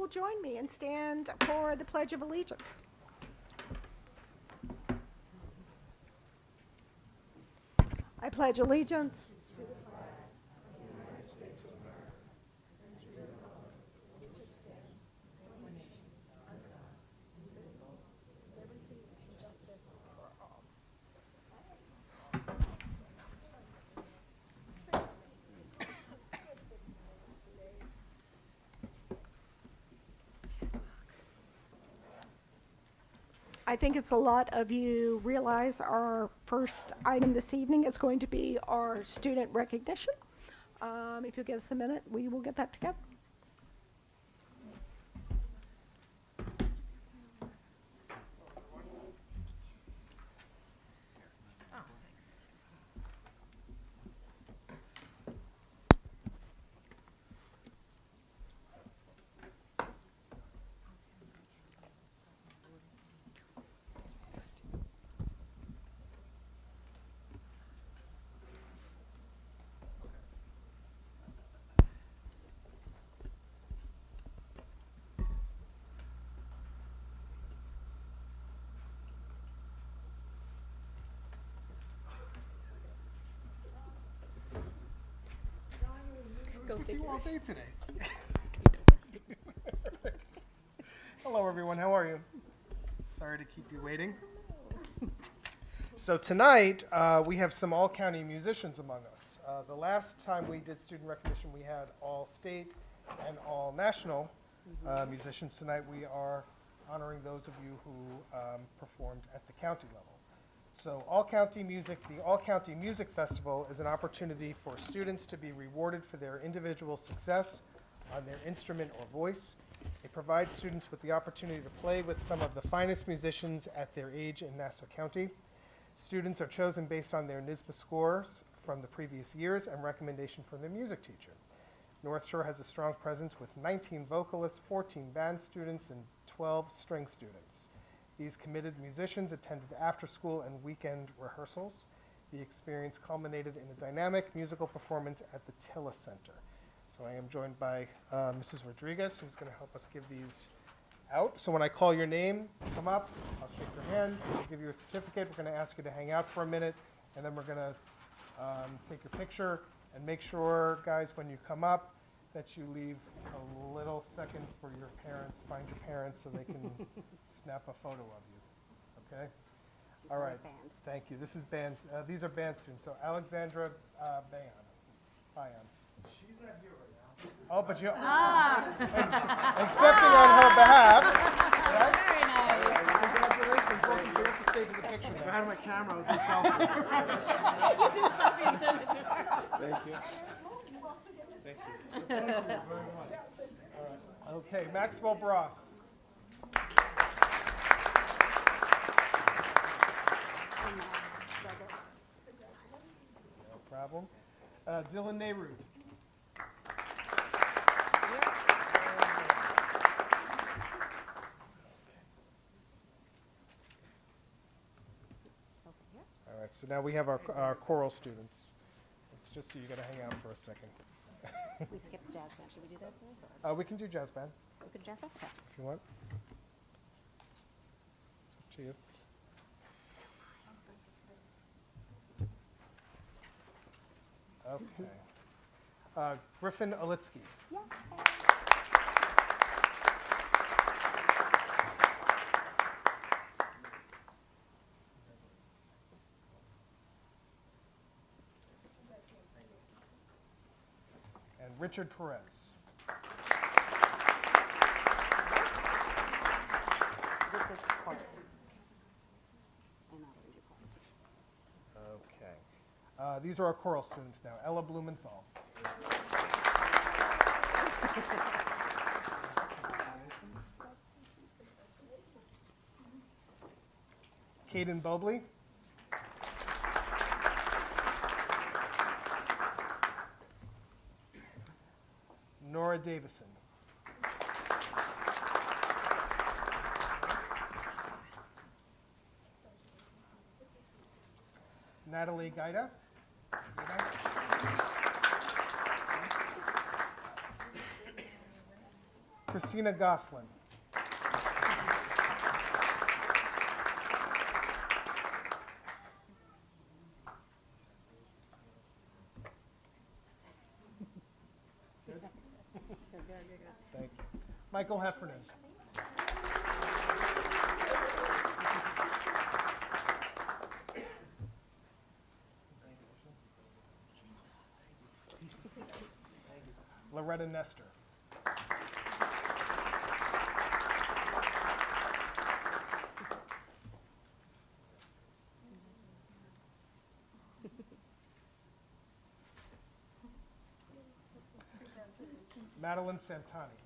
will join me and stand for the Pledge of Allegiance. I pledge allegiance I think it's a lot of you realize our first item this evening is going to be our student recognition. If you'll give us a minute, we will get that together. Go with you all day today. Hello, everyone. How are you? Sorry to keep you waiting. So tonight, we have some all-county musicians among us. The last time we did student recognition, we had all state and all national musicians. Tonight, we are honoring those of you who performed at the county level. So the All County Music Festival is an opportunity for students to be rewarded for their individual success on their instrument or voice. It provides students with the opportunity to play with some of the finest musicians at their age in Nassau County. Students are chosen based on their NYSBA scores from the previous years and recommendation from their music teacher. North Shore has a strong presence with 19 vocalists, 14 band students, and 12 string students. These committed musicians attended after-school and weekend rehearsals. The experience culminated in a dynamic musical performance at the Tilla Center. So I am joined by Mrs. Rodriguez, who's going to help us give these out. So when I call your name, come up, I'll shake your hand, I'll give you a certificate. We're going to ask you to hang out for a minute, and then we're going to take your picture. And make sure, guys, when you come up, that you leave a little second for your parents, find your parents so they can snap a photo of you, okay? All right, thank you. This is band, these are band students. So Alexandra Bayan. She's not here right now. Oh, but you, accepting on her behalf. Right? Very nice. Congratulations, welcome to the stage of the picture If I now. had my camera, I would do selfie. Thank you. Thank you. Thank you very much. Okay, Maxwell Bross. No problem. Dylan Nehru. All right, so now we have our choral students. It's just so you got to hang out for a second. We skipped jazz band. Should we do that first? Or We can do jazz band we could jazz band? Okay. if you want. It's up to you. Okay. Griffin Olitsky. Yeah. And Richard Perez. This is chorus. And I'll read your chorus. Okay. These are our choral students now. Ella Blumenthal. Caden Bobley. Nora Davison. Natalie Gaida. Christina Goslin. Thank you. Michael Heffernan. Loretta Nestor. Madeline Santani.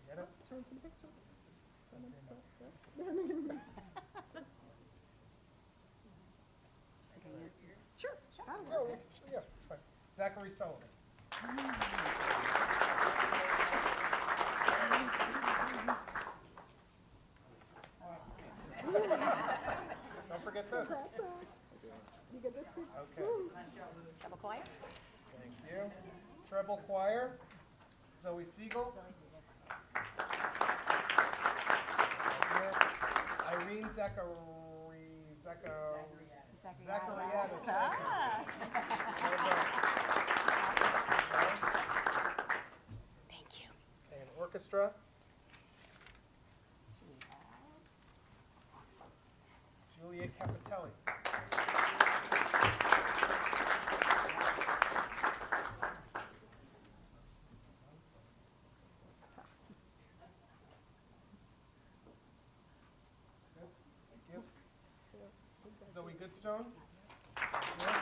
Get it? Sure. Oh, yeah, it's fine. Zachary Sullivan. Don't forget this. Okay, Double choir? thank you. Treble choir, Zoe Siegel. Irene Zachariadis. Thank you. And orchestra. Julia Capitelli. Good. Thank you. Zoe Goodstone. Yeah.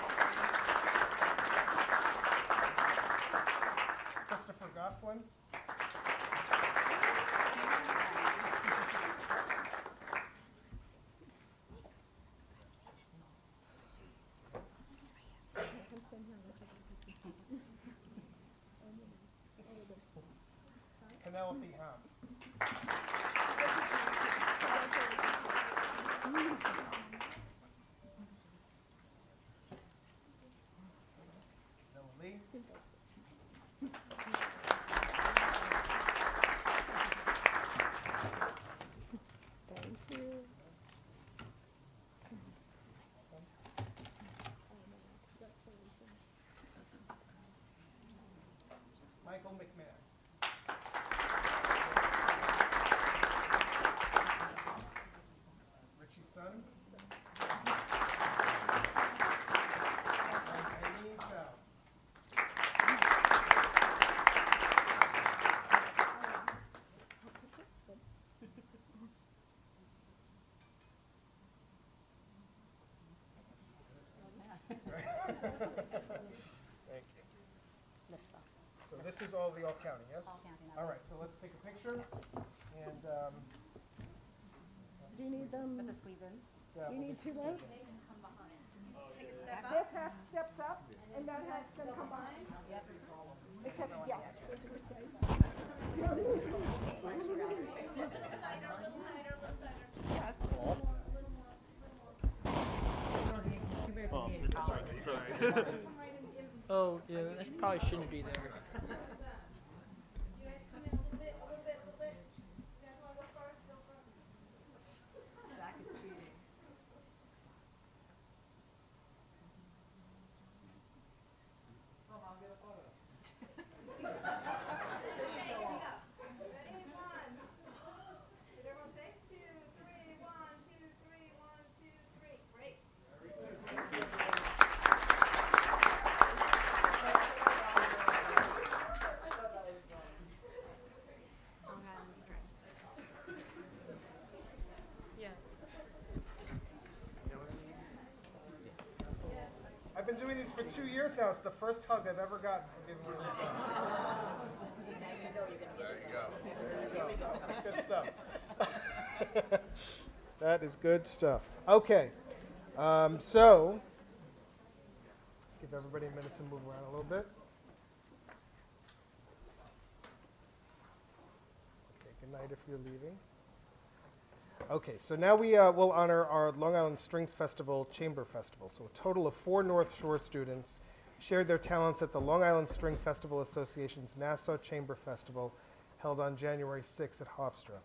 Christopher Goslin. Penelope Ham. Noah Lee. Thank you. Michael McMahon. Richie Sun. And Amy Chow. Thank you. List off. So this is all the All County, yes? All County, not All right, so let's take a picture, and, Do you need them? Put the squeeze in. yeah, You we'll need get two rows? This half steps up, and that half's gonna come behind? Except, yes. Oh, yeah, that probably shouldn't be there. I've been doing these for 2 years now. It's the first hug I've ever gotten from giving one of these out. There you go. That's good stuff. That is good stuff. Okay. So, give everybody a minute to move around a little bit. Okay, good night if you're leaving. Okay, so now we will honor our Long Island Strings Festival Chamber Festival. So a total of 4 North Shore students shared their talents at the Long Island String Festival Association's Nassau Chamber Festival held on January 6th at Hofstra.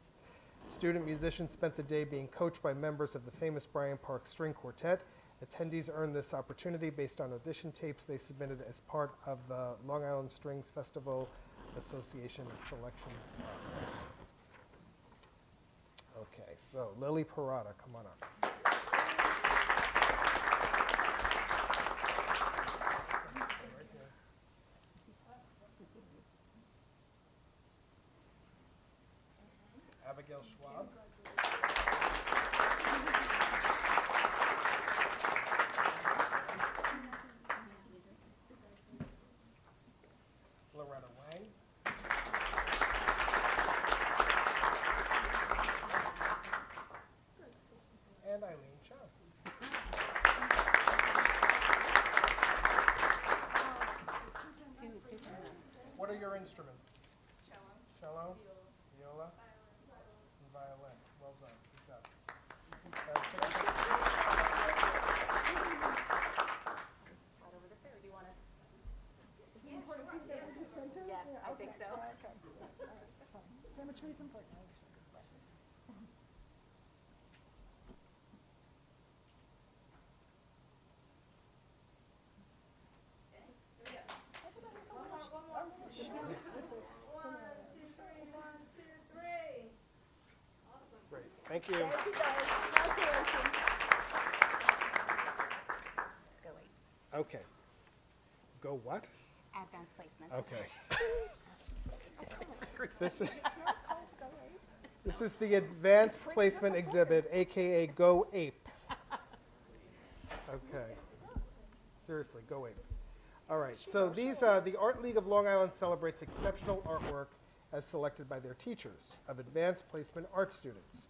Student musicians spent the day being coached by members of the famous Bryant Park String Quartet. Attendees earned this opportunity based on audition tapes they submitted as part of the Long Island Strings Festival Association selection process. Okay, so Lily Parada, come on up. Abigail Schwab. Loretta Wang. And Eileen Chow. What are your instruments? Cello, viola, and violin. Well done. Good job. That's it. Out over the fair, do you want to? Yes, I think so. Great. Thank you. Go wait. Okay. Go what? Advanced placement. Okay. This is the advanced placement exhibit, AKA Go Ape. Okay. Seriously, Go Ape. All right. So these, the Art League of Long Island celebrates exceptional artwork as selected by their teachers of advanced placement art students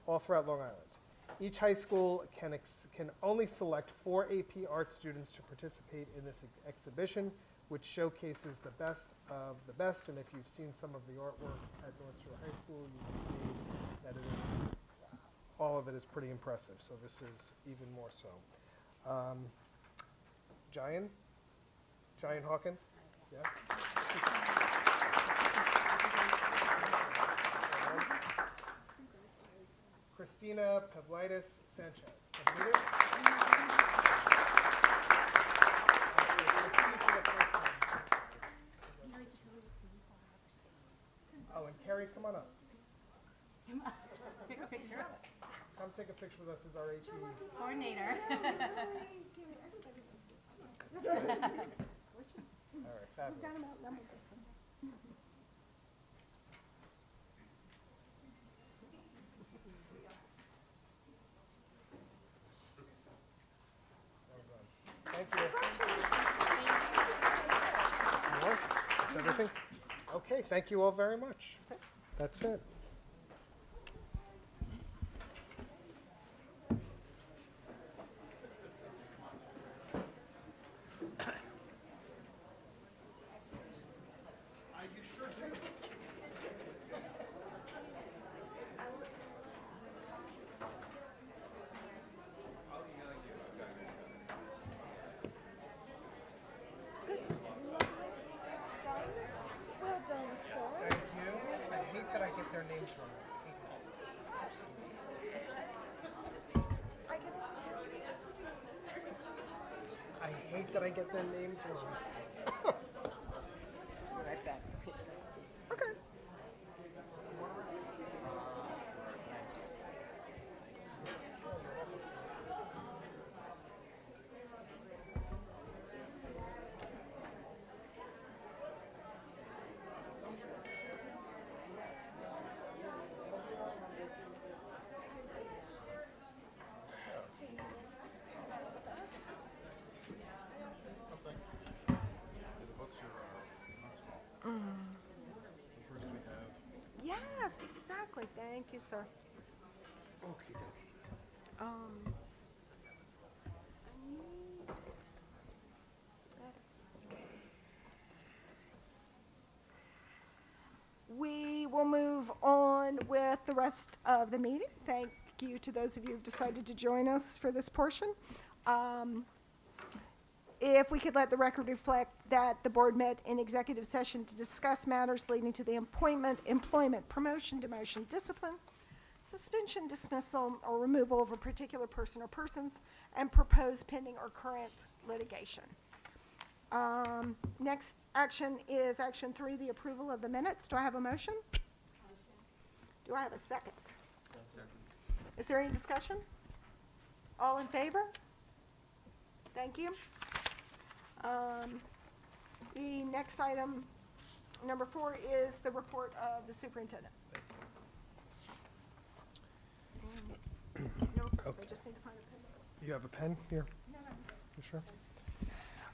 all throughout Long Island. Each high school can only select 4 AP art students to participate in this exhibition, which showcases the best of the best. And if you've seen some of the artwork at North Shore High School, you can see that it is, all of it is pretty impressive. So this is even more so. Giant Hawkins? Yeah? Christina Pavlidis Sanchez. Pavlidis? Oh, and Carrie, come on up. Take a picture. Come take a picture with us as our AP. Coordinator. All right, fabulous. Thank you. More? That's everything? Okay, thank you all very much. That's it. Well done, sir. Thank you. I hate that I get their names wrong. I hate that I get their names wrong. Right back. Okay. Yes, exactly. Thank you, sir. We will move on with the rest of the meeting. Thank you to those of you who've decided to join us for this portion. If we could let the record reflect that the board met in executive session to discuss matters leading to the appointment, employment, promotion, demotion, discipline, suspension, dismissal, or removal of a particular person or persons, and proposed pending or current litigation. Next action is action 3, the approval of the minutes. Do I have a motion? Do I have a second? Is there any discussion? All in favor? Thank you. The next item, number 4, is the report of the superintendent. No, I Okay. just need to find a pen. You have a pen here? You sure?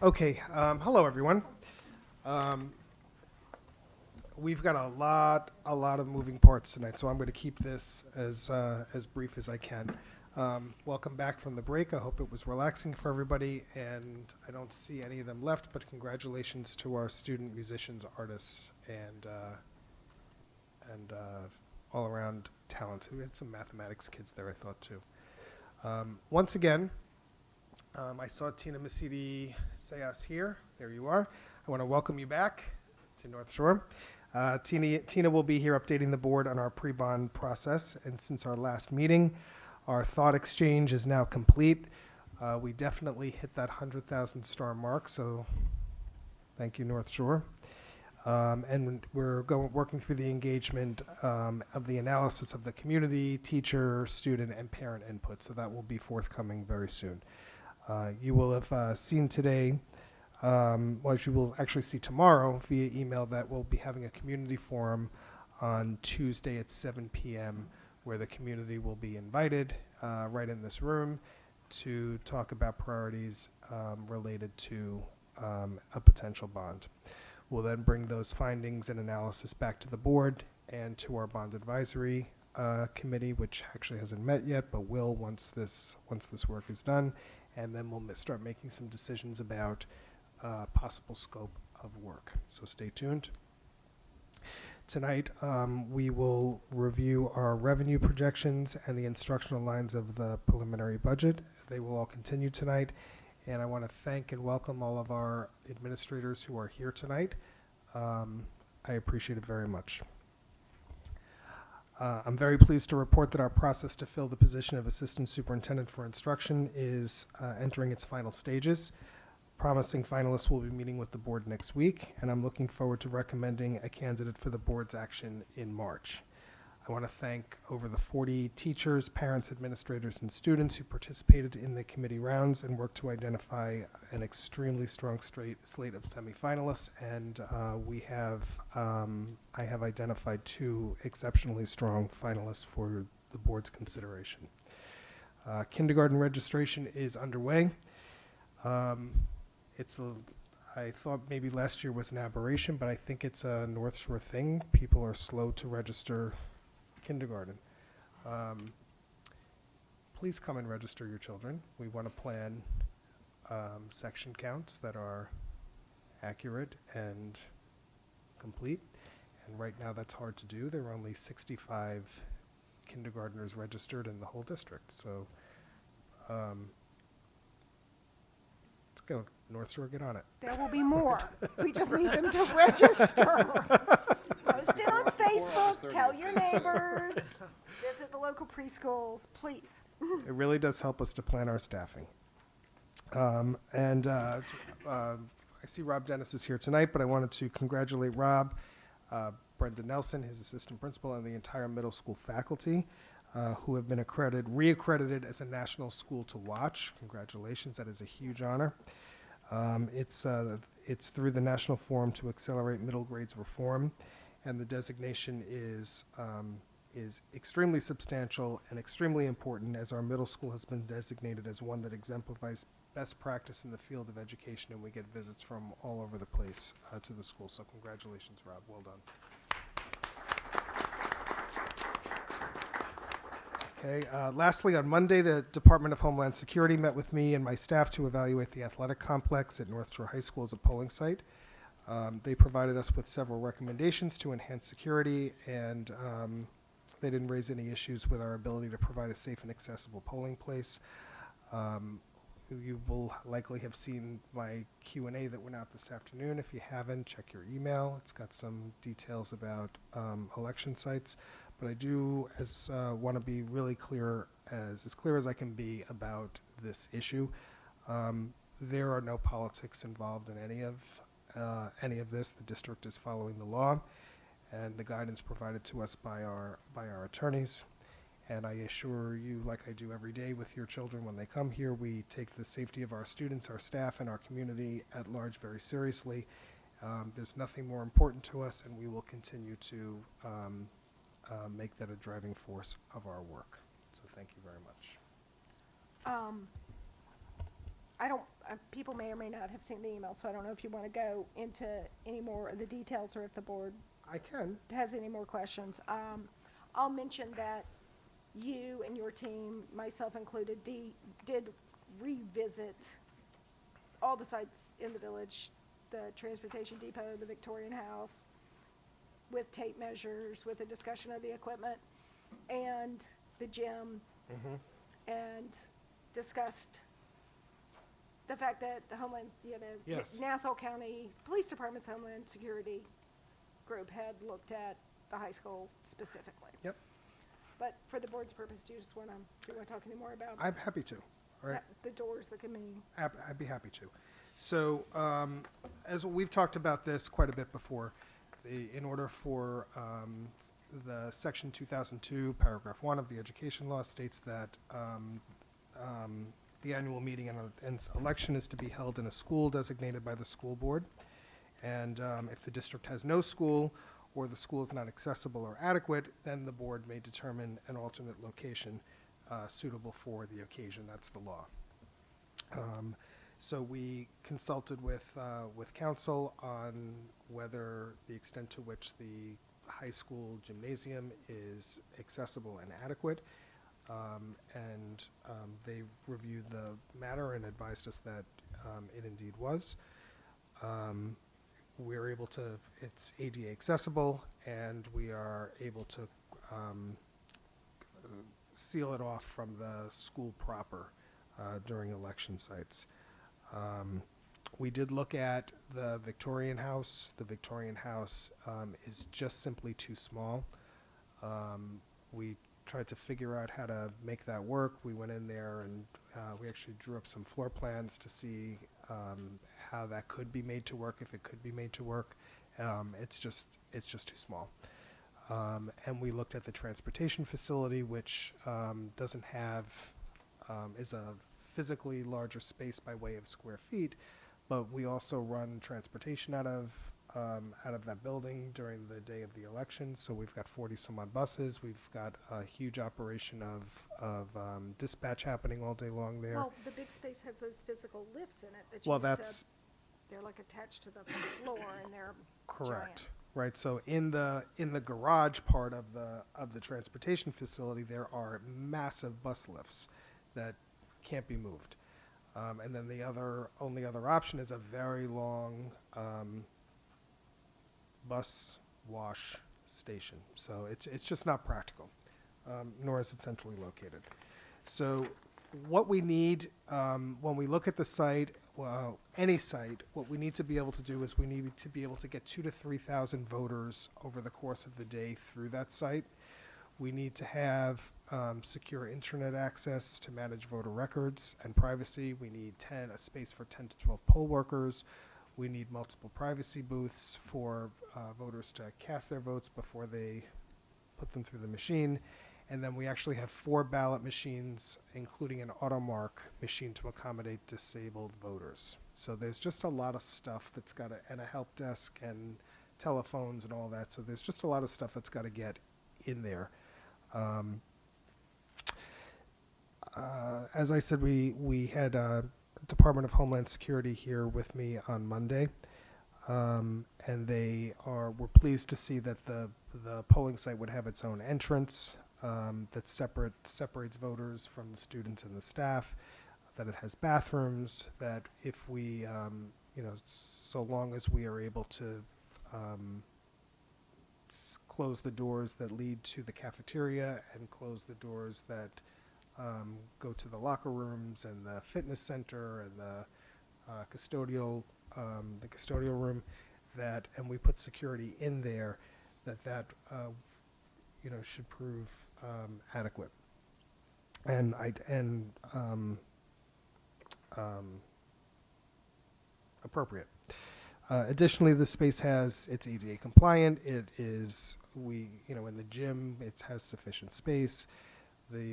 Okay, hello everyone. We've got a lot of moving parts tonight, so I'm going to keep this as brief as I can. Welcome back from the break. I hope it was relaxing for everybody, and I don't see any of them left, but congratulations to our student musicians, artists, and all-around talent. We had some mathematics kids there, I thought, too. Once again, I saw Tina Masidi Sayas here. There you are. I want to welcome you back to North Shore. Tina will be here updating the board on our pre-bond process, and since our last meeting, our thought exchange is now complete. We definitely hit that 100,000 star mark, so thank you, North Shore. And we're working through the engagement of the analysis of the community, teacher, student, and parent input, so that will be forthcoming very soon. You will have seen today, well, you will actually see tomorrow via email, that we'll be having a community forum on Tuesday at 7 p.m. where the community will be invited right in this room to talk about priorities related to a potential bond. We'll then bring those findings and analysis back to the board and to our bond advisory committee, which actually hasn't met yet, but will once this work is done, and then we'll start making some decisions about possible scope of work. So stay tuned. Tonight, we will review our revenue projections and the instructional lines of the preliminary budget. They will all continue tonight, and I want to thank and welcome all of our administrators who are here tonight. I appreciate it very much. I'm very pleased to report that our process to fill the position of Assistant Superintendent for Instruction is entering its final stages. Promising finalists will be meeting with the board next week, and I'm looking forward to recommending a candidate for the board's action in March. I want to thank over the 40 teachers, parents, administrators, and students who participated in the committee rounds and worked to identify an extremely strong slate of semifinalists, and I have identified 2 exceptionally strong finalists for the board's consideration. Kindergarten registration is underway. I thought maybe last year was an aberration, but I think it's a North Shore thing. People are slow to register kindergarten. Please come and register your children. We want to plan section counts that are accurate and complete. And right now that's hard to do. There are only 65 kindergartners registered in the whole district. So let's go. North Shore, get on it. There will be more. We just need them to register. Post it on Facebook, tell your neighbors, visit the local preschools, please. It really does help us to plan our staffing. I see Rob Dennis is here tonight, but I wanted to congratulate Rob, Brenda Nelson, his assistant principal, and the entire middle school faculty who have been reaccredited as a national school to watch. Congratulations, that is a huge honor. It's through the National Forum to Accelerate Middle Grades Reform, and the designation is extremely substantial and extremely important, as our middle school has been designated as one that exemplifies best practice in the field of education, and we get visits from all over the place to the school. So congratulations, Rob. Well done. Okay. Lastly, on Monday, the Department of Homeland Security met with me and my staff to evaluate the athletic complex at North Shore High School as a polling site. They provided us with several recommendations to enhance security, and They didn't raise any issues with our ability to provide a safe and accessible polling place. You will likely have seen my Q&A that went out this afternoon. If you haven't, check your email. It's got some details about election sites. But I do want to be really clear as I can be about this issue. There are no politics involved in any of this. The district is following the law and the guidance provided to us by our attorneys. And I assure you, like I do every day with your children when they come here, we take the safety of our students, our staff, and our community at large very seriously. There's nothing more important to us, and we will continue to make that a driving force of our work. So thank you very much. People may or may not have seen the email, so I don't know if you want to go into any more of the details or if the board I can. has any more questions. I'll mention that you and your team, myself included, did revisit all the sites in the village, the transportation depot, the Victorian House, with tape measures, with a discussion of the equipment, and the gym, and discussed the fact that the Homeland, Yes. Nassau County Police Department's Homeland Security group had looked at the high school specifically. Yep. But for the board's purpose, do you want to talk any more about I'm happy to. All right. the doors, the committee? I'd be happy to. So, as we've talked about this quite a bit before, in order for the Section 2002, Paragraph 1 of the Education Law states that the annual meeting and election is to be held in a school designated by the school board. And if the district has no school or the school is not accessible or adequate, then the board may determine an alternate location suitable for the occasion. That's the law. So we consulted with council on whether the extent to which the high school gymnasium is accessible and adequate. They reviewed the matter and advised us that it indeed was. We're able to, it's ADA accessible, and we are able to seal it off from the school proper during election sites. We did look at the Victorian House. The Victorian House is just simply too small. We tried to figure out how to make that work. We went in there and we actually drew up some floor plans to see how that could be made to work, if it could be made to work. It's just too small. And we looked at the transportation facility, which doesn't have, is a physically larger space by way of square feet, but we also run transportation out of that building during the day of the election. So we've got 40 some odd buses. We've got a huge operation of dispatch happening all day long there. Well, the big space has those physical lifts in it that Well, you used that's to, they're like attached to the floor and they're correct. giant. Right. So in the garage part of the transportation facility, there are massive bus lifts that can't be moved. And then the only other option is a very long bus wash station. So it's just not practical, nor is it centrally located. So what we need when we look at the site, well, any site, what we need to be able to do is we need to be able to get 2,000 to 3,000 voters over the course of the day through that site. We need to have secure internet access to manage voter records and privacy. We need a space for 10 to 12 poll workers. We need multiple privacy booths for voters to cast their votes before they put them through the machine. And then we actually have 4 ballot machines, including an AutoMark machine to accommodate disabled voters. So there's just a lot of stuff that's got to, and a help desk and telephones and all that. So there's just a lot of stuff that's got to get in there. As I said, we had Department of Homeland Security here with me on Monday, and we're pleased to see that the polling site would have its own entrance that separates voters from the students and the staff, that it has bathrooms, that if we, so long as we are able to close the doors that lead to the cafeteria and close the doors that go to the locker rooms and the fitness center and the custodial room. And we put security in there. That should prove adequate and appropriate. Additionally, the space it's ADA compliant. It is, in the gym, it has sufficient space.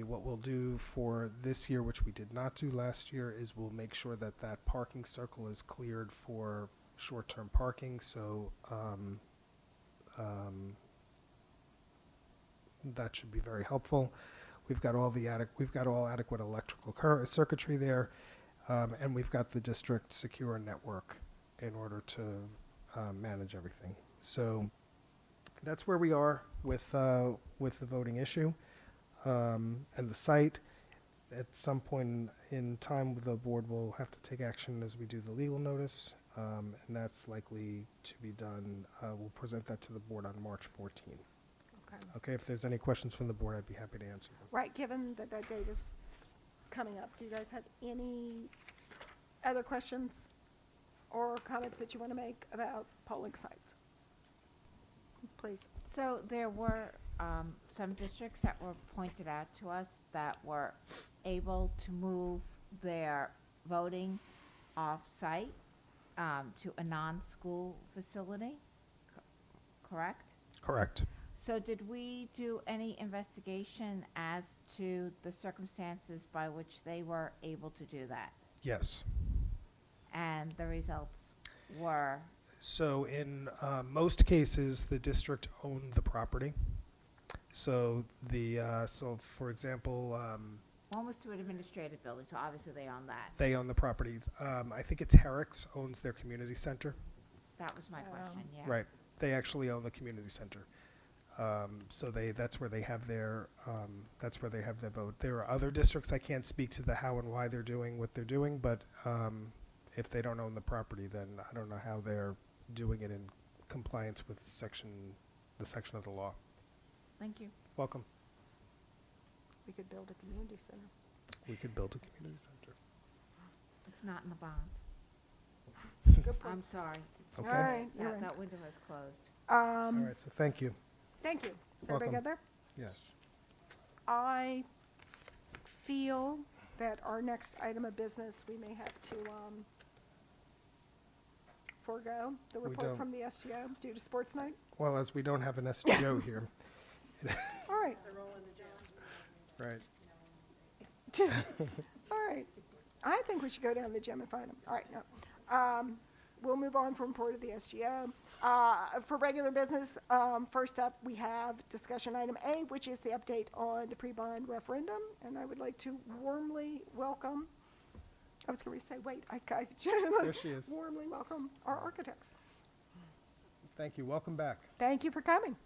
What we'll do for this year, which we did not do last year, is we'll make sure that parking circle is cleared for short-term parking. So that should be very helpful. We've got all adequate electrical circuitry there, and we've got the district secure network in order to manage everything. So that's where we are with the voting issue and the site. At some point in time, the board will have to take action as we do the legal notice, and that's likely to be done. We'll present that to the board on March 14th. Okay. Okay, if there's any questions from the board, I'd be happy to answer them. Right, given that that date is coming up, do you guys have any other questions or comments that you want to make about polling sites? Please. So there were some districts that were pointed out to us that were able to move their voting off-site to a non-school facility, correct? Correct. So did we do any investigation as to the circumstances by which they were able to do that? Yes. And the results were? So in most cases, the district owned the property. So for example, One was to an administrative building, so obviously they own that. they own the property. I think it's Herrick's owns their community center. That was my question, yeah. Right. They actually own the community center. So that's where they have their vote. There are other districts. I can't speak to the how and why they're doing what they're doing, but if they don't own the property, then I don't know how they're doing it in compliance with the section of the law. Thank you. Welcome. We could build a community center. We could build a community center. It's not in the bond. Good point. I'm sorry. Okay. All right, you're right. That window is closed. All right. So thank you. Thank you. Is everybody Welcome. good there? Yes. I feel that our next item of business, we may have to forego the We report don't. from the SGO due to sports night. Well, as we don't have an SGO here. All right. Right. All right. I think we should go down to the gym and find them. All right, no. We'll move on from report of the SGO. For regular business, first up, we have discussion item A, which is the update on the pre-bond referendum. And I would like to warmly welcome, I was going to say, wait, There she is. warmly welcome our architects. Thank you. Welcome back. Thank you for coming.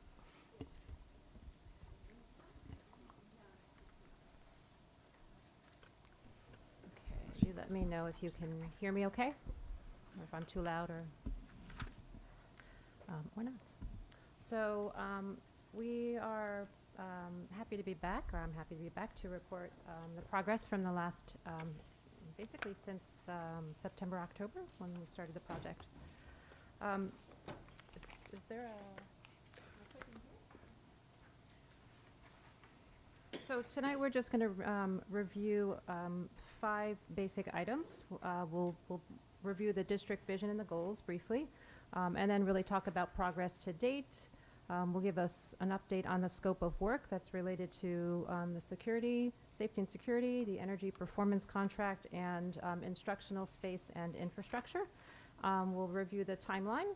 Okay, you let me know if you can hear me okay, or if I'm too loud or not. So we are happy to be back, or I'm happy to be back to report the progress from the last, basically since September, October, when we started the project. Is there a... So tonight we're just going to review 5 basic items. We'll review the district vision and the goals briefly, and then really talk about progress to date. We'll give us an update on the scope of work that's related to the security, safety and security, the energy performance contract, and instructional space and infrastructure. We'll review the timeline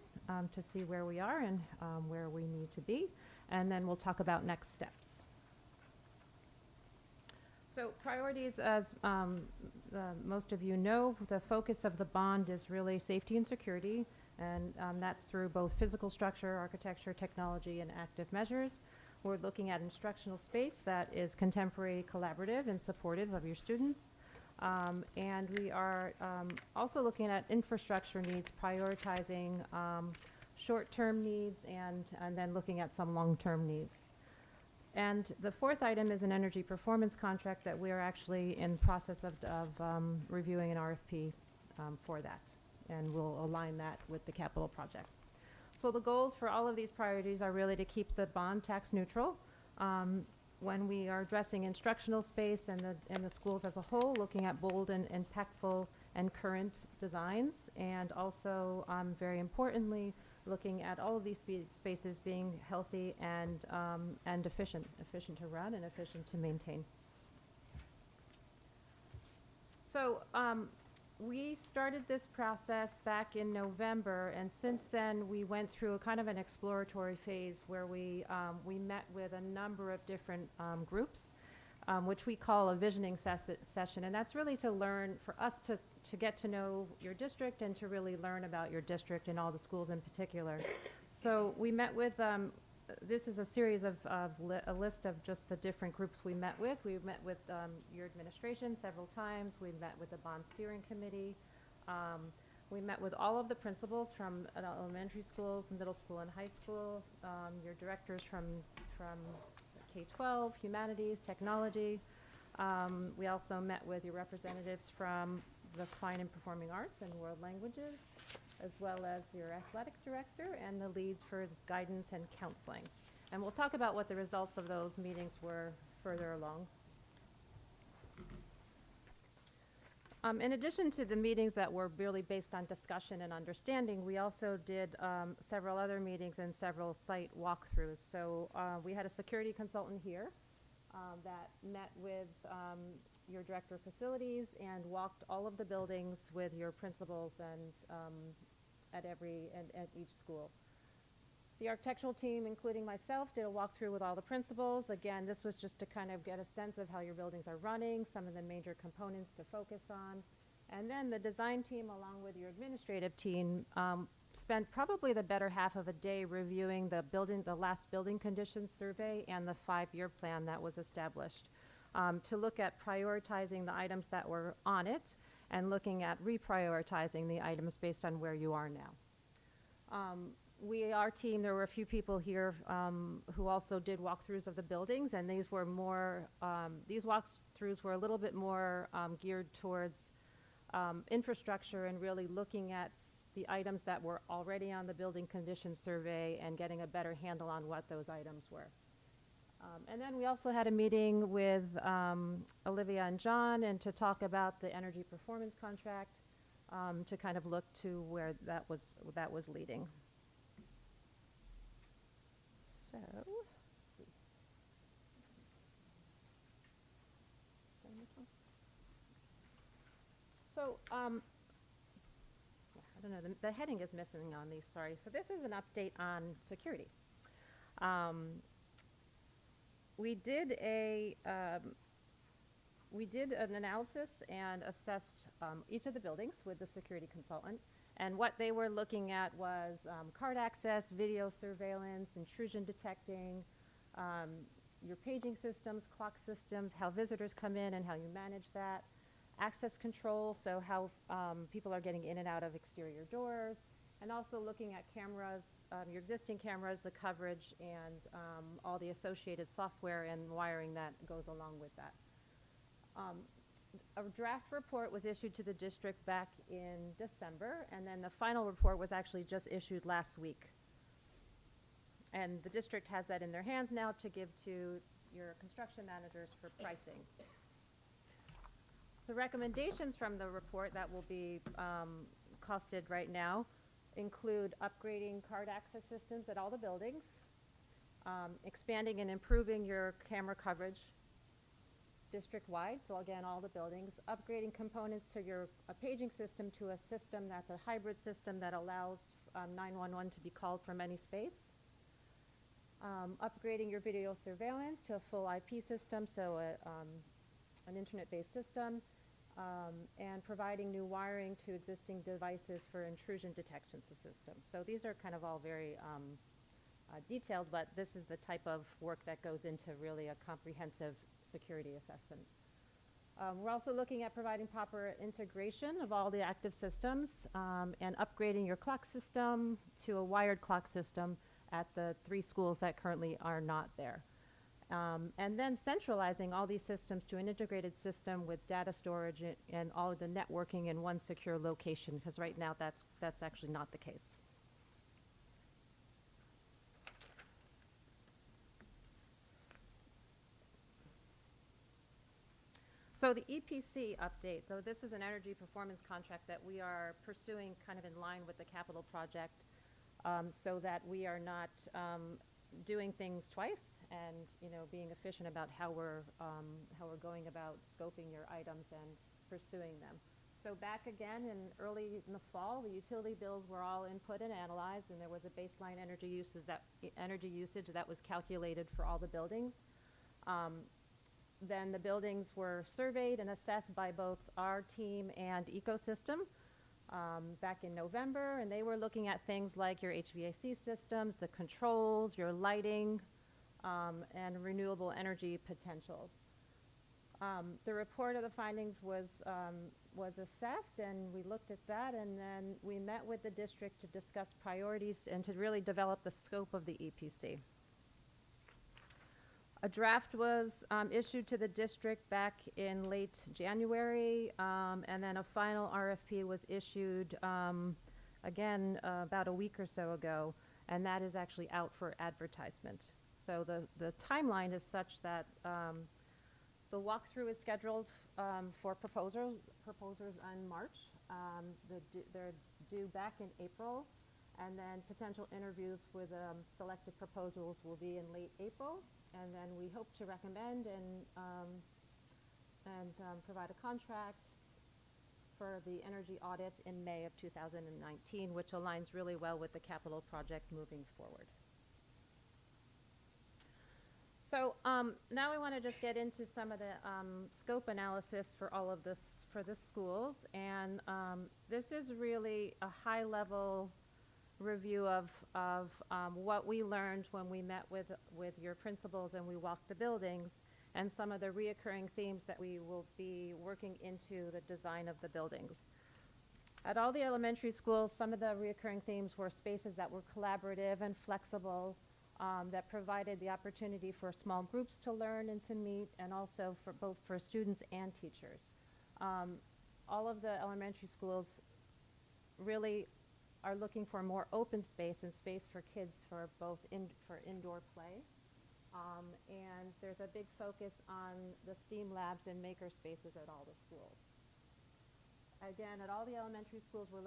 to see where we are and where we need to be, and then we'll talk about next steps. So priorities, as most of you know, the focus of the bond is really safety and security, and that's through both physical structure, architecture, technology, and active measures. We're looking at instructional space that is contemporary, collaborative, and supportive of your students. And we are also looking at infrastructure needs, prioritizing short-term needs, and then looking at some long-term needs. And the fourth item is an energy performance contract that we are actually in process of reviewing an RFP for that. And we'll align that with the capital project. So the goals for all of these priorities are really to keep the bond tax neutral. When we are addressing instructional space and the schools as a whole, looking at bold and impactful and current designs, and also, very importantly, looking at all of these spaces being healthy and efficient to run and efficient to maintain. So we started this process back in November, and since then we went through a kind of an exploratory phase where we met with a number of different groups, which we call a visioning session, and that's really to learn, for us to get to know your district and to really learn about your district and all the schools in particular. So we met with, this is a series of a list of just the different groups we met with. We met with your administration several times. We met with the bond steering committee. We met with all of the principals from elementary schools, middle school, and high school. Your directors from K-12, humanities, technology. We also met with your representatives from the Fine and Performing Arts and World Languages, as well as your athletic director and the leads for guidance and counseling. And we'll talk about what the results of those meetings were further along. In addition to the meetings that were really based on discussion and understanding, we also did several other meetings and several site walkthroughs. So we had a security consultant here that met with your director of facilities and walked all of the buildings with your principals and at each school. The architectural team, including myself, did a walkthrough with all the principals. Again, this was just to kind of get a sense of how your buildings are running, some of the major components to focus on. And then the design team, along with your administrative team, spent probably the better half of a day reviewing the last building conditions survey and the 5-year plan that was established, to look at prioritizing the items that were on it and looking at reprioritizing the items based on where you are now. Our team, there were a few people here who also did walkthroughs of the buildings, and these were more, these walkthroughs were a little bit more geared towards infrastructure and really looking at the items that were already on the building conditions survey and getting a better handle on what those items were. And then we also had a meeting with Olivia and John and to talk about the energy performance contract, to kind of look to where that was leading. So, I don't know, the heading is missing on these, sorry. So this is an update on security. We did an analysis and assessed each of the buildings with the security consultant. And what they were looking at was card access, video surveillance, intrusion detecting, your paging systems, clock systems, how visitors come in and how you manage that, access control, so how people are getting in and out of exterior doors, and also looking at cameras, your existing cameras, the coverage, and all the associated software and wiring that goes along with that. A draft report was issued to the district back in December, and then the final report was actually just issued last week. And the district has that in their hands now to give to your construction managers for pricing. The recommendations from the report that will be costed right now include upgrading card access systems at all the buildings, expanding and improving your camera coverage district-wide, so again, all the buildings, upgrading components to your paging system to a system that's a hybrid system that allows 911 to be called from any space, upgrading your video surveillance to a full IP system, so an internet-based system, and providing new wiring to existing devices for intrusion detection systems. So these are kind of all very detailed, but this is the type of work that goes into really a comprehensive security assessment. We're also looking at providing proper integration of all the active systems and upgrading your clock system to a wired clock system at the 3 schools that currently are not there. And then centralizing all these systems to an integrated system with data storage and all of the networking in one secure location, because right now that's actually not the case. So the EPC update, so this is an energy performance contract that we are pursuing kind of in line with the capital project, so that we are not doing things twice and, you know, being efficient about how we're going about scoping your items and pursuing them. So back again early in the fall, the utility bills were all input and analyzed, and there was a baseline energy usage that was calculated for all the buildings. Then the buildings were surveyed and assessed by both our team and Ecosystem back in November, and they were looking at things like your HVAC systems, the controls, your lighting, and renewable energy potentials. The report of the findings was assessed, and we looked at that, and then we met with the district to discuss priorities and to really develop the scope of the EPC. A draft was issued to the district back in late January, and then a final RFP was issued again about a week or so ago, and that is actually out for advertisement. So the timeline is such that the walkthrough is scheduled for proposers in March. They're due back in April, and then potential interviews with selected proposals will be in late April. And then we hope to recommend and provide a contract for the energy audit in May of 2019, which aligns really well with the capital project moving forward. So now we want to just get into some of the scope analysis for all of this, for the schools. And this is really a high-level review of what we learned when we met with your principals and we walked the buildings, and some of the reoccurring themes that we will be working into the design of the buildings. At all the elementary schools, some of the reoccurring themes were spaces that were collaborative and flexible, that provided the opportunity for small groups to learn and to meet, and also for both for students and teachers. All of the elementary schools really are looking for more open space and space for kids for both for indoor play. And there's a big focus on the STEAM labs and maker spaces at all the schools. Again, at all the elementary schools, we're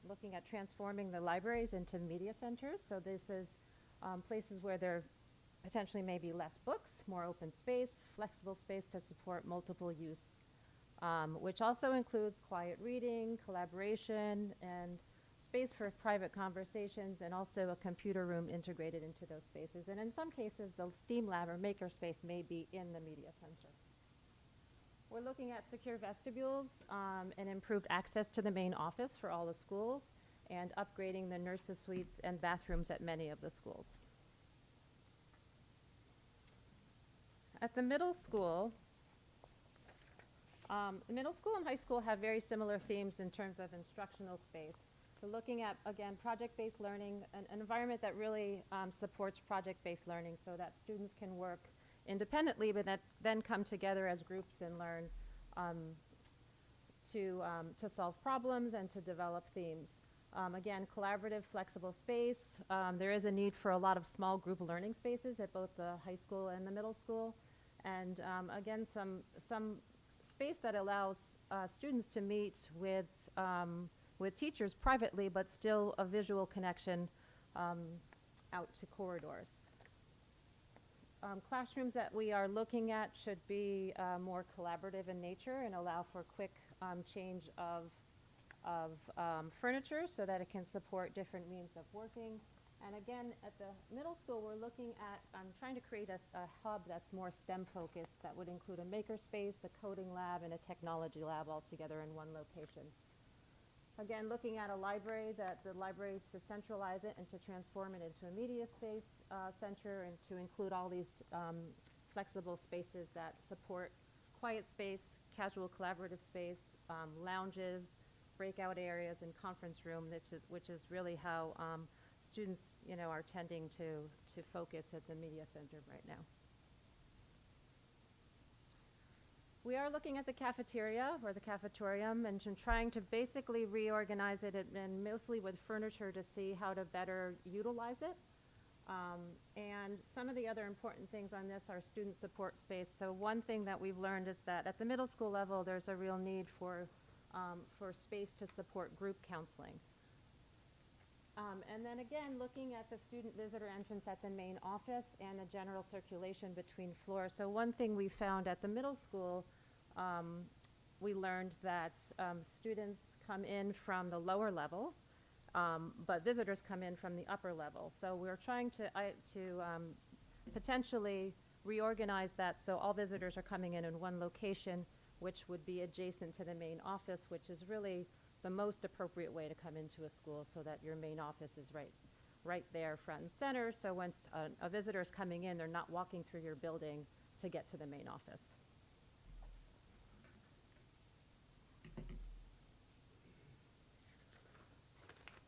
looking at transforming the libraries into media centers. So this is places where there potentially may be less books, more open space, flexible space to support multiple use, which also includes quiet reading, collaboration, and space for private conversations, and also a computer room integrated into those spaces. And in some cases, the STEAM lab or maker space may be in the media center. We're looking at secure vestibules and improved access to the main office for all the schools, and upgrading the nurses' suites and bathrooms at many of the schools. At the middle school and high school have very similar themes in terms of instructional space. So looking at, again, project-based learning, an environment that really supports project-based learning so that students can work independently, but that then come together as groups and learn to solve problems and to develop themes. Again, collaborative, flexible space. There is a need for a lot of small group learning spaces at both the high school and the middle school. And again, some space that allows students to meet with teachers privately, but still a visual connection out to corridors. Classrooms that we are looking at should be more collaborative in nature and allow for quick change of furniture so that it can support different means of working. And again, at the middle school, we're looking at trying to create a hub that's more STEM focused, that would include a maker space, a coding lab, and a technology lab all together in one location. Again, looking at a library, the library to centralize it and to transform it into a media space center, and to include all these flexible spaces that support quiet space, casual collaborative space, lounges, breakout areas, and conference room, which is really how students, are tending to focus at the media center right now. We are looking at the cafeteria or the cafetorium and trying to basically reorganize it and mostly with furniture to see how to better utilize it. And some of the other important things on this are student support space. So one thing that we've learned is that at the middle school level, there's a real need for space to support group counseling. And then again, looking at the student visitor entrance at the main office and the general circulation between floors. So one thing we found at the middle school, we learned that students come in from the lower level, but visitors come in from the upper level. So we're trying to potentially reorganize that so all visitors are coming in one location, which would be adjacent to the main office, which is really the most appropriate way to come into a school so that your main office is right there front and center. So when a visitor is coming in, they're not walking through your building to get to the main office.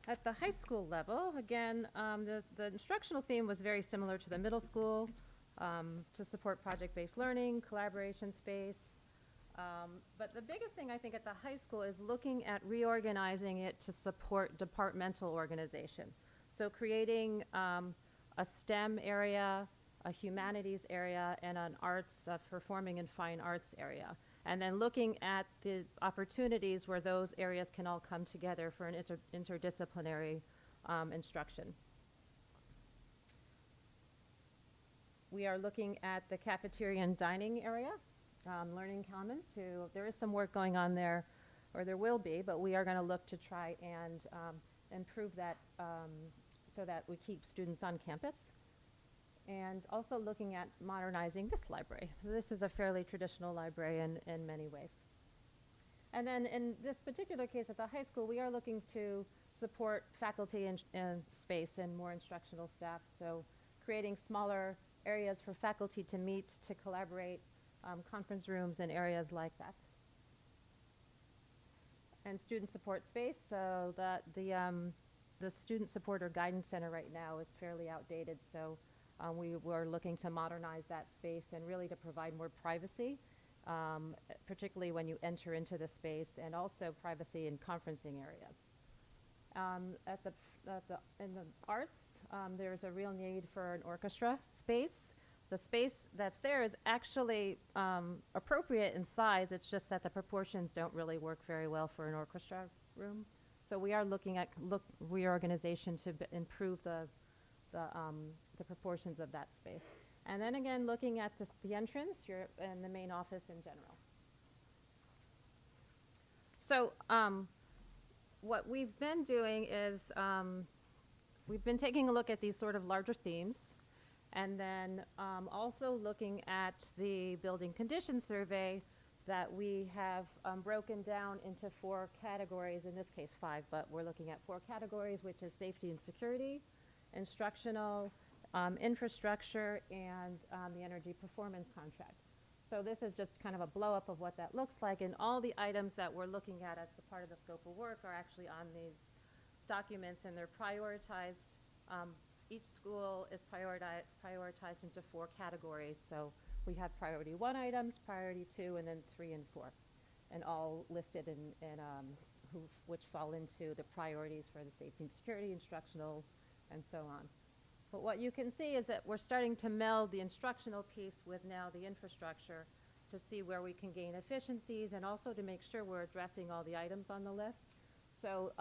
At the high school level, again, the instructional theme was very similar to the middle school, to support project-based learning, collaboration space. But the biggest thing I think at the high school is looking at reorganizing it to support departmental organization. So creating a STEM area, a humanities area, and an arts, performing and fine arts area. And then looking at the opportunities where those areas can all come together for an interdisciplinary instruction. We are looking at the cafeteria and dining area, Learning Commons too. There is some work going on there, or there will be, but we are going to look to try and improve that so that we keep students on campus. And also looking at modernizing this library. This is a fairly traditional library in many ways. And then in this particular case at the high school, we are looking to support faculty and space and more instructional staff. So creating smaller areas for faculty to meet, to collaborate, conference rooms and areas like that. And student support space, so that the student support or guidance center right now is fairly outdated. So we were looking to modernize that space and really to provide more privacy, particularly when you enter into the space, and also privacy in conferencing areas. In the arts, there's a real need for an orchestra space. The space that's there is actually appropriate in size. It's just that the proportions don't really work very well for an orchestra room. So we are looking at reorganization to improve the proportions of that space. And then again, looking at the entrance and the main office in general. So what we've been doing is we've been taking a look at these sort of larger themes, and then also looking at the building condition survey that we have broken down into 4 categories, in this case 5, but we're looking at 4 categories, which is safety and security, instructional, infrastructure, and the energy performance contract. So this is just kind of a blow up of what that looks like, and all the items that we're looking at as the part of the scope of work are actually on these documents, and they're prioritized. Each school is prioritized into 4 categories. So we have priority 1 items, priority 2, and then 3 and 4, and all listed in which fall into the priorities for the safety and security, instructional, and so on. But what you can see is that we're starting to meld the instructional piece with now the infrastructure to see where we can gain efficiencies, and also to make sure we're addressing all the items on the list. So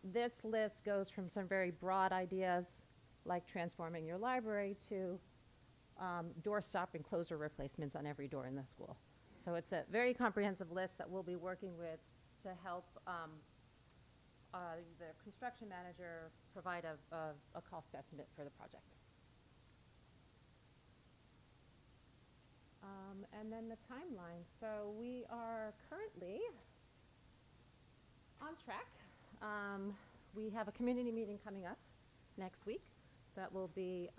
this list goes from some very broad ideas like transforming your library to door stop and closer replacements on every door in the school. So it's a very comprehensive list that we'll be working with to help the construction manager provide a cost estimate for the project. And then the timeline. So we are currently on track. We have a community meeting coming up next week that will be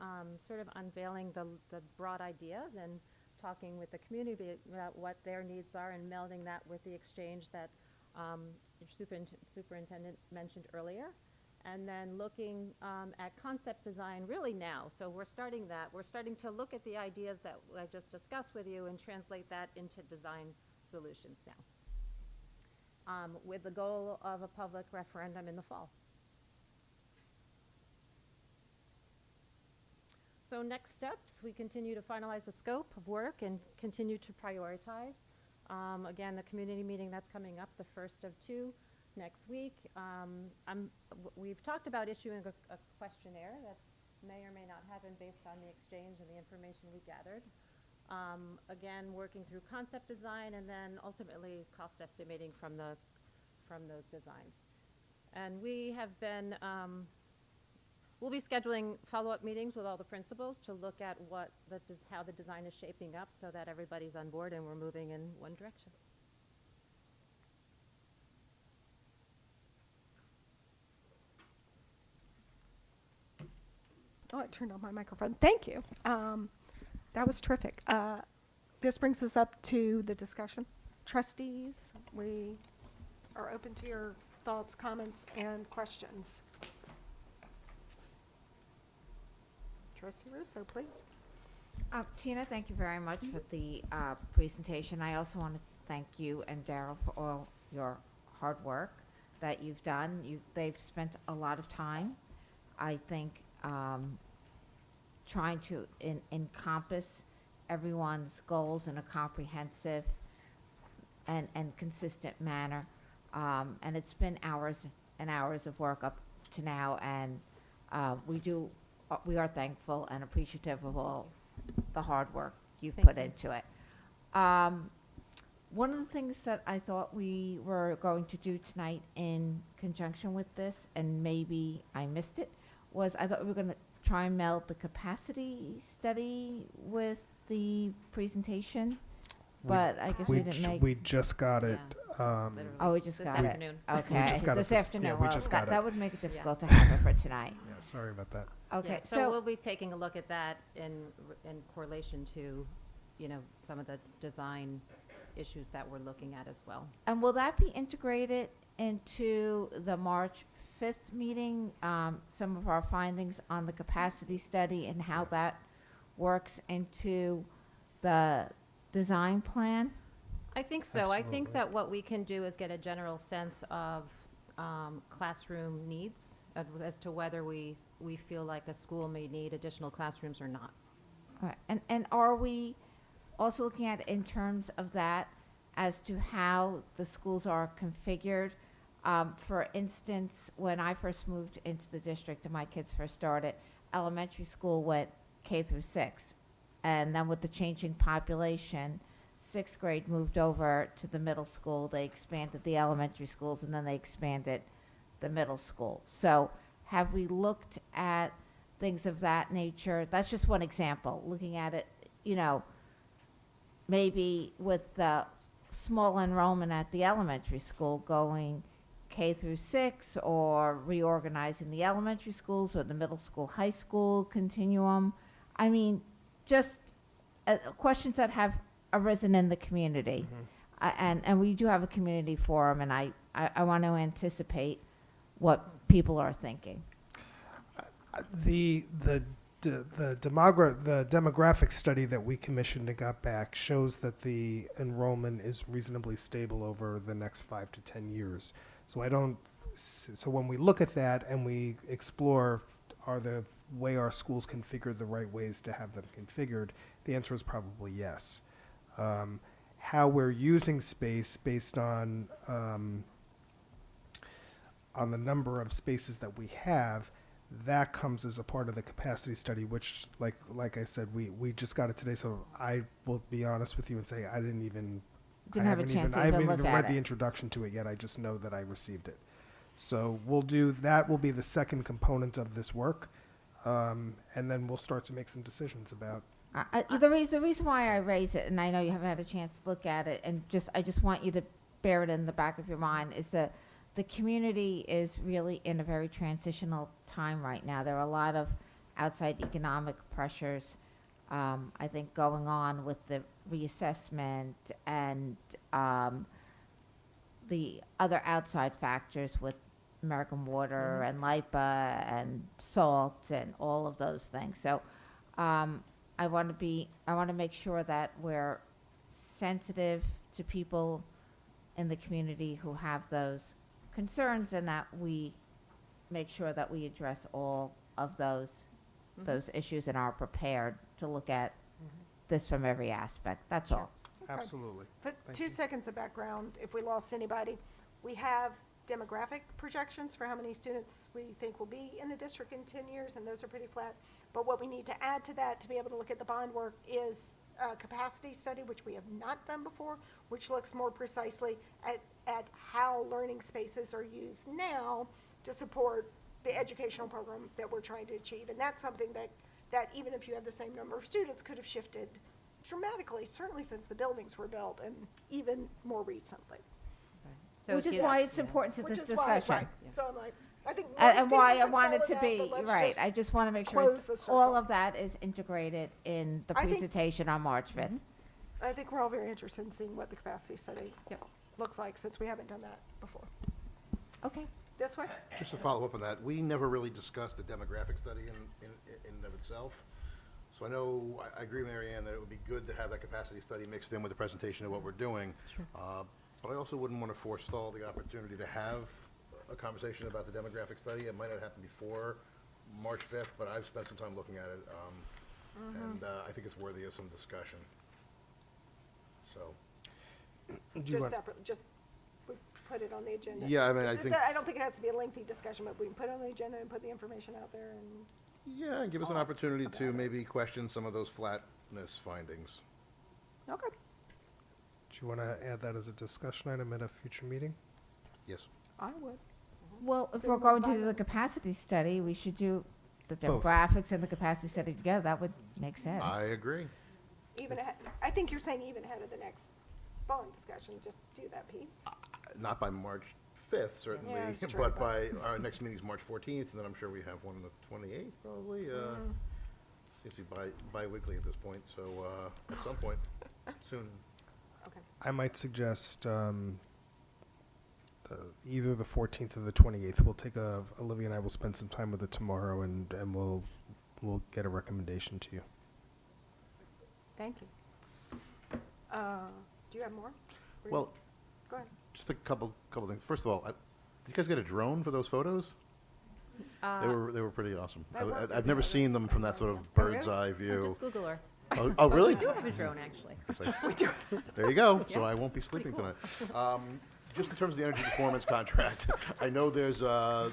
sort of unveiling the broad ideas and talking with the community about what their needs are and melding that with the exchange that your superintendent mentioned earlier. And then looking at concept design really now. So we're starting that. We're starting to look at the ideas that I just discussed with you and translate that into design solutions now, with the goal of a public referendum in the fall. So next steps, we continue to finalize the scope of work and continue to prioritize. Again, the community meeting that's coming up, the first of 2 next week. We've talked about issuing a questionnaire that may or may not happen based on the exchange and the information we gathered. Again, working through concept design and then ultimately cost estimating from those designs. And we have been, we'll be scheduling follow-up meetings with all the principals to look at how the design is shaping up so that everybody's on board and we're moving in one direction. Oh, I turned on my microphone. Thank you. That was terrific. This brings us up to the discussion. Trustees, we are open to your thoughts, comments, and questions. Trustee Russo, please. Tina, thank you very much for the presentation. I also want to thank you and Daryl for all your hard work that you've done. They've spent a lot of time, I think, trying to encompass everyone's goals in a comprehensive and consistent manner. And it's been hours and hours of work up to now, and we are thankful and appreciative of all the hard work you've Thank put you. into it. One of the things that I thought we were going to do tonight in conjunction with this, and maybe I missed it, was I thought we were going to try and meld the capacity study with the presentation, but I guess we didn't make. We just got it. Literally. Oh, we just This got it. afternoon. Okay, just got it this this- afternoon. yeah, we Well, just got it. that would make it difficult to have it for tonight. Yeah, sorry about that. Okay, Yeah, so we'll be taking a look at that in correlation to, some of the design issues that we're looking at as well. and will that be integrated into the March 5th meeting? Some of our findings on the capacity study and how that works into the design plan? I think so. I think Absolutely. that what we can do is get a general sense of classroom needs as to whether we feel like a school may need additional classrooms or not. All right, and are we also looking at it in terms of that as to how the schools are configured? For instance, when I first moved into the district and my kids first started, elementary school went K through 6. And then with the changing population, 6th grade moved over to the middle school. They expanded the elementary schools and then they expanded the middle school. So have we looked at things of that nature? That's just one example, looking at it, maybe with the small enrollment at the elementary school going K through 6, or reorganizing the elementary schools or the middle school, high school continuum. I mean, just questions that have arisen in the community. And we do have a community forum, and I want to anticipate what people are thinking. The demographic study that we commissioned and got back shows that the enrollment is reasonably stable over the next 5 to 10 years. So so when we look at that and we explore, are the way our schools configured the right ways to have them configured, the answer is probably yes. How we're using space based on the number of spaces that we have, that comes as a part of the capacity study, which, like I said, we just got it today. So I will be honest with you and say I Didn't have a haven't chance to I haven't even even look read at the it. introduction to it yet. I just know that I received it. So we'll do that. Will be the second component of this work, and then we'll start to make some decisions about. The reason why I raise it, and I know you haven't had a chance to look at it, and I just want you to bear it in the back of your mind, is that the community is really in a very transitional time right now. There are a lot of outside economic pressures I think going on with the reassessment and the other outside factors with American Water and LIPA and salt and all of those things. So I want to make sure that we're sensitive to people in the community who have those concerns and that we make sure that we address all of those issues and are prepared to look at this from every aspect. That's all. Okay. Absolutely. Put Thank 2 you. seconds of background, if we lost anybody. We have demographic projections for how many students we think will be in the district in 10 years, and those are pretty flat. But what we need to add to that to be able to look at the bond work is a capacity study, which we have not done before, which looks more precisely at how learning spaces are used now to support the educational program that we're trying to achieve. And that's something that even if you have the same number of students, could have shifted dramatically, certainly since the buildings were built, and even more recently. So Which it is gives- why it's yeah. important to Which this is why, discussion. right, so I'm like, I think most And why I people would wanted follow to that, be, but let's right, just I just want to make sure close the circle. all of that is integrated in the I think- presentation on March 5th. I think we're all very interested in seeing what the capacity study Yep. looks like, since we haven't done that before. Okay. This way? Just to follow up on that, we never really discussed the demographic study in and of itself. So I know, I agree with Mary Ann that it would be good to have that capacity study mixed in with the presentation of what we're doing. But I also wouldn't want to forestall the opportunity to have a conversation about the demographic study. It might not happen before March 5th, but I've spent some time looking at it, and I think it's worthy of some discussion. So, Do you Just want- separate, just, we put it on the agenda. yeah, I mean, I think, I don't think it has to be a lengthy discussion, but we can put it on the agenda and put the information out there, and yeah, give us an opportunity to maybe question some of those flatness findings. okay. Do you want to add that as a discussion item at a future meeting? Yes. I would. Well, if So we're we're going to do buying- the capacity study, we should do the Both. demographics and the capacity study together. That would make sense. I agree. Even, I think you're saying even ahead of the next bond discussion, just do that piece. Not by March 5th, certainly, Yeah, it's true, but but- by, our next meeting's March 14th, and then I'm sure we have one on the 28th, probably. Seems to be bi-weekly at this point, so at some point soon. Okay. I might suggest either the 14th or the 28th. We'll take Olivia and I will spend some time with it tomorrow, and we'll get a recommendation to you. Thank you. Do you have more? Or- Well, Go ahead. just a couple things. First of all, did you guys get a drone for those photos? They were pretty awesome. They were I've pretty never nice. seen them from that sort of Oh, bird's really? eye view. Just Google Earth. Oh, really? We do have a drone, actually. It's like, there you go. So Yeah. I won't be sleeping cool. tonight. Just in terms of the energy performance contract, I know there are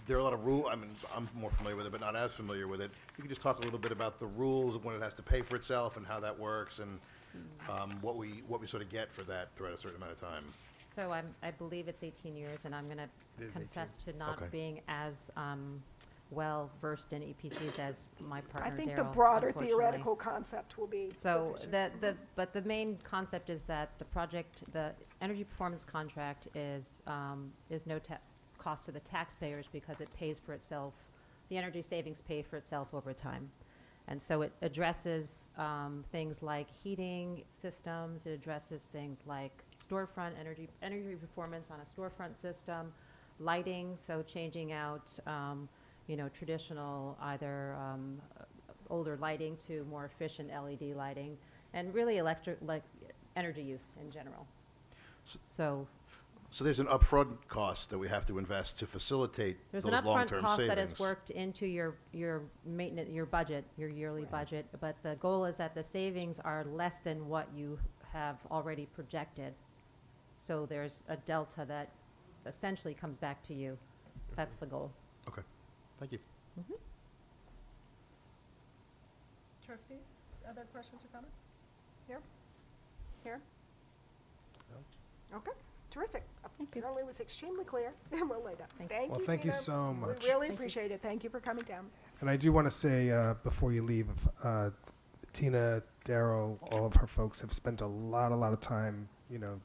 a lot of rules. I mean, I'm more familiar with it, but not as familiar with it. You can just talk a little bit about the rules of when it has to pay for itself and how that works, and what we sort of get for that throughout a certain amount of time. So I believe it's 18 years, and I'm going It to is confess to not Okay. being as well versed in EPCs as my partner, I Daryl, think the broader unfortunately. theoretical concept will be So sufficient. but the main concept is that the energy performance contract is no cost to the taxpayers because it pays for itself. The energy savings pay for itself over time. And so it addresses things like heating systems, it addresses things like storefront energy performance on a storefront system, lighting, so changing out traditional either older lighting to more efficient LED lighting, and really energy use in general. So So there's an upfront cost that we have to invest to facilitate there's those an upfront long-term cost savings. that is worked into your maintenance, your budget, your yearly budget, but the goal is that the savings are less than what you have already projected. So there's a delta that essentially comes back to you. That's the goal. Okay, thank you. Trustee, other questions or comments? Here? Here? Okay, terrific. Thank you. Apparently it was extremely clear, and we'll lay down. Thank you. Thank you, Well, thank you Tina. so much. We really Thank you. appreciate it. Thank you for coming down. And I do want to say, before you leave, Tina, Daryl, all of her folks have spent a lot of time,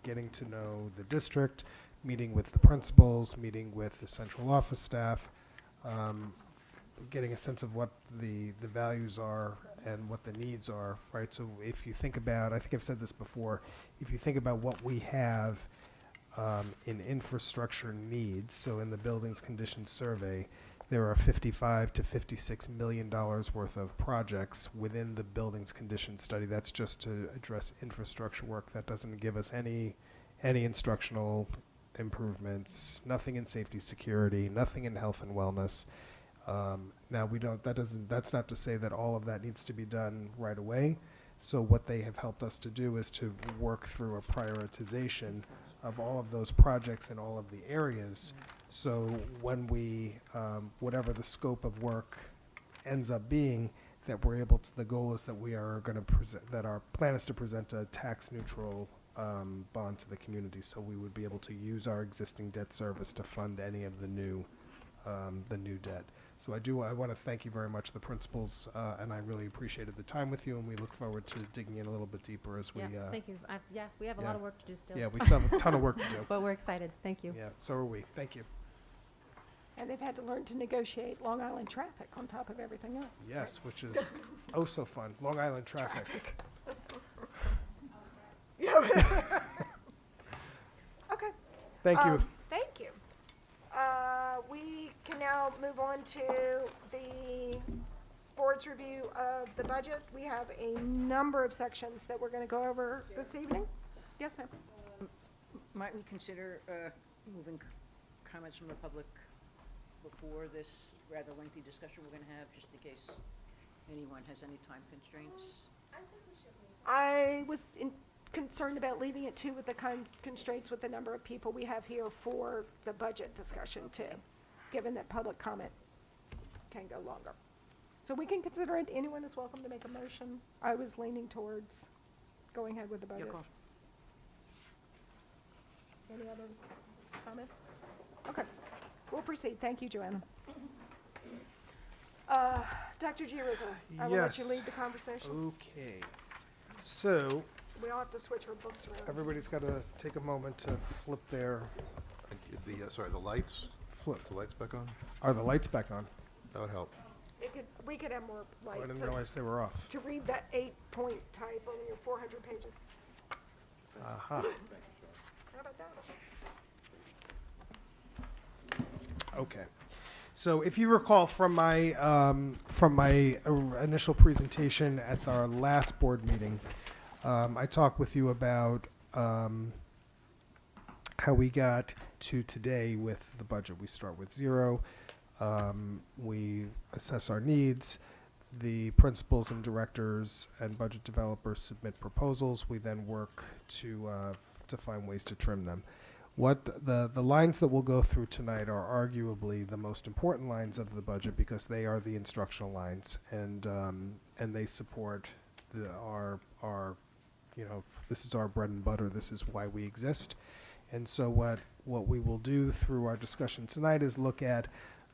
getting to know the district, meeting with the principals, meeting with the central office staff, getting a sense of what the values are and what the needs are, right? So if you think about, I think I've said this before, if you think about what we have in infrastructure needs, so in the buildings condition survey, there are 55 to 56 million dollars worth of projects within the buildings condition study. That's just to address infrastructure work. That doesn't give us any instructional improvements, nothing in safety security, nothing in health and wellness. Now we don't, that's not to say that all of that needs to be done right away. So what they have helped us to do is to work through a prioritization of all of those projects in all of the areas. So when we, whatever the scope of work ends up being, that we're able to, the goal is that we are going to present, that our plan is to present a tax neutral bond to the community. So we would be able to use our existing debt service to fund any of the new debt. So I want to thank you very much, the principals, and I really appreciated the time with you, and we look forward to digging in a little bit deeper as we, Yeah, thank you. Yeah, we have a yeah. lot of work to do still. yeah, we still have a ton of work to do. But we're excited. Thank you. Yeah, so are we. Thank you. And they've had to learn to negotiate Long Island traffic on top of everything else. Yes, which is oh so fun. Long Island traffic. Okay. Thank you. Thank you. We can now move on to the board's review of the budget. We have a number of sections that we're going to go over this evening. Yes, ma'am. Might we consider moving comments from the public before this rather lengthy discussion we're going to have, just in case anyone has any time constraints? I was concerned about leaving it too with the constraints with the number of people we have here for the budget discussion too, given that public comment can go longer. So we can consider it. Anyone is welcome to make a motion. I was leaning towards going ahead with the budget. Your call. Any other comments? Okay, we'll proceed. Thank you, Joanna. Dr. Giaruzza, I will let you Yes. lead the conversation. Okay. So We all have to switch our books around. everybody's got to take a moment to flip their Sorry, the lights, flip. the lights back on? Are the lights back on? That would help. We could have more Oh, I light didn't realize they were off. to read that 8-point type on your 400 pages. Aha. How about that? Okay. So if you recall from my initial presentation at our last board meeting, I talked with you about how we got to today with the budget. We start with 0. We assess our needs. The principals and directors and budget developers submit proposals. We then work to find ways to trim them. What the lines that we'll go through tonight are arguably the most important lines of the budget because they are the instructional lines, and they support our this is our bread and butter. This is why we exist. And so what we will do through our discussion tonight is look at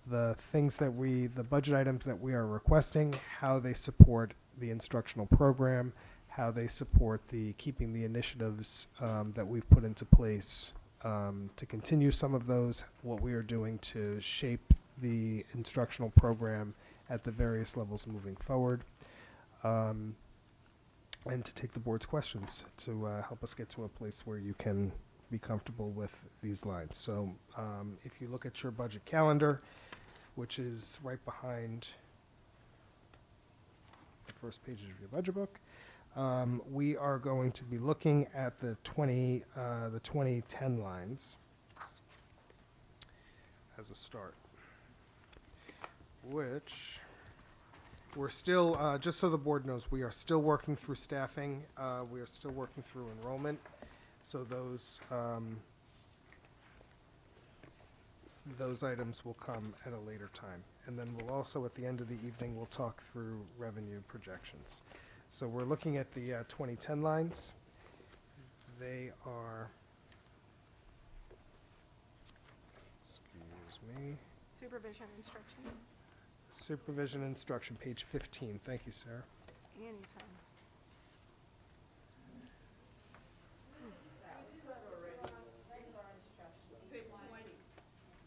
the things that the budget items that we are requesting, how they support the instructional program, how they support keeping the initiatives that we've put into place to continue some of those, what we are doing to shape the instructional program at the various levels moving forward, and to take the board's questions to help us get to a place where you can be comfortable with these lines. So if you look at your budget calendar, which is right behind the first pages of your budget book, we are going to be looking at the 2010 lines as a start, which we're still, just so the board knows, we are still working through staffing. We are still working through enrollment. So those items will come at a later time. And then we'll also, at the end of the evening, we'll talk through revenue projections. So we're looking at the 2010 lines. They are, excuse me, Supervision instruction, supervision and instruction, page 15. Thank you, Sarah. anytime.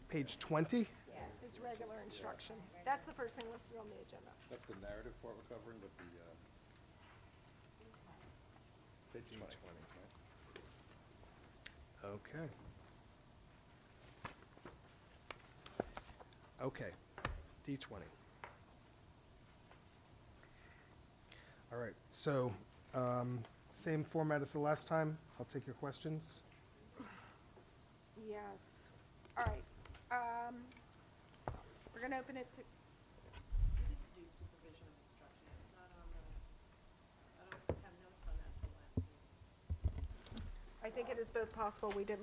Page 20? It's regular instruction. That's the first thing listed on the agenda. That's the narrative part we're covering, but the, page 20, right? Okay. Okay, D20. All right, so same format as the last time. I'll take your questions. Yes. All right. We're going to open it to, I think it is both possible. We did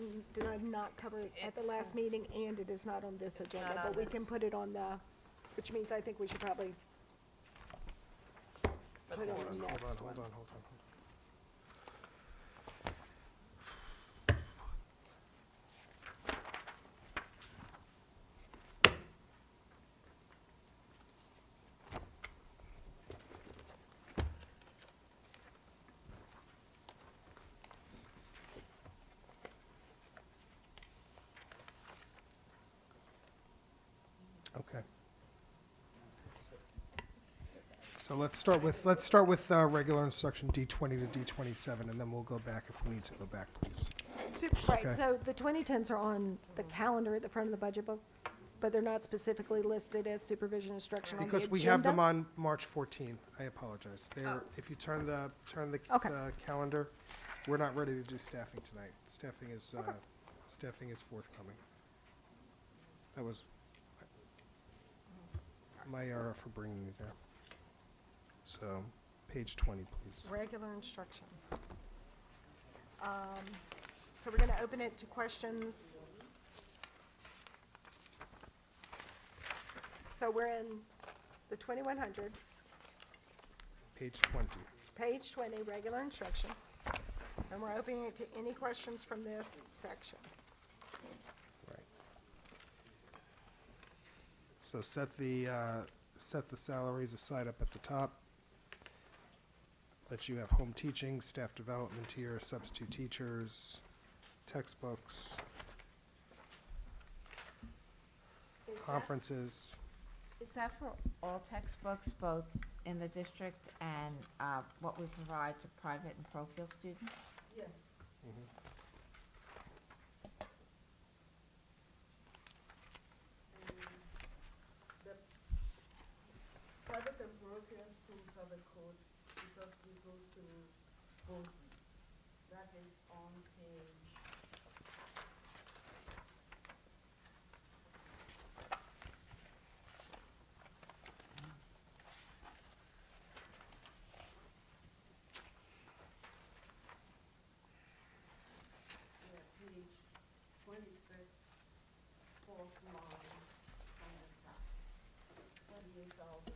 not cover it at the last meeting, and it is not on this agenda, but we can put it on the, which means I think we should probably put it on the next one. Hold on. Okay. So let's start with regular instruction D20 to D27, and then we'll go back if we need to go back, please. Right, Okay. so the 2010s are on the calendar at the front of the budget book, but they're not specifically listed as supervision instruction on the agenda. Because we have them on March 14. I apologize. They're, Oh. if you turn the Okay. the calendar, we're not ready to do staffing tonight. Staffing is forthcoming. That was my error for bringing you there. So, page 20, please. Regular instruction. So we're going to open it to questions. So we're in the 2100s, Page 20. page 20, regular instruction. And we're opening it to any questions from this section. Right. So set the salaries aside up at the top. That you have home teaching, staff development here, substitute teachers, textbooks, conferences. Is that for all textbooks, both in the district and what we provide to private and parochial students? Private and parochial schools have a code because we go to BOSI's. That is on page. Yeah, page 26, fourth line, on the top. 28,500.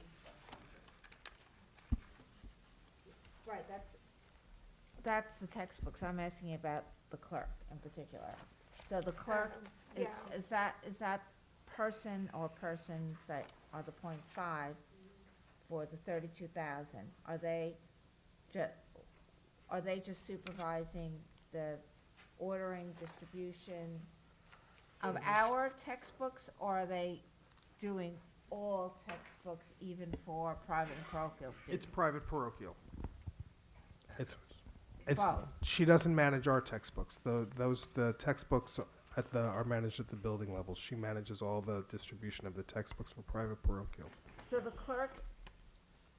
Right, that's the textbooks. I'm asking about the clerk in particular. So the clerk, Yeah. is that person or persons that are the .5 for the 32,000? Are they just supervising the ordering, distribution of our textbooks, or are they doing all textbooks even for private and parochial students? It's private parochial. It's Both. she doesn't manage our textbooks. The textbooks are managed at the building level. She manages all the distribution of the textbooks for private parochial. So the clerk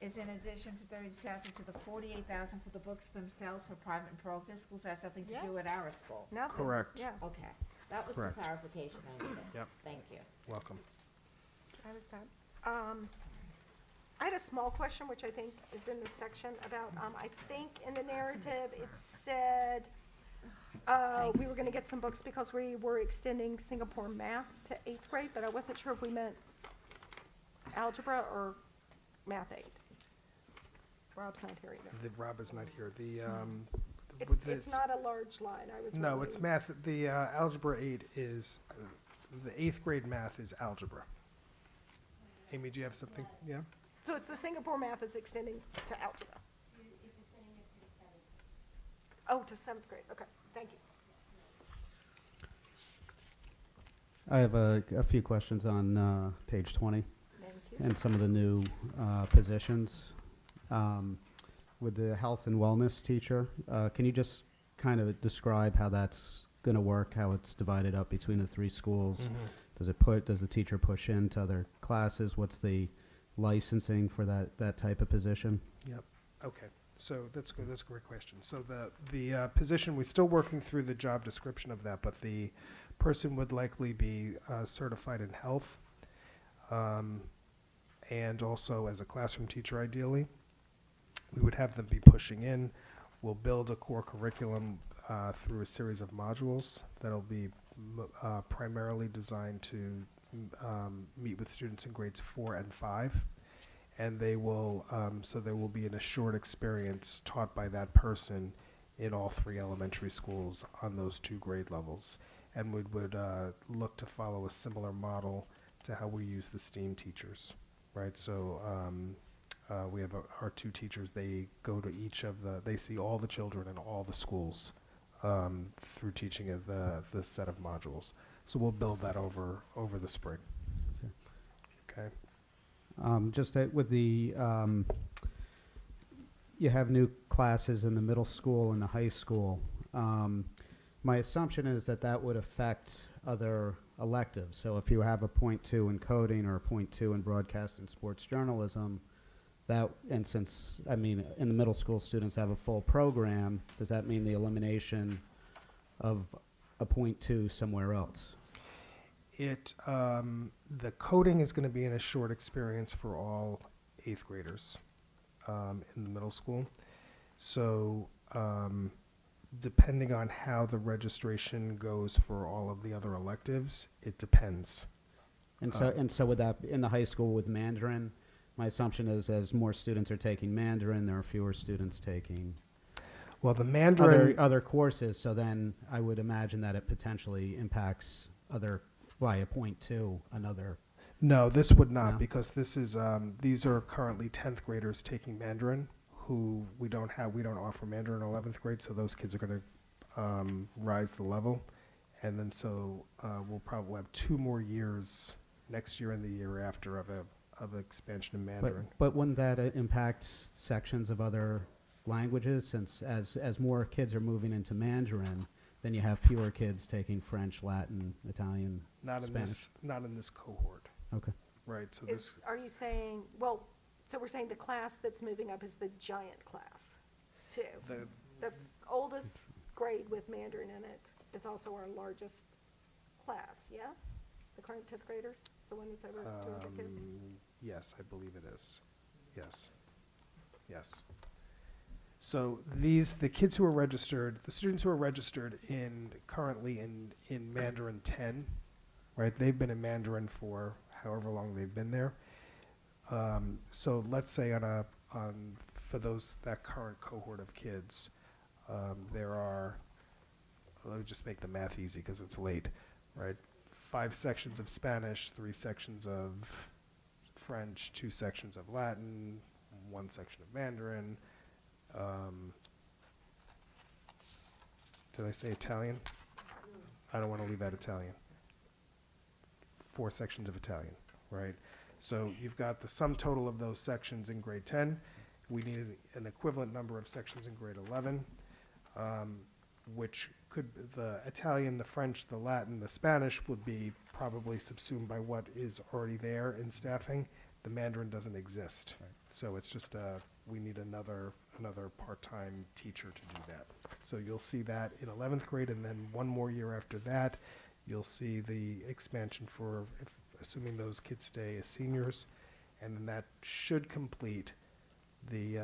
is in addition to 32,000 to the 48,000 for the books themselves for private and parochial schools, that has something to do with our school? Nothing. Correct. Yeah, Okay, that was the Correct. clarification I needed. Yep. Thank you. Welcome. that is that. I had a small question, which I think is in this section about, I think in the narrative, it said, we were gonna get some books because we were extending Singapore math to 8th grade, but I wasn't sure if we meant algebra or math 8. Rob's not here either. Rob is not here. It's not a large line, I was No, wondering. it's math. The algebra 8 is, the 8th grade math is algebra. Amy, do you have something? Yeah? So it's the Singapore math is extending to algebra? Oh, to 7th grade, okay, thank you. I have a few questions on page 20 Thank you. and some of the new positions. With the health and wellness teacher, can you just kind of describe how that's going to work, how it's divided up between the 3 schools? Does the teacher push into other classes? What's the licensing for that type of position? Yep. Okay. So that's good. That's a great question. So the position, we're still working through the job description of that, but the person would likely be certified in health, and also as a classroom teacher, ideally. We would have them be pushing in. We'll build a core curriculum through a series of modules that'll be primarily designed to meet with students in grades 4 and 5. And they will, so there will be an assured experience taught by that person in all 3 elementary schools on those 2 grade levels. And we would look to follow a similar model to how we use the STEAM teachers, right? So we have our 2 teachers, they go to they see all the children in all the schools through teaching of the set of modules. So we'll build that over the spring. Okay. Just with the, you have new classes in the middle school and the high school. My assumption is that would affect other electives. So if you have a .2 in coding or a .2 in broadcast and sports journalism, and since, I mean, in the middle school students have a full program, does that mean the elimination of a .2 somewhere else? The coding is going to be an assured experience for all 8th graders in the middle school. So depending on how the registration goes for all of the other electives, it depends. And so with that, in the high school with Mandarin, my assumption is as more students are taking Mandarin, there are fewer students taking Well, the Mandarin, other courses. So then I would imagine that it potentially impacts by a .2, another. no, this would not, No? because this is these are currently 10th graders taking Mandarin who we don't offer Mandarin in 11th grade, so those kids are going to rise the level, and then so we'll probably have 2 more years next year and the year after of expansion in Mandarin. But wouldn't that impact sections of other languages, since as more kids are moving into Mandarin, then you have fewer kids taking French, Latin, Italian, Spanish? Not in this cohort. Okay. Right. So Are you saying, well, so we're saying the class that's moving up is the giant class, too? The oldest grade with Mandarin in it is also our largest class, yes? The current 10th graders, is the one that's over 200 kids? Yes, I believe it is. Yes. Yes. So the kids who are registered, the students who are registered currently in Mandarin 10, right? They've been in Mandarin for however long they've been there. So let's say for that current cohort of kids, there are, let me just make the math easy because it's late, right? 5 sections of Spanish, 3 sections of French, 2 sections of Latin, 1 section of Mandarin. Did I say Italian? I don't want to leave out Italian. 4 sections of Italian, right? So you've got the sum total of those sections in grade 10. We need an equivalent number of sections in grade 11, which the Italian, the French, the Latin, the Spanish would be probably subsumed by what is already there in staffing. The Mandarin doesn't exist. Right. So it's just we need another part-time teacher to do that. So you'll see that in 11th grade, and then 1 more year after that, you'll see the expansion for, assuming those kids stay as seniors, and then that should complete the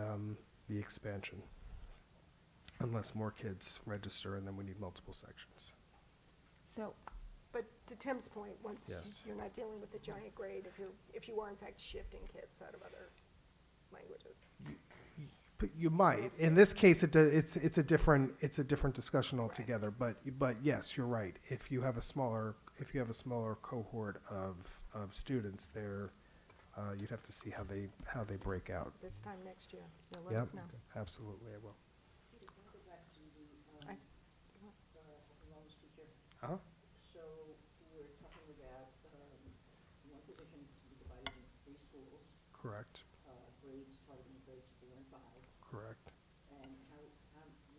expansion, unless more kids register, and then we need multiple sections. So, But to Tim's point, once Yes. you're not dealing with the giant grade, if you are in fact shifting kids out of other languages. But you might. In this case, it's a different discussion altogether. But yes, you're right. If you have a smaller cohort of students, there, you'd have to see how they break out. This time next year, you'll let Yep, us know. absolutely, I will. I- wellness teacher. Uh-huh. So we're talking schools, Correct, grades starting in grades 4 and 5. correct. And how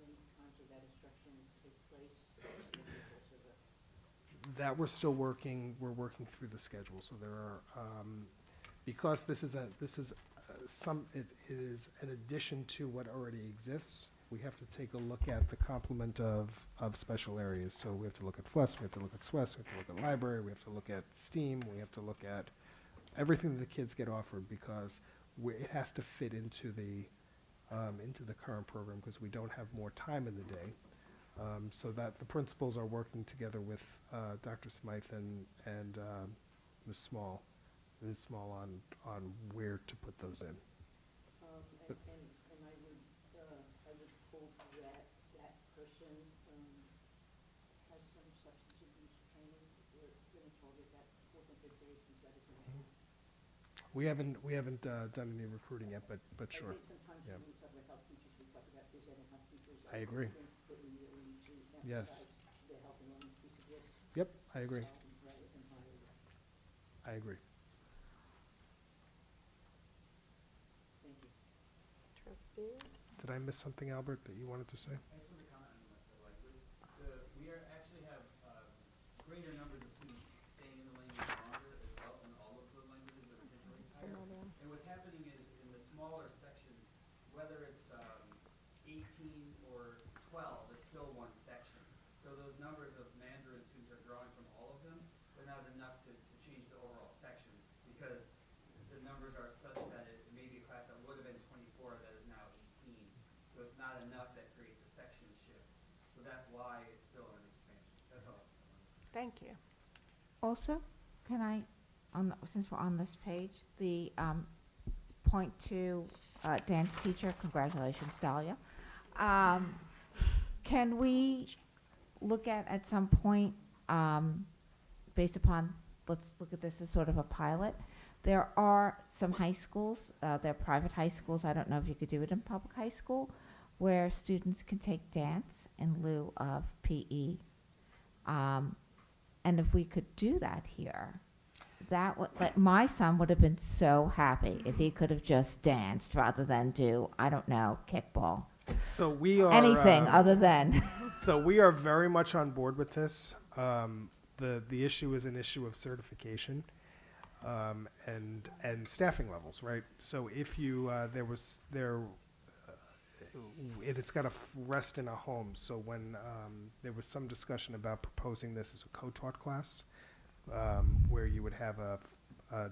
many times will that instruction take place? Obviously, there's also the We're working through the schedule, so there are, because this is it is an addition to what already exists, we have to take a look at the complement of special areas. So we have to look at FLES, we have to look at SWES, we have to look at library, we have to look at STEAM, we have to look at everything the kids get offered, because it has to fit into the current program, because we don't have more time in the day. So that the principals are working together with Dr. Smythe and Ms. Small on where to put those in. And I would hope that that person has some substance abuse training. We're going to target that 4th and 5th grade since that is an issue. We haven't done any recruiting yet, but sure. I think sometimes Yeah. when we talk about health teachers, we talk about phys ed and health teachers. I agree. think that we really need to Yes. emphasize the health and wellness piece of this. Yep, I agree. Rather than hire. I agree. Thank you. Trustee? Did I miss something, Albert, that you wanted to say? I just want to comment on the language. We actually have greater numbers of students staying in the language longer as well in all of the languages that are particularly higher. And what's happening is in the smaller sections, whether it's 18 or 12, it's still one section. So those numbers of Mandarin students are drawing from all of them, but not enough to change the overall section, because the numbers are such that it may be a class that would have been 24 that is now 18. So it's not enough that creates a section shift. So that's why it's still an expansion. That's all. Thank you. Also, can I, since we're on this page, the point two dance teacher, congratulations, Dahlia. Can we look at some point, based upon, let's look at this as sort of a pilot. There are some high schools, they're private high schools, I don't know if you could do it in public high school, where students can take dance in lieu of PE. And if we could do that here, that would, like, my son would have been so happy if he could have just danced rather than do, I don't know, kickball. So we are Anything other than. So we are very much on board with this. The issue is an issue of certification and staffing levels, right? So if you it's got to rest in a home. So when there was some discussion about proposing this as a co-taught class, where you would have a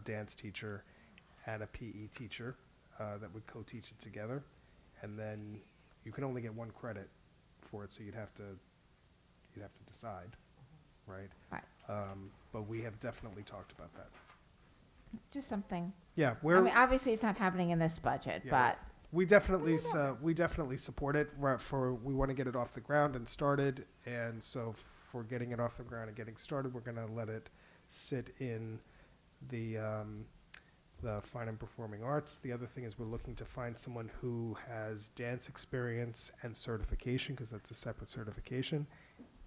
dance teacher and a PE teacher that would co-teach it together, and then you can only get one credit for it, so you'd have to decide, right? Right. But we have definitely talked about that. Just something. Yeah, I mean, obviously it's not happening in this budget, Yeah, but we definitely support it. We want to get it off the ground and started, and so for getting it off the ground and getting started, we're going to let it sit in the fine and performing arts. The other thing is we're looking to find someone who has dance experience and certification, because that's a separate certification,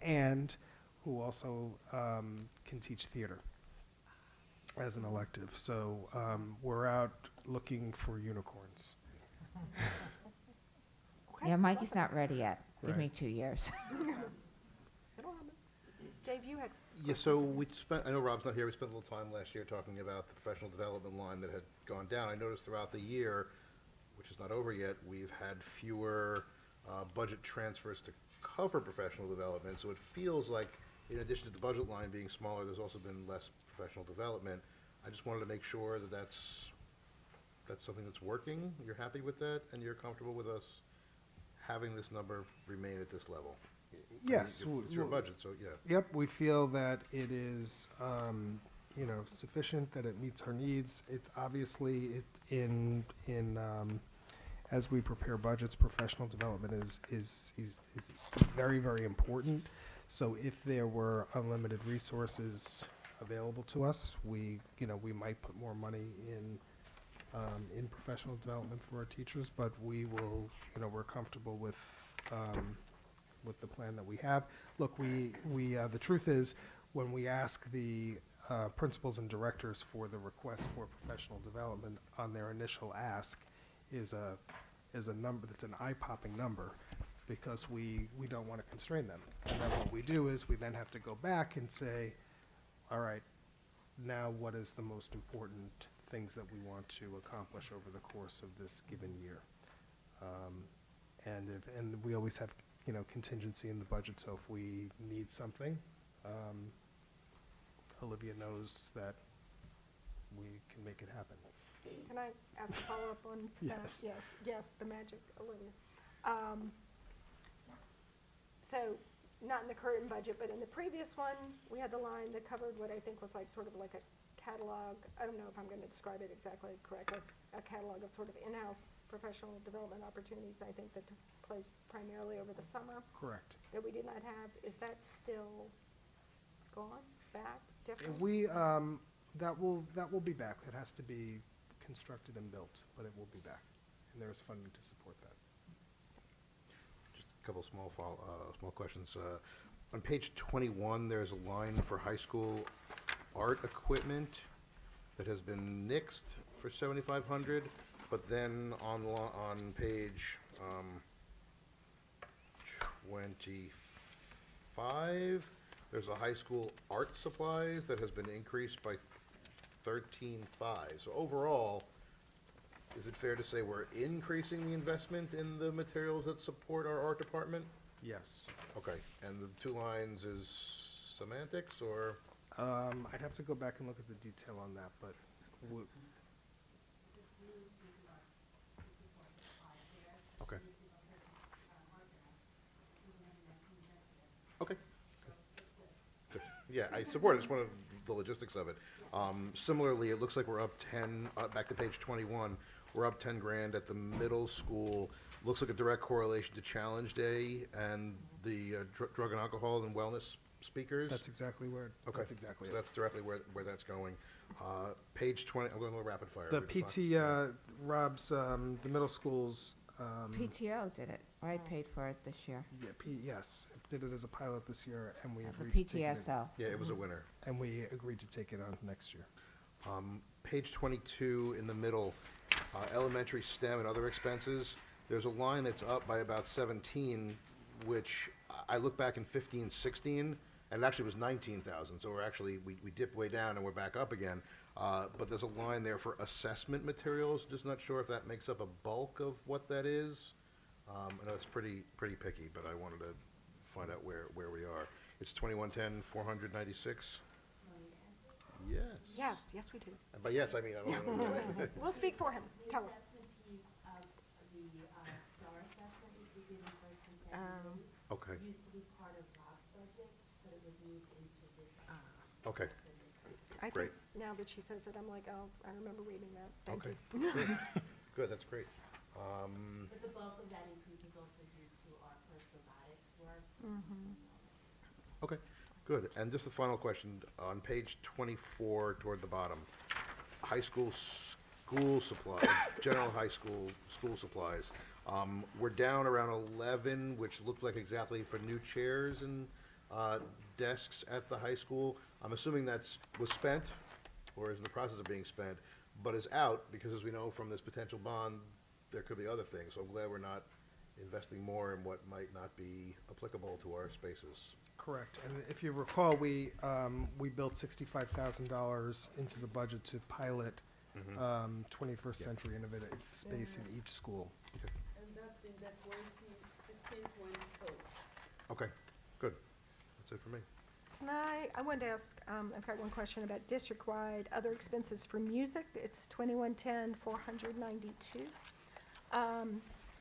and who also can teach theater as an elective. So we're out looking for unicorns. yeah, Mikey's not ready yet. Give me Right. 2 years. Dave, you had Yeah, so I know Rob's not here, we spent a little time last year talking about the professional development line that had gone down. I noticed throughout the year, which is not over yet, we've had fewer budget transfers to cover professional development, so it feels like, in addition to the budget line being smaller, there's also been less professional development. I just wanted to make sure that that's something that's working, you're happy with that, and you're comfortable with us having this number remain at this level. Yes. It's your budget, so yeah. Yep, we feel that it is, sufficient, that it meets our needs. It obviously, as we prepare budgets, professional development is very, very important. So if there were unlimited resources available to us, we might put more money in professional development for our teachers, but we're comfortable with the plan that we have. Look, the truth is, when we ask the principals and directors for the request for professional development on their initial ask is a number that's an eye-popping number, because we don't want to constrain them. And then what we do is we then have to go back and say, all right, now what is the most important things that we want to accomplish over the course of this given year? And we always have, contingency in the budget, so if we need something, Olivia knows that we can make it happen. Can I ask a follow-up on that? Yes. Yes, the magic, Olivia. So, not in the current budget, but in the previous one, we had the line that covered what I think was like sort of like a catalog, I don't know if I'm going to describe it exactly correctly, a catalog of sort of in-house professional development opportunities, I think, that took place primarily over the summer Correct. that we did not have. Is that still gone, back, different? That will be back. It has to be constructed and built, but it will be back. And there is funding to support that. Just a couple small questions. On page 21, there's a line for high school art equipment that has been nixed for $7,500, but then on page 25, there's a high school art supplies that has been increased by $13,500. So overall, is it fair to say we're increasing the investment in the materials that support our art department? Yes. Okay, and the two lines is semantics, or? I'd have to go back and look at the detail on that, but Okay. Okay. Good. Yeah, I support it, just one of the logistics of it. Similarly, it looks like we're up 10, back to page 21, we're up 10 grand at the middle school. Looks like a direct correlation to Challenge Day and the drug and alcohol and wellness speakers. that's exactly where, Okay. that's exactly So it. that's directly where that's going. Page 20, I'm going a little rapid fire. The It's fine. PT, Rob's, the middle school's, PTO did it, I paid for it this year. yeah, yes, did it as a pilot this year, and we The agreed to take it. PTSO. Yeah, it was a winner. And we agreed to take it on next year. Page 22 in the middle, elementary STEM and other expenses. There's a line that's up by about 17, which I look back in 15, 16, and it actually was 19,000. So we dipped way down and we're back up again. But there's a line there for assessment materials. Just not sure if that makes up a bulk of what that is. I know it's pretty picky, but I wanted to find out where we are. It's 2110, 496. Yes. Yes, we do. By yes, I mean I don't know. We'll speak for him. Tell us. Okay. Okay, I Great. think now that she says it, I'm like, oh, I remember reading that. Thank okay. you. Good. Good, that's great. But the bulk of that increase is also due to our first robotics work. Okay, good. And just a final question, on page 24 toward the bottom, high school supply, general high school supplies. We're down around 11, which looked like exactly for new chairs and desks at the high school. I'm assuming was spent, or is in the process of being spent, but is out, because as we know from this potential bond, there could be other things. So I'm glad we're not investing more in what might not be applicable to our spaces. Correct. And if you recall, we built $65,000 into the budget to pilot 21st century innovative space in each school. And that's in the 2016-20 code. Okay, good. That's it for me. Can I wanted to ask, I've got one question about district-wide other expenses for music. It's 2110, 492. The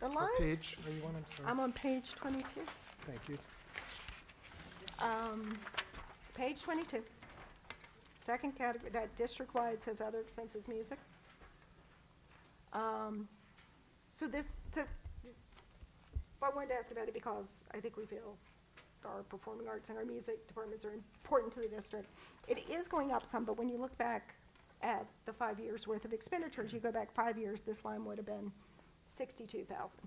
line, What page are you on? I'm sorry. I'm on page 22. Thank you. Page 22. Second category, that district-wide says other expenses, music. So I wanted to ask about it because I think we feel our performing arts and our music departments are important to the district. It is going up some, but when you look back at the 5 years' worth of expenditures, you go back 5 years, this line would have been 62,000.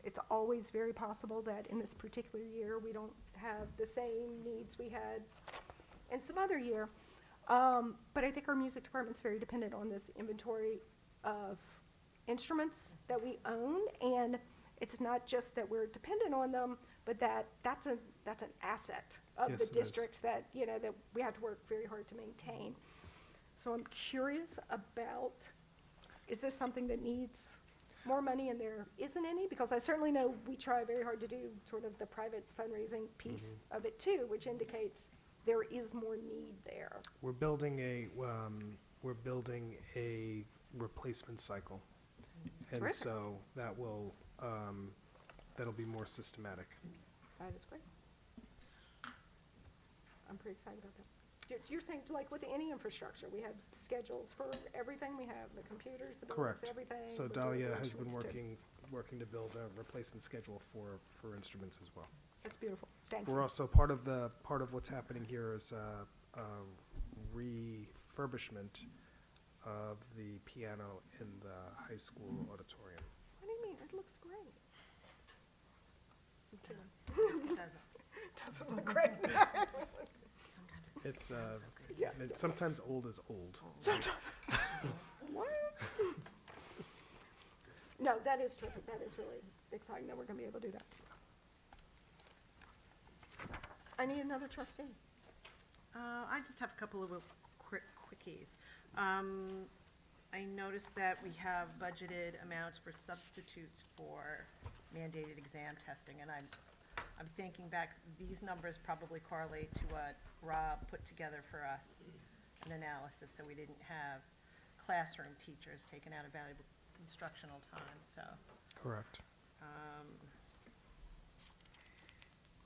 It's always very possible that in this particular year, we don't have the same needs we had in some other year. But I think our music department's very dependent on this inventory of instruments that we own, and it's not just that we're dependent on them, but that's an asset of Yes, the it is. districts that, you know, that we have to work very hard to maintain. So I'm curious about, is this something that needs more money and there isn't any? Because I certainly know we try very hard to do sort of the private fundraising piece of it too, which indicates there is more need there. We're building a replacement cycle. And Terrific. so that will, that'll be more systematic. That is great. I'm pretty excited about that. You're saying, like with any infrastructure, we have schedules for everything, we have the computers, the buildings, Correct. everything. So we're doing Dahlia the has been instruments, too. working to build a replacement schedule for instruments as well. That's beautiful, thank you. We're also, part of what's happening here is a refurbishment of the piano in the high school auditorium. What do you mean, it looks great. I'm kidding. Doesn't look great. It's, Yeah. sometimes old is old. What? No, that is terrific, that is really exciting that we're gonna be able to do that. I need another trustee. I just have a couple of real quickies. I noticed that we have budgeted amounts for substitutes for mandated exam testing, and I'm thinking back, these numbers probably correlate to what Rob put together for us, an analysis, so we didn't have classroom teachers taking out of valuable instructional time, so. Correct.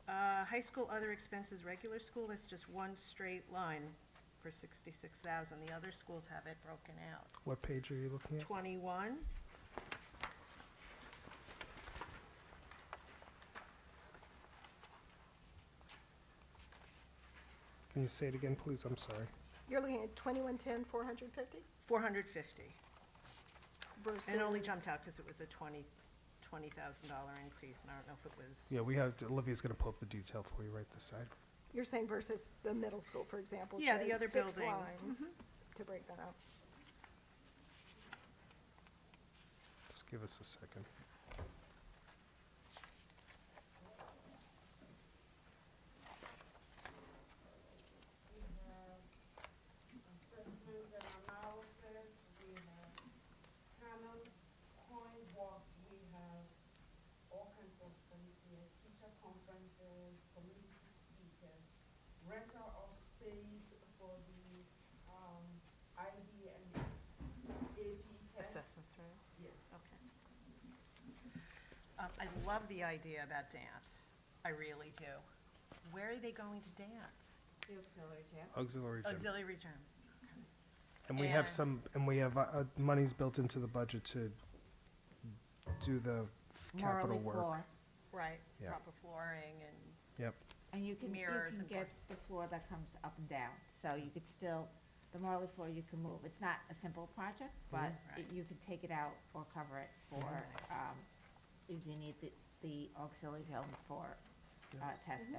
High school other expenses, regular school, that's just one straight line for 66,000. The other schools have it broken out. What page are you looking at? 21. Can you say it again, please? I'm sorry. You're looking at 2110, 450 450. versus. And it only jumped out because it was a $20,000 increase, and I don't know if it was. Yeah, Olivia's going to pull up the detail for you right this side. You're saying versus the middle school, for example, Yeah, the shows other 6 buildings. lines to break that out. Just give us a second. Assessment and analysis, we have panel, coin walks, we have all kinds of things here, teacher conferences, community speakers, rental of space for the, IB and AP test. Assessments, right? Yes. Okay. I love the idea about dance. I really do. Where are they going to dance? The auxiliary gym. Auxiliary gym. Auxiliary gym. And we have And- some, and we have monies built into the budget to do the capital Morley work. floor. Right, Yeah. proper flooring and, Yep. And you can Mirrors and get the floor that comes up and down, so you could still, the Morley floor you can move. It's not a simple project, but Right. you can take it out or cover it for, if you need the auxiliary helmet for, testing.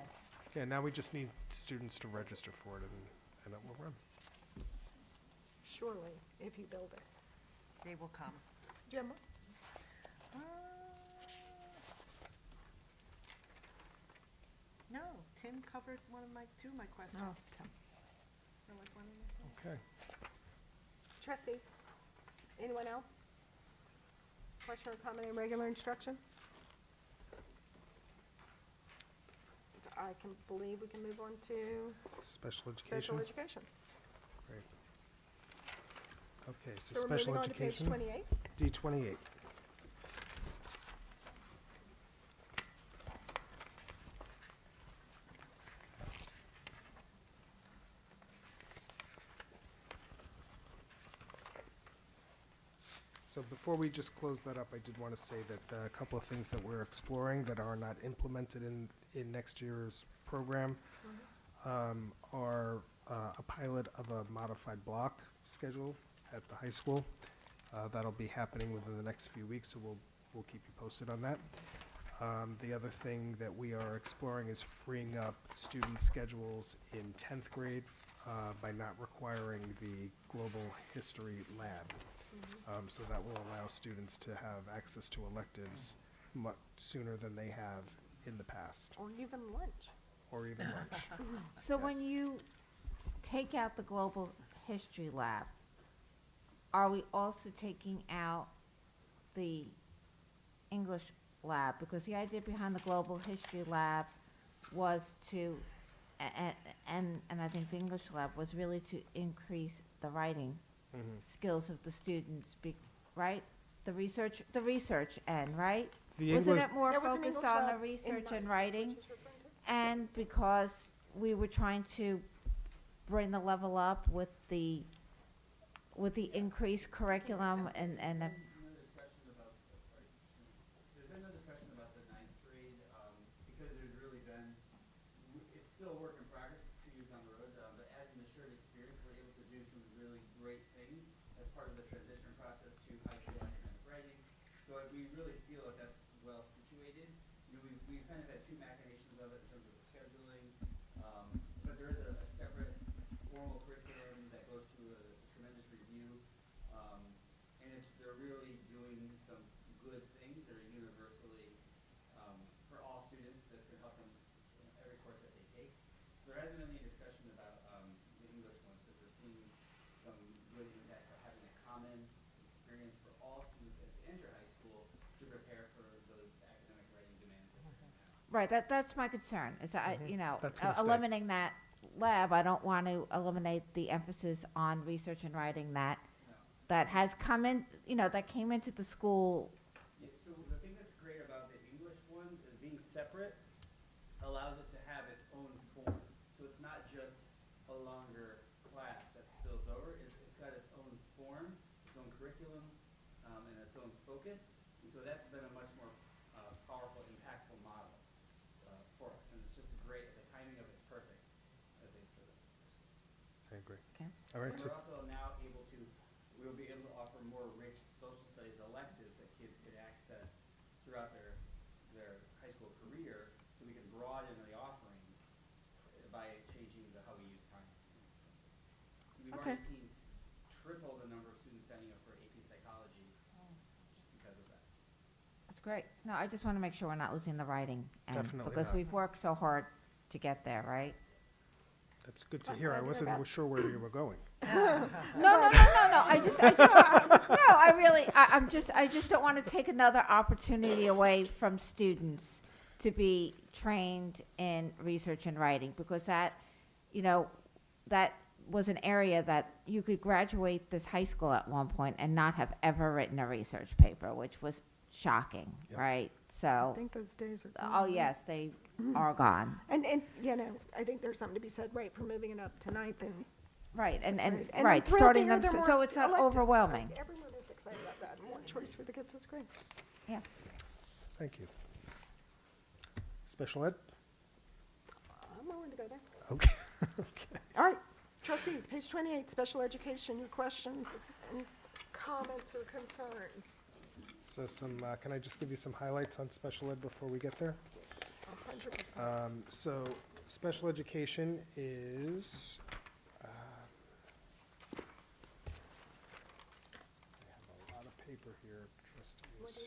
Yeah, now we just need students to register for it and it will run. Surely, if you build it. they will come. Jim? No, Tim covered two of my questions. Oh, Or like one and a half. Okay. Trustees? Anyone else? Question or comment on regular instruction? I can believe we can move on to Special special education. education. Great. Okay, so So we're special moving on to page education. 28. D28. So before we just close that up, I did want to say that a couple of things that we're exploring that are not implemented in next year's program are a pilot of a modified block schedule at the high school. That'll be happening within the next few weeks, so we'll keep you posted on that. The other thing that we are exploring is freeing up student schedules in 10th grade by not requiring the global history lab. So that will allow students to have access to electives much sooner than they have in the past, Or even lunch. or even lunch. So Yes. when you take out the global history lab, are we also taking out the English lab? Because the idea behind the global history lab was to, and I think the English lab was really to increase the writing skills of the students, right? The research end, right? The Wasn't English, it more There was an focused English on the lab in research my- and writing? And because we were trying to bring the level up with the increased curriculum and No discussion about, there's been no discussion about the ninth grade, because there's really been, it's still a work in progress, 2 years down the road, but as an assured experience, we're able to do some really great things as part of the transition process to high school academic writing. So we really feel that that's well situated. You know, we've kind of had two machinations of it in terms of the scheduling, but there is a separate formal curriculum that goes through a tremendous review. And they're really doing some good things that are universally for all students that can help them in every course that they take. So there hasn't been any discussion about the English ones because we're seeing some good impact of having a common experience for all students as they enter high school to prepare for those academic writing demands that they're going to have. Right, that's my concern, is That's gonna stay. eliminating that lab, I don't want to eliminate the emphasis on research and writing that has come in, that came into the school. Yeah, so the thing that's great about the English one is being separate allows it to have its own form. So it's not just a longer class that spills over. It's got its own form, its own curriculum, and its own focus. And so that's been a much more powerful, impactful model for us. And it's just great. The timing of it's perfect, I think, for this. I agree. Okay. All right, And so we're also now able to, we'll be able to offer more rich social studies electives that kids could access throughout their high school career, so we can broaden the offerings by changing how we use time. We've Okay. already seen triple the number of students signing up for AP Psychology just because of that. That's great. No, I just want to make sure we're not losing the writing. Definitely Because not. we've worked so hard to get there, right? that's good to hear. I wasn't sure where you were going. No. I just, no, I just don't want to take another opportunity away from students to be trained in research and writing, because that was an area that you could graduate this high school at one point and not have ever written a research paper, which was shocking, Yep. right? I So, think those days are oh gone. yes, they are gone. And, I think there's something to be said, right, for moving it up to ninth and. Right, and then right, throughout the starting year, them, there are so more it's not electives. overwhelming. Everyone is excited about that. More choice for the kids is great. Yeah. Thank you. Special ed? I'm willing to go there. Okay. Okay. All right, trustees, page 28, special education, your questions and comments or concerns? So can I just give you some highlights on special ed before we get there? 100%. So special education is, I have a lot of paper here, trustees.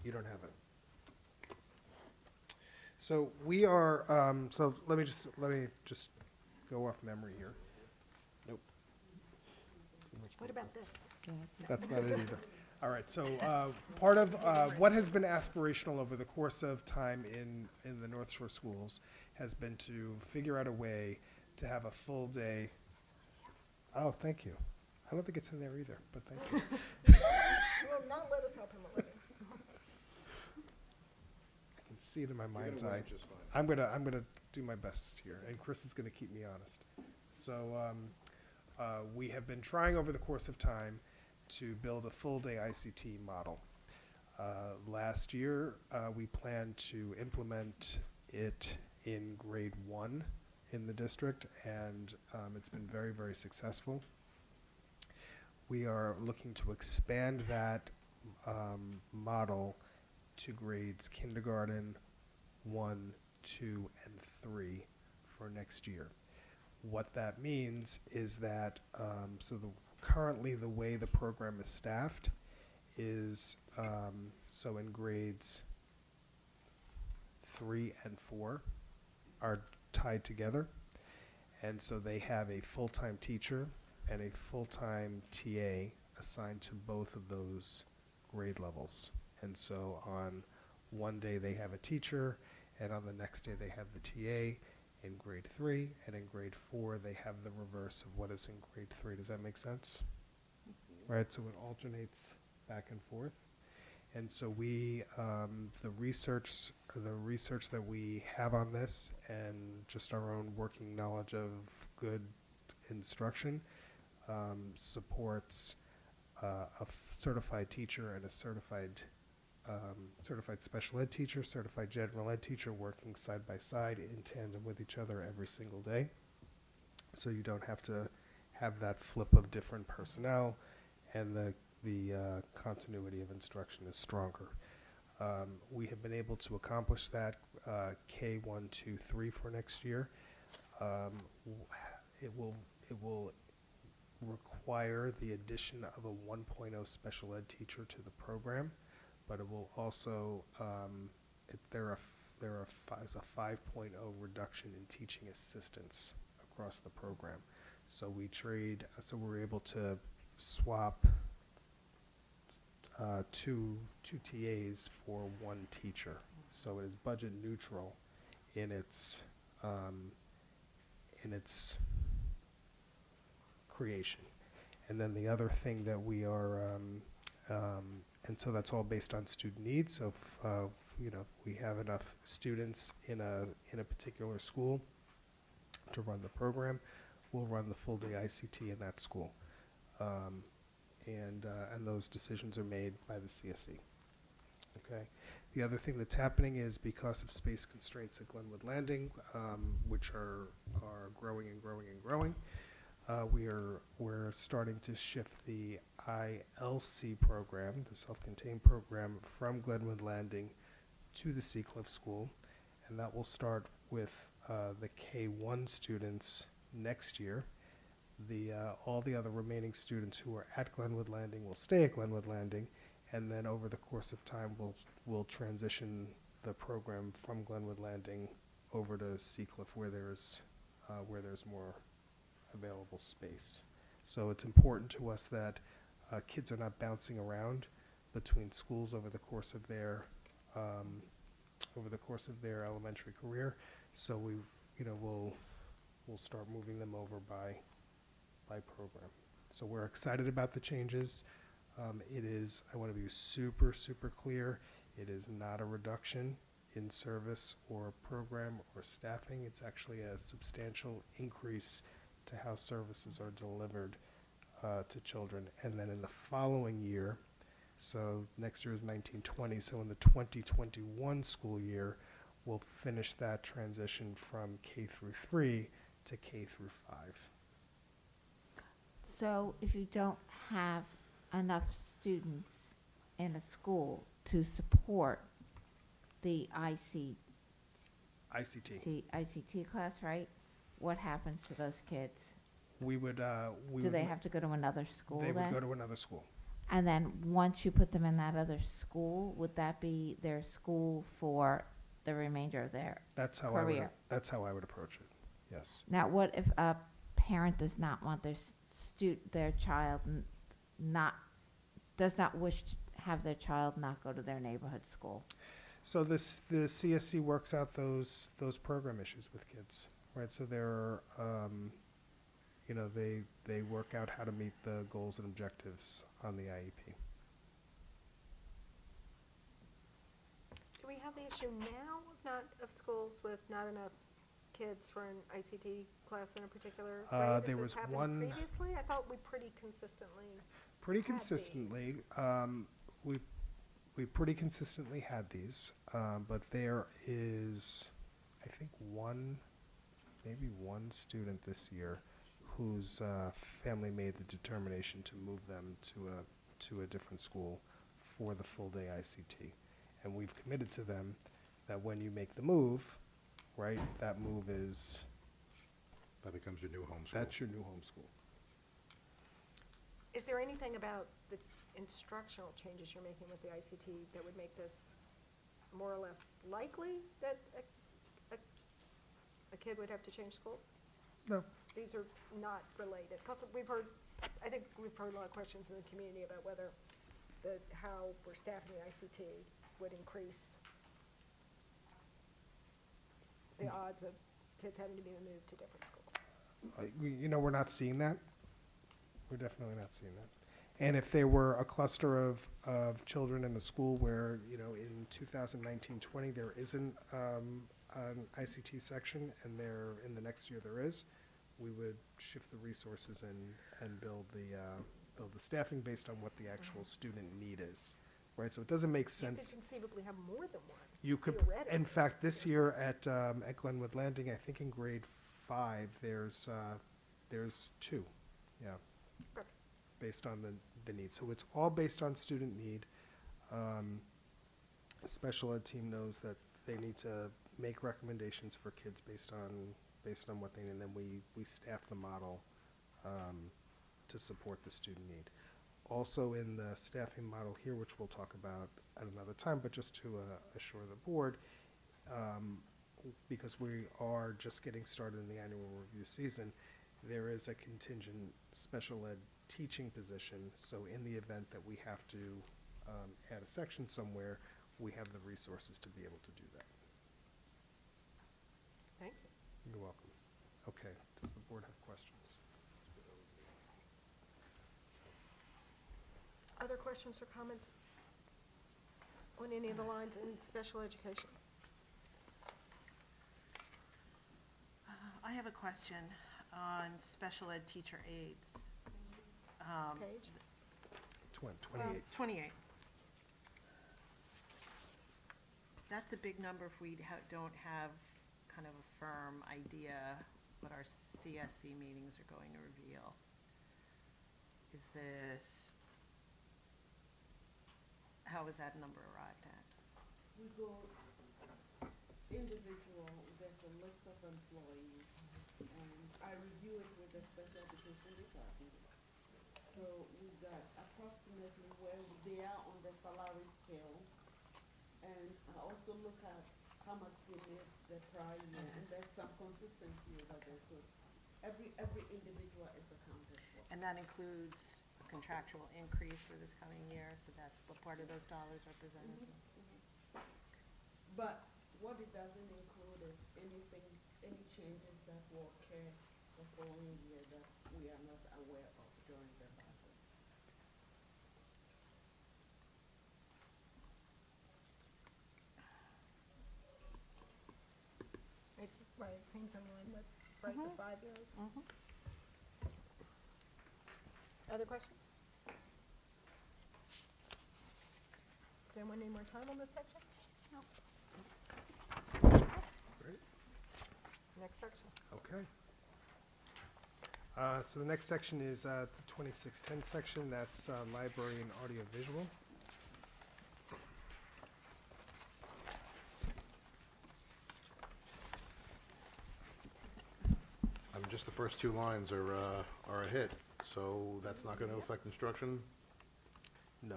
You don't have it. So we are, so let me just go off memory here. Nope. What about this? That's not it either. All right, so part of what has been aspirational over the course of time in the North Shore schools has been to figure out a way to have a full day. Oh, thank you. I don't think it's in there either, but thank you. Will not let us help him already. I can see it in my mind's gonna eye. win just fine. I'm gonna do my best here, and Chris is gonna keep me honest. So we have been trying over the course of time to build a full-day ICT model. Last year, we planned to implement it in grade 1 in the district, and it's been very, very successful. We are looking to expand that model to grades kindergarten 1, 2, and 3 for next year. what that means is that, currently the way the program is staffed is, so in grades 3 and 4 are tied together. And so they have a full-time teacher and a full-time TA assigned to both of those grade levels. And so on one day they have a teacher, and on the next day they have the TA in grade 3, and in grade 4 they have the reverse of what is in grade 3. Does that make sense? Right, so it alternates back and forth. And so we, the research that we have on this, and just our own working knowledge of good instruction, supports a certified teacher and a certified special ed teacher, certified general ed teacher working side by side in tandem with each other every single day. So you don't have to have that flip of different personnel, and the continuity of instruction is stronger. We have been able to accomplish that K1, 2, 3 for next year. It will require the addition of a 1.0 special ed teacher to the program, but it will also there is a 5.0 reduction in teaching assistants across the program. So we're able to swap two TAs for one teacher. So it is budget neutral in its creation. And then the other thing that we are, and so that's all based on student needs. So if we have enough students in a particular school to run the program, we'll run the full day ICT in that school. And those decisions are made by the CSE. Okay. The other thing that's happening is, because of space constraints at Glenwood Landing, which are growing and growing and growing, we're starting to shift the ILC program, the self-contained program, from Glenwood Landing to the Seacliff School, and that will start with the K1 students next year. All the other remaining students who are at Glenwood Landing will stay at Glenwood Landing, and then over the course of time we'll transition the program from Glenwood Landing over to Seacliff, where there's more available space. So it's important to us that kids are not bouncing around between schools over the course of their elementary career. So we'll start moving them over by program. So we're excited about the changes. I want to be super, super clear. It is not a reduction in service or program or staffing. It's actually a substantial increase to how services are delivered to children. And then in the following year, so next year is 1920, so in the 2021 school year, we'll finish that transition from K through 3 to K through 5. So if you don't have enough students in a school to support the ICT class, right? What happens to those kids? Do they have to go to another school then? They would go to another school. And then once you put them in that other school, would that be their school for the remainder of their career? That's how I would approach it. Yes. Now, what if a parent does not want their child does not wish to have their child not go to their neighborhood school? So the CSC works out those program issues with kids, right? So they're they work out how to meet the goals and objectives on the IEP. Do we have the issue now of schools with not enough kids for an ICT class in a particular grade? There Has was this happened one previously? I thought we pretty consistently. We pretty consistently had these, but there is, I think, maybe one student this year whose family made the determination to move them to a different school for the full day ICT. And we've committed to them that when you make the move, right, that move is That becomes your new home school. That's your new homeschool. Is there anything about the instructional changes you're making with the ICT that would make this more or less likely that a kid would have to change schools? No. These are not related, because I think we've heard a lot of questions in the community about whether how we're staffing the ICT would increase the odds of kids having to be moved to different schools. We're not seeing that. We're definitely not seeing that. And if there were a cluster of children in a school where, in 2019-20, there isn't an ICT section, and there, in the next year there is, we would shift the resources and build the staffing based on what the actual student need is, right? So it doesn't make You sense. could conceivably have more than one. You could, theoretically. in fact, this year at Glenwood Landing, I think in grade 5, there's 2, yeah, Okay. based on the need. So it's all based on student need. A special ed team knows that they need to make recommendations for kids based on what they need, and then we staff the model to support the student need. Also in the staffing model here, which we'll talk about at another time, but just to assure the board, because we are just getting started in the annual review season, there is a contingent special ed teaching position. So in the event that we have to add a section somewhere, we have the resources to be able to do that. Thank you. You're welcome. Okay, does the board have questions? Other questions or comments on any of the lines in special education? I have a question on special ed teacher aides. Page? 28. 28. That's a big number if we don't have kind of a firm idea what our CSC meetings are going to reveal. How is that number arrived at? We go individual, there's a list of employees, and I review it with the special education department. So we got approximately where they are on the salary scale, and I also look at how much they made the prior year, and there's some consistency over there, so every individual is accounted for. And that includes a contractual increase for this coming year, so that's what part of those dollars represented. But what it doesn't include is any changes that will occur the following year that we are not aware of during the process. Right, it seems in line with, right, the 5 years. Other questions? Does anyone need more time on this section? No. Great. Next section. Okay. So the next section is the 2610 section. That's library and audiovisual. Just the first 2 lines are a hit, so that's not going to affect instruction? No.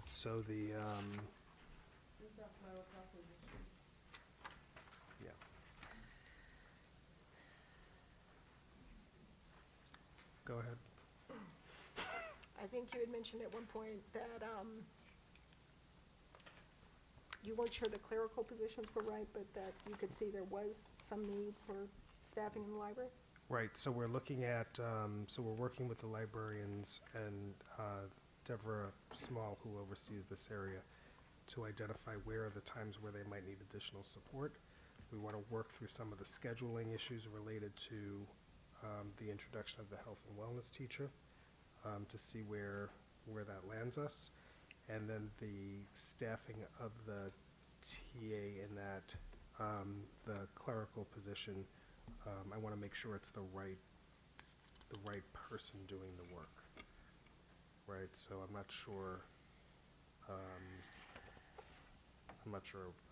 So the, These are clerical positions. yeah. Go ahead. I think you had mentioned at one point that you weren't sure the clerical positions were right, but that you could see there was some need for staffing in the library? Right, so we're looking at, so we're working with the librarians and Deborah Small, who oversees this area, to identify where are the times where they might need additional support. We want to work through some of the scheduling issues related to the introduction of the health and wellness teacher to see where that lands us. And then the staffing of the TA in that, the clerical position, I want to make sure it's the right person doing the work, right? So I'm not sure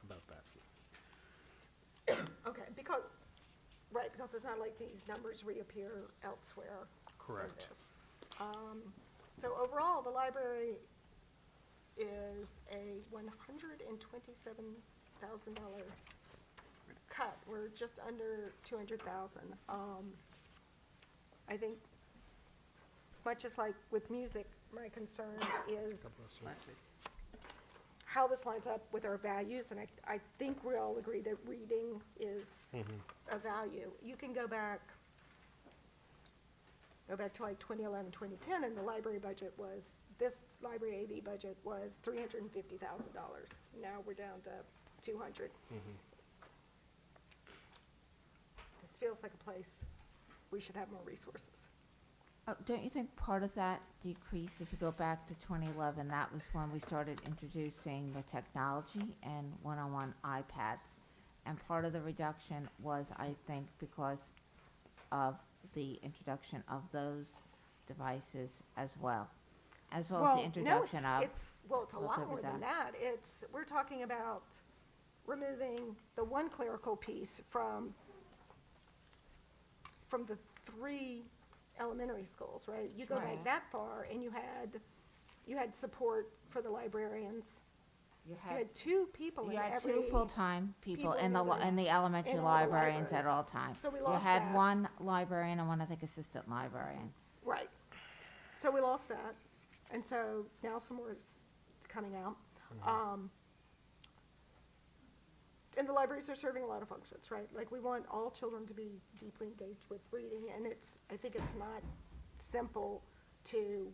about that. Okay, because Right, because it's not like these numbers reappear elsewhere. in Correct. this. So overall, the library is a $127,000 cut. We're just under 200,000. I think, much as like with music, my concern is how this lines up with our values, and I think we all agree that reading is a value. You can go back to like 2011, 2010, and the library budget was, this library AV budget was $350,000. Now we're down to 200. This feels like a place we should have more resources. Don't you think part of that decrease, if you go back to 2011, that was when we started introducing the technology and one-on-one iPads? And part of the reduction was, I think, because of the introduction of those devices as well as the introduction of. It's a lot more than that. We're talking about removing the one clerical piece from the 3 elementary schools, right? You go back Right. that far, and you had support for the librarians. You You had 2 people in You had every. 2 full-time people in people in the elementary in all the librarians at libraries. all times. So we You lost had that. 1 librarian and 1, I think, assistant librarian. Right. So we lost that, and so now some more is coming out. And the libraries are serving a lot of functions, right? Like, we want all children to be deeply engaged with reading, and I think it's not simple to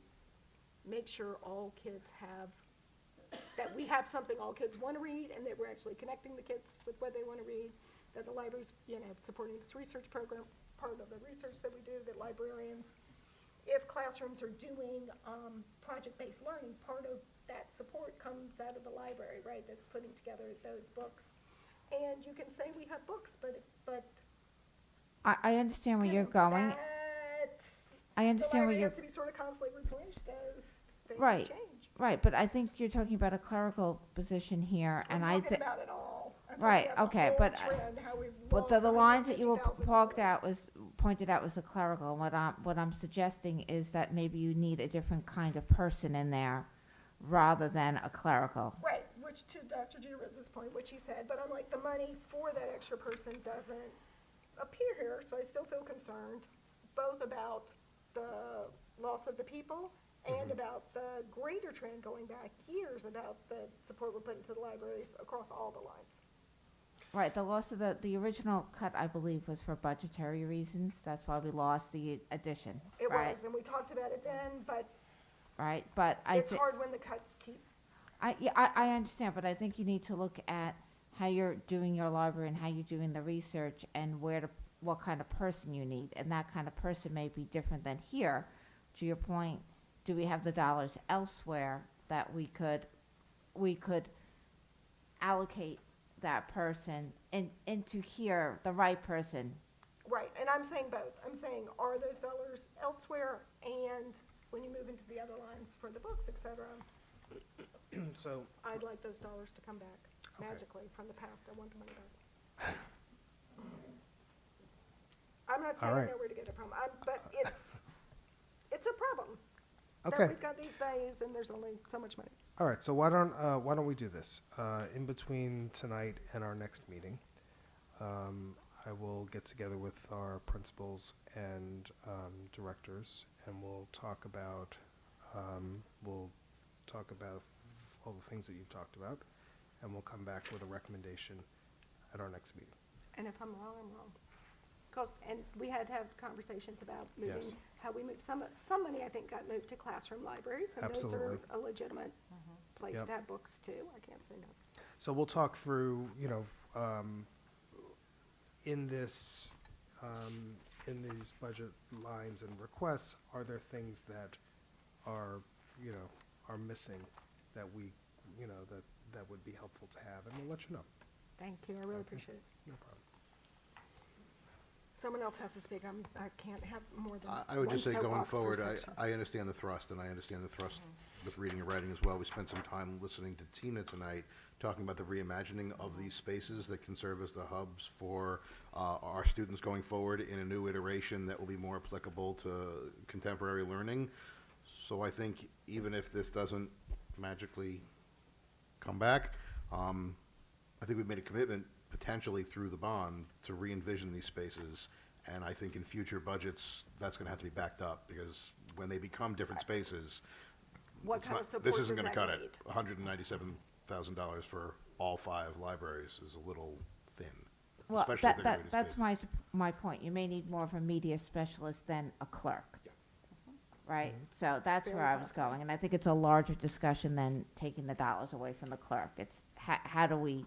make sure all kids that we have something all kids want to read, and that we're actually connecting the kids with what they want to read, that the libraries, supporting this research program, part of the research that we do, that librarians, if classrooms are doing project-based learning, part of that support comes out of the library, right? That's putting together those books. And you can say we have books, but I understand where you're going. I the understand where library you're, has to be sort of constantly replenished as things Right. change. right, but I think you're talking about a clerical position here, and I I'm talking think. about it all. I'm Right, talking about the okay, whole but, trend, how we've But lost the lines that you were $150,000. pointed out was a clerical. What I'm suggesting is that maybe you need a different kind of person in there rather than a clerical. Right, which to Dr. Girouz's point, which he said, but I'm like, the money for that extra person doesn't appear here, so I still feel concerned, both about the loss of the people and about the greater trend going back years about the support we're putting to the libraries across all the lines. Right, the loss of the original cut, I believe, was for budgetary reasons. That's why we lost the addition, It right? was, and we talked about it then, but Right, but it's hard when the cuts keep. I understand, but I think you need to look at how you're doing your library and how you're doing the research and what kind of person you need. And that kind of person may be different than here. To your point, do we have the dollars elsewhere that we could allocate that person into here, the right person? Right, and I'm saying both. I'm saying, are those dollars elsewhere, and when you move into the other lines for the books, et cetera, So, I'd like those dollars to come back Okay. magically from the past. I want the money back. I'm not saying I right. know where to get it from, but it's a problem. That okay. we've got these values and there's only so much money. All right, so why don't we do this? In between tonight and our next meeting, I will get together with our principals and directors, and we'll talk about all the things that you've talked about, and we'll come back with a recommendation at our next meeting. And if I'm wrong, I'm wrong. And we had to have conversations about moving, Yes. how we moved, some money I think got moved to classroom libraries. And those Absolutely. are a legitimate place Yep. to have books too. I can't say no. So we'll talk through, in this, in these budget lines and requests, are there things that are missing that we, that would be helpful to have, and we'll let you know. Thank you, I really Okay. appreciate it. No problem. Someone else has to speak. I can't have more than I would just say one going soapbox per forward, section. I understand the thrust, and I understand the thrust with reading and writing as well. We spent some time listening to Tina tonight, talking about the reimagining of these spaces that can serve as the hubs for our students going forward in a new iteration that will be more applicable to contemporary learning. So I think even if this doesn't magically come back, I think we've made a commitment potentially through the bond to re-envision these spaces. And I think in future budgets, that's going to have to be backed up, because when they become different spaces, What it's kind not- of support this does isn't going to that cut need? it. $197,000 for all 5 libraries is a little thin. Well, especially if they're gonna be that's spaces. my point. You may need more of a media specialist than a clerk. Right? So that's Very where I was possible. going, and I think it's a larger discussion than taking the dollars away from the clerk. It's how do we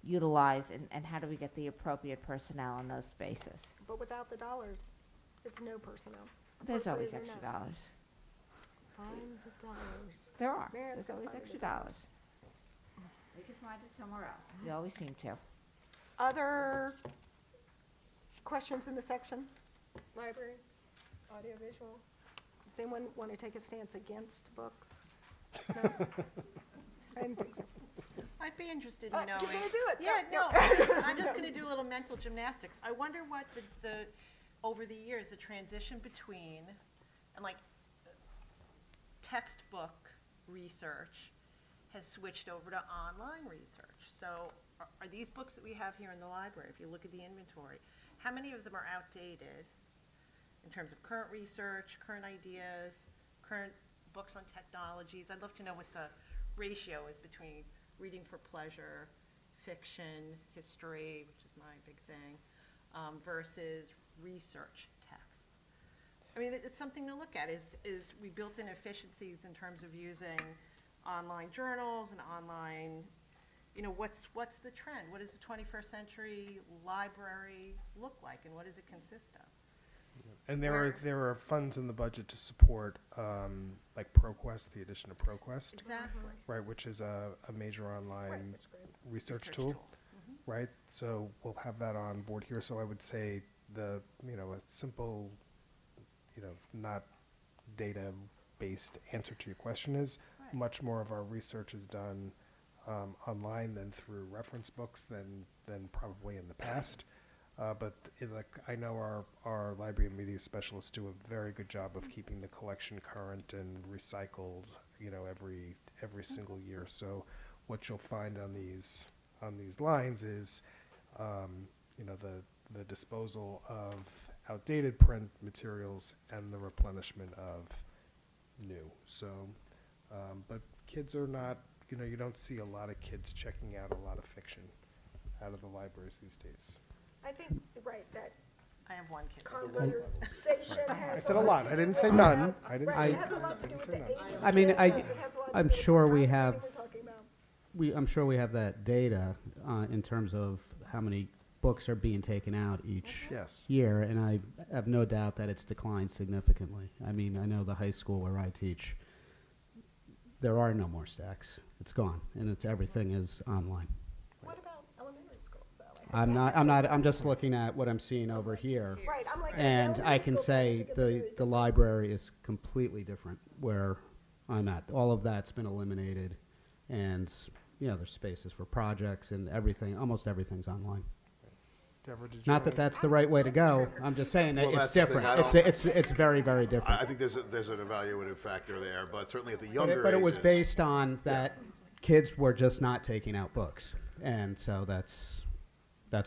utilize and how do we get the appropriate personnel in those spaces? But without the dollars, it's no personnel. There's always Appropriate or extra not. dollars. Find the dollars. There are. Man, There's it's always not extra finding the dollars. We can find it somewhere else. We always seem to. Other questions in the section? Library, audiovisual? Does anyone want to take a stance against books? No? I didn't think so. I'd be interested in You're knowing. gonna do it. Yeah, No, no, no. I'm just gonna do a little mental gymnastics. I wonder what the over the years, the transition between, and like, textbook research has switched over to online research. So are these books that we have here in the library, if you look at the inventory, how many of them are outdated in terms of current research, current ideas, current books on technologies? I'd love to know what the ratio is between reading for pleasure, fiction, history, which is my big thing, versus research text. I mean, it's something to look at. Is we built in efficiencies in terms of using online journals and online, you know, what's the trend? What does the 21st century library look like, and what does it consist of? And Where- there are funds in the budget to support, like ProQuest, the addition of ProQuest, Exactly. right, which is a major online That's great. research Research tool, tool. right? So we'll have that on board here. So I would say a simple, not data-based answer to your question is Right. much more of our research is done online than through reference books than probably in the past. But I know our library and media specialists do a very good job of keeping the collection current and recycled, every single year. So what you'll find on these lines is, the disposal of outdated print materials and the replenishment of new. So, but kids are not, you don't see a lot of kids checking out a lot of fiction out of the libraries these days. I think, right, that I have one kid. conversation has. I said a lot lot. to I do didn't with say the- none. I didn't Right, say it has a lot to do didn't with say the none. age of the I mean, kids. It has a lot to I'm do with sure the we time have- frame we're talking about. I'm sure we have that data in terms of how many books are being taken out each Yes. year, and I have no doubt that it's declined significantly. I mean, I know the high school where I teach, there are no more stacks. It's gone, and everything is online. What about elementary schools, though? I think I'm just looking at what I'm seeing over here. Right, I'm like. And I elementary can schools, I say think it's a very the different- library is completely different where I'm at. All of that's been eliminated, and, there's spaces for projects and everything, almost everything's online. Deborah, did you Not that wanna- that's the right way to go, I'm just saying that Well, it's that's the thing, different. I It's very, very different. I think there's an evaluative factor there, but certainly at the But younger it was ages- based on that kids were just not taking out books, and so that's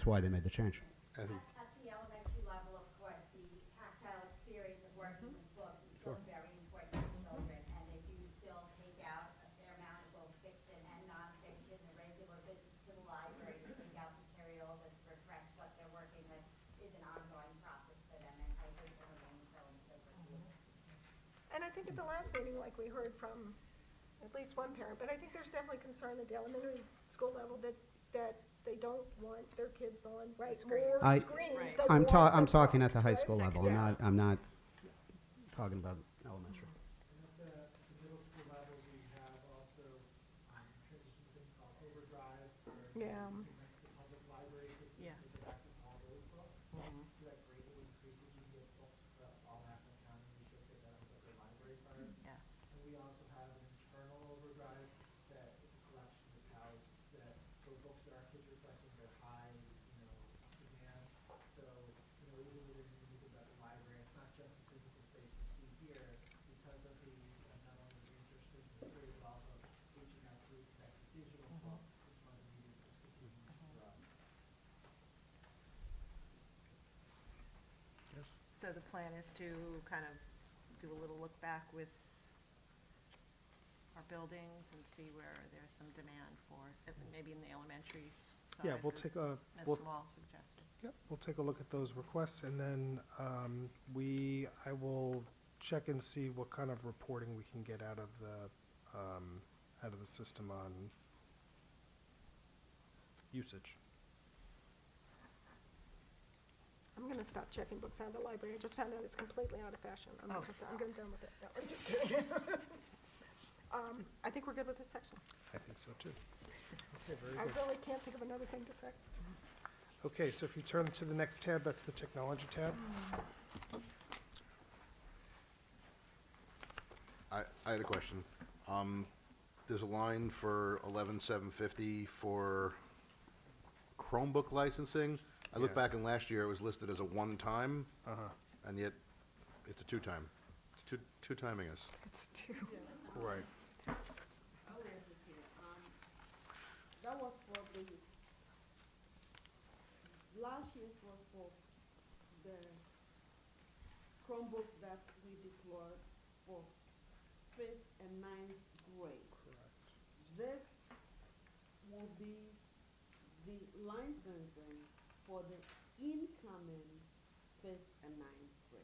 why they made the change. I think At the elementary level, of course, the tactile experience of working with books is still very important to children, and they do still take out a fair amount of both fiction and nonfiction. The regular visits to the library to take out material that's refresh what they're working with is an ongoing process for them, and I think one of them is going to pursue. And I think at the last meeting, like we heard from at least one parent, but I think there's definitely concern at the elementary school level that they don't want their kids on, right, more I- screens. Right. They I'm want I'm the talking at books, the high right? school level, Yeah. I'm not talking about elementary. At the middle school level, we have also transitioned things called Overdrive, where Yeah. it connects to public libraries, so Yes. students can get access to all those books. So that greatly So the plan is to kind of do a little look back with our buildings and see where there's some demand for, maybe in the elementary side. Yeah, we'll was take a, Ms. we'll, Small suggested. yep, we'll take a look at those requests, and then I will check and see what kind of reporting we can get out of the system on usage. I'm gonna stop checking books out of the library. I just found out it's completely out of fashion. I'm Oh, gonna- I'm done with it. No, I'm just kidding. I think we're good with this section. I think so too. Okay, very I good. really can't think of another thing to say. Okay, so if you turn to the next tab, that's the technology tab. I had a question. There's a line for 11,750 for Chromebook licensing. I looked Yes. back and last year it was listed as a one-time, Uh-huh. and yet it's a two-time. It's two-timing us. It's two. Right. I'll answer here. That was for the, last year's was for the Chromebooks that we deployed for 5th and 9th grade. Correct. This will be the licensing for the incoming 5th and 9th grade.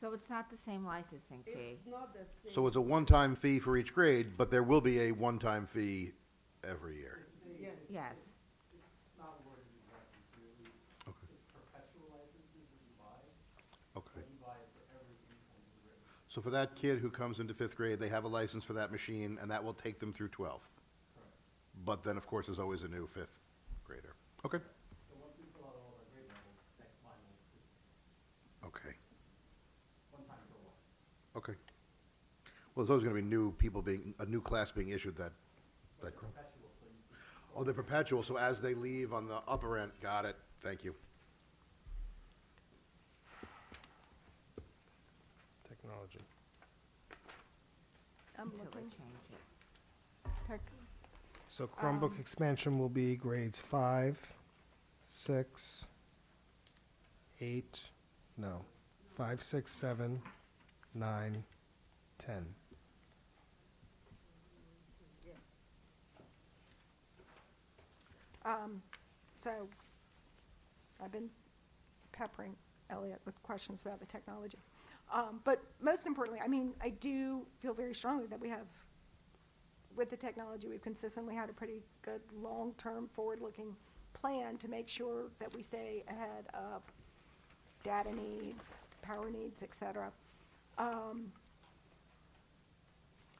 So it's not the same licensing fee? It's not the same. So it's a one-time fee for each grade, but there will be a one-time fee every year. Yes. Yes. Not a word you license, really. Okay. It's perpetual licenses that you buy, Okay. and you buy it for every incoming grade. So for that kid who comes into 5th grade, they have a license for that machine, and that will take them through 12th. But then, of course, there's always a new 5th grader. Okay. So once we fill out all of our grade levels, next line will exist, Okay. one time for one. Okay. Well, there's always going to be new people a new class being issued that. Perpetual, so you Oh, they're perpetual, so as they leave on the upper end, got it, thank you. Technology. I'm Until they looking. change it. So Chromebook expansion will be grades 5, 6, 8, no, 5, 6, 7, 9, 10. So I've been peppering Elliot with questions about the technology. But most importantly, I mean, I do feel very strongly that we have, with the technology, we've consistently had a pretty good long-term forward-looking plan to make sure that we stay ahead of data needs, power needs, et cetera.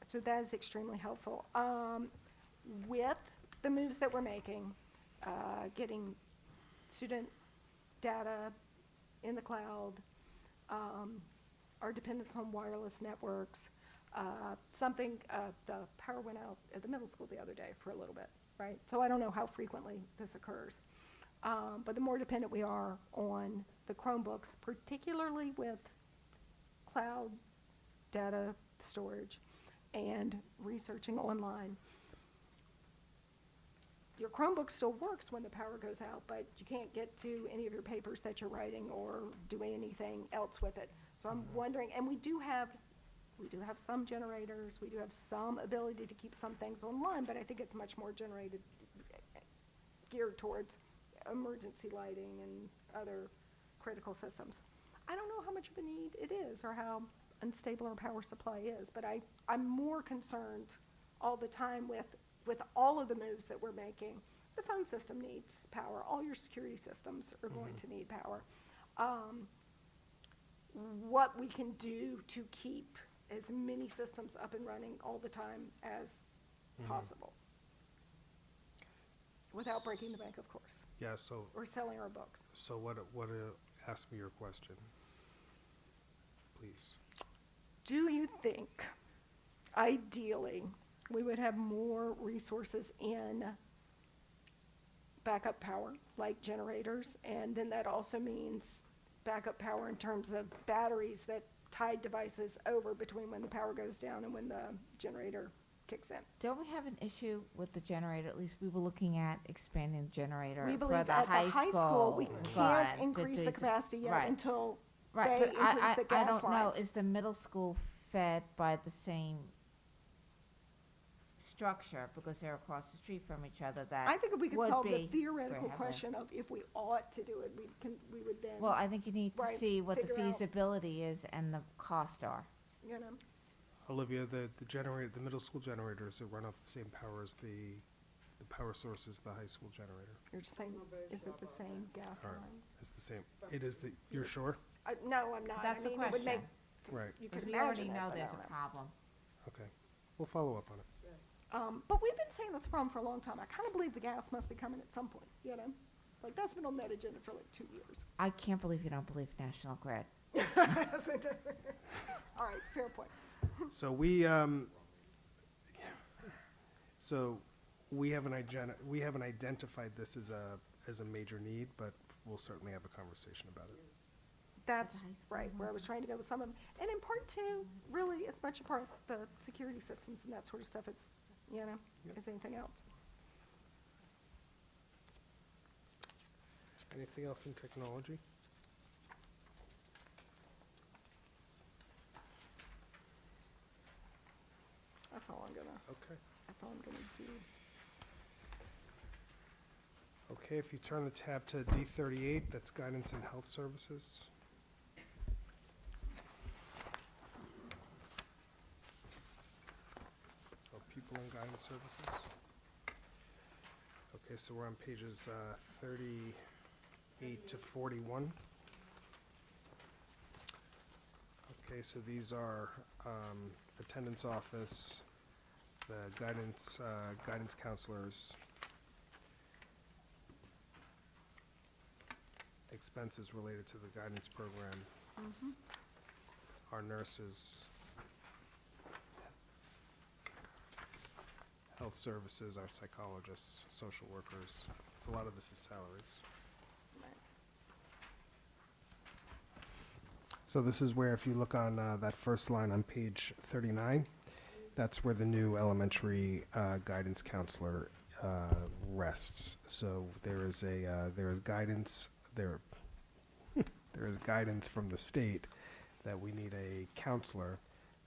So that is extremely helpful. With the moves that we're making, getting student data in the cloud, our dependence on wireless networks, the power went out at the middle school the other day for a little bit, right? So I don't know how frequently this occurs. But the more dependent we are on the Chromebooks, particularly with cloud data storage and researching online, your Chromebook still works when the power goes out, but you can't get to any of your papers that you're writing or do anything else with it. So I'm wondering, and we do have some generators, we do have some ability to keep some things online, but I think it's much more geared towards emergency lighting and other critical systems. I don't know how much of a need it is or how unstable our power supply is, but I'm more concerned all the time with all of the moves that we're making. The phone system needs power. All your security systems are going to need power. What we can do to keep as many systems up and running all the time as possible, without breaking the bank, of course, Yeah, so, or selling our books. ask me your question, please. Do you think, ideally, we would have more resources in backup power, like generators, and then that also means backup power in terms of batteries that tide devices over between when the power goes down and when the generator kicks in? Don't we have an issue with the generator? At least we were looking at expanding the generator We for believe the at the high school, we but can't the increase the dis- capacity yet right. until Right, they but increase the I gas don't know, lines. is the middle school fed by the same structure, because they're across the street from each other, that I think if we could would solve the be theoretical heavily- question of if we ought to do it, we would then, Well, I think you need to Right, see what the figure out. feasibility is and the cost are. you know. Olivia, the generator, the middle school generators that run off the same power as the power source is the high school generator. You're just saying, is it the same gas All right. line? It's the same. It is the, you're sure? No, I'm not. That's I the mean, it would make, question. Right. you could Because we already imagine it, know but I there's don't a know. problem. Okay. We'll follow up on it. But we've been saying that's a problem for a long time. I kind of believe the gas must be coming at some point, you know? Like, that's been on that agenda for like 2 years. I can't believe you don't believe National Grid. All right, fair point. So we haven't identified this as a major need, but we'll certainly have a conversation about it. That's right, where I was trying to go with some of them. And in part two, really, as much a part of the security systems and that sort of stuff as, you know, as anything else. Anything else in technology? That's all I'm gonna, Okay. that's all I'm gonna do. Okay, if you turn the tab to D38, that's guidance and health services. Or people and guidance services. Okay, so we're on pages 38 to 41. Okay, so these are attendance office, the guidance counselors, expenses related to the guidance program, our nurses, health services, our psychologists, social workers. So a lot of this is salaries. So this is where, if you look on that first line on page 39, that's where the new elementary guidance counselor rests. So there is guidance there. There is guidance from the state that we need a counselor,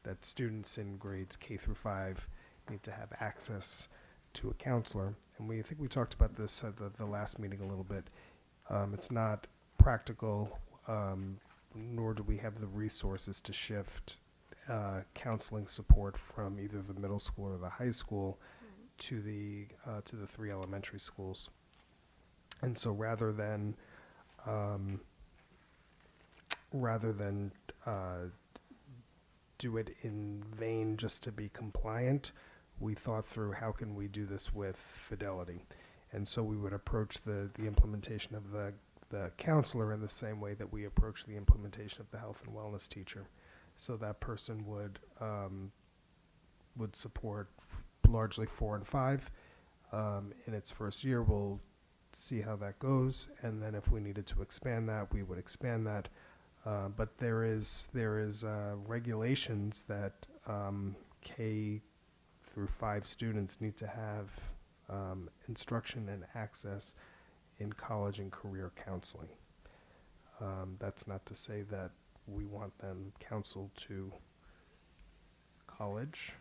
that students in grades K through 5 need to have access to a counselor. And I think we talked about this at the last meeting a little bit. It's not practical, nor do we have the resources to shift counseling support from either the middle school or the high school to the 3 elementary schools. And so rather than do it in vain just to be compliant, we thought through how can we do this with fidelity. And so we would approach the implementation of the counselor in the same way that we approach the implementation of the health and wellness teacher. So that person would support largely 4 and 5. In its first year, we'll see how that goes, and then if we needed to expand that, we would expand that. But there is regulations that K through 5 students need to have instruction and access in college and career counseling. That's not to say that we want them counseled to college,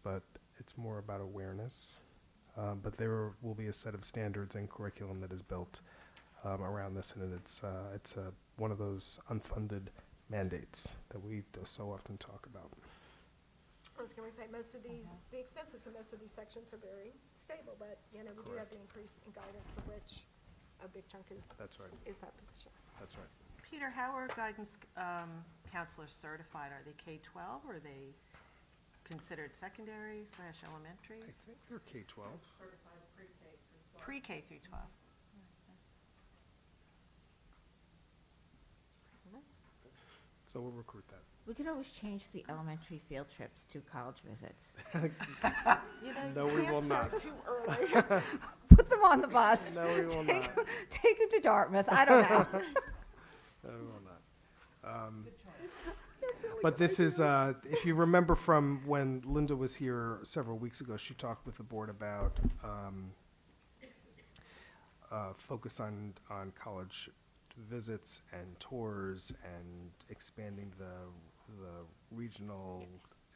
but it's more about awareness. But there will be a set of standards and curriculum that is built around this, and it's one of those unfunded mandates that we so often talk about. I was going to say, most of these, the expenses in most of these sections are very stable, but, you know, we do have Correct. the increase in guidance, of which a big chunk is, That's right. is that position. That's right. Peter, how are guidance counselors certified? Are they K-12 or are they considered secondary / elementary? I think they're K-12. Pre-K through 12. So we'll recruit that. We could always change the elementary field trips to college visits. You know, No, you we can't will start not. too early. Put them on the bus. No, we will not. Take them to Dartmouth, I don't know. No, we will not. But this is, if you remember from when Linda was here several weeks ago, she talked with the board about focus on college visits and tours and expanding the regional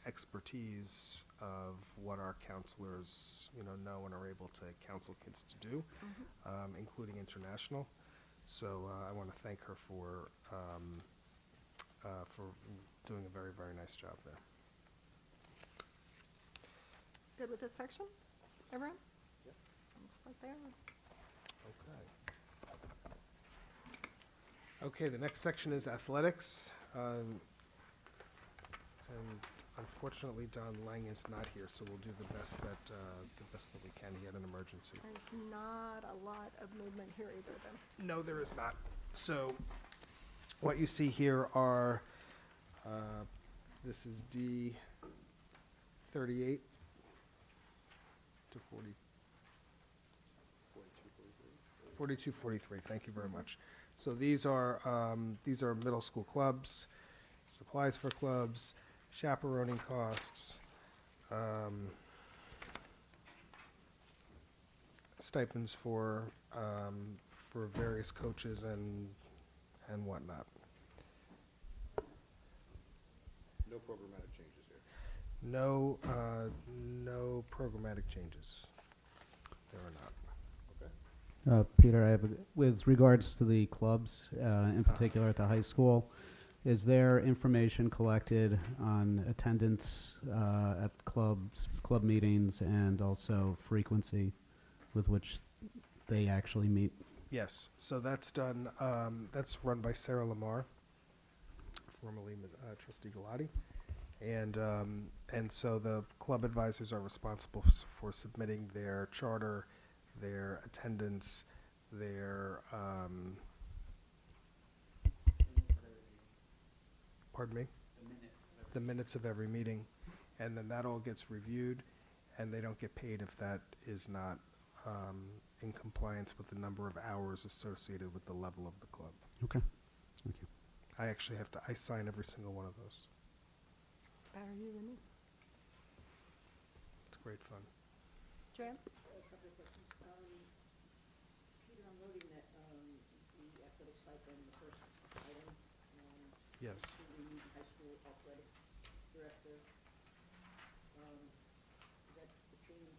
expertise of what our counselors, know and are able to counsel kids to do, including international. So I want to thank her for doing a very, very nice job there. Good with this section? Everyone? Yep. Looks like they are. Okay, the next section is athletics. And unfortunately, Don Lang is not here, so we'll do the best that we can. He had an emergency. There's not a lot of movement here either, then. No, there is not. So what you see here are, this is D 38 to 40. 42, 43. Thank you very much. So these are middle school clubs, supplies for clubs, chaperoning costs, stipends for various coaches and whatnot. No programmatic changes here. No programmatic changes. There are not. Peter, I have, with regards to the clubs, in particular at the high school, is there information collected on attendance at club meetings, and also frequency with which they actually meet? Yes, so that's done, that's run by Sarah Lamar, formerly Trustee Galati. And so the club advisors are responsible for submitting their charter, their attendance, their, pardon me? The minutes of every meeting. And then that all gets reviewed, and they don't get paid if that is not in compliance with the number of hours associated with the level of the club. Okay, thank you. I actually I sign every single one of those. Better you than me. It's great fun. Joanne? A couple of questions. Peter, I'm noting that the athletic stipend, the first item, Yes. the high school athletic director, is that the change?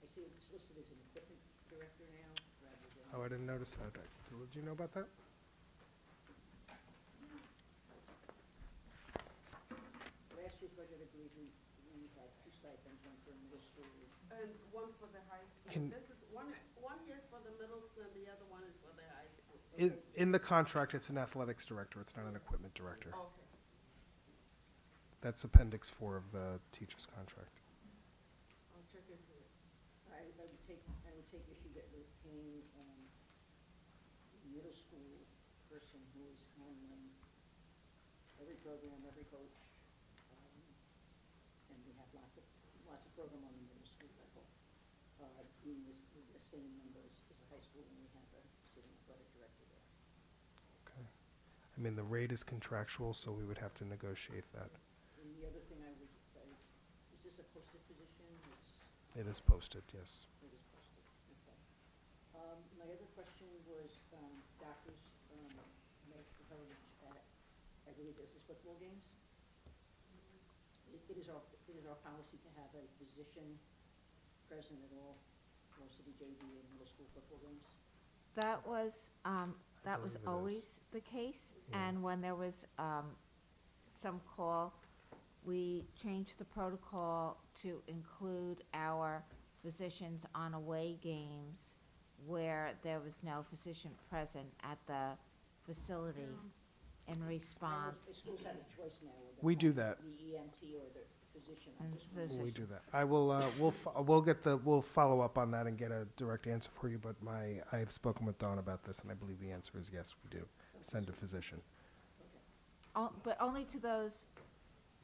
I see it's listed as an equipment director now, rather than. Oh, I didn't notice that. Did you know about that? Last year's budget, I believe we had two stipends, one for middle school. And one for the high school. Can- This is, one year is for the middle school and the other one is for the high school. In the contract, it's an athletics director. It's not an equipment director. Okay. That's Appendix 4 of the teacher's contract. I'll check into it. I would take issue that we're paying, the middle school person who is handling every program, every coach, and we have lots of program on the middle school level, being the same numbers as the high school, and we have a sitting athletic director there. Okay. I mean, the rate is contractual, so we would have to negotiate that. And the other thing is this a posted position? It is posted, yes. It is posted, okay. My other question was, doctors, medical coverage at, I believe this is football games? It is our policy to have a physician present at all varsity JV and middle school football games? That was believe it is. always the case, Yeah. and when there was some call, we changed the protocol to include our physicians on away games where there was no physician present at the facility in response. The schools have a choice now. whether We to do have that. The EMT or the physician. And I'm just physician. wondering. We do that. I will, we'll follow up on that and get a direct answer for you, but I have spoken with Dawn about this, and I believe the answer is yes, we do. Send a physician. But only to those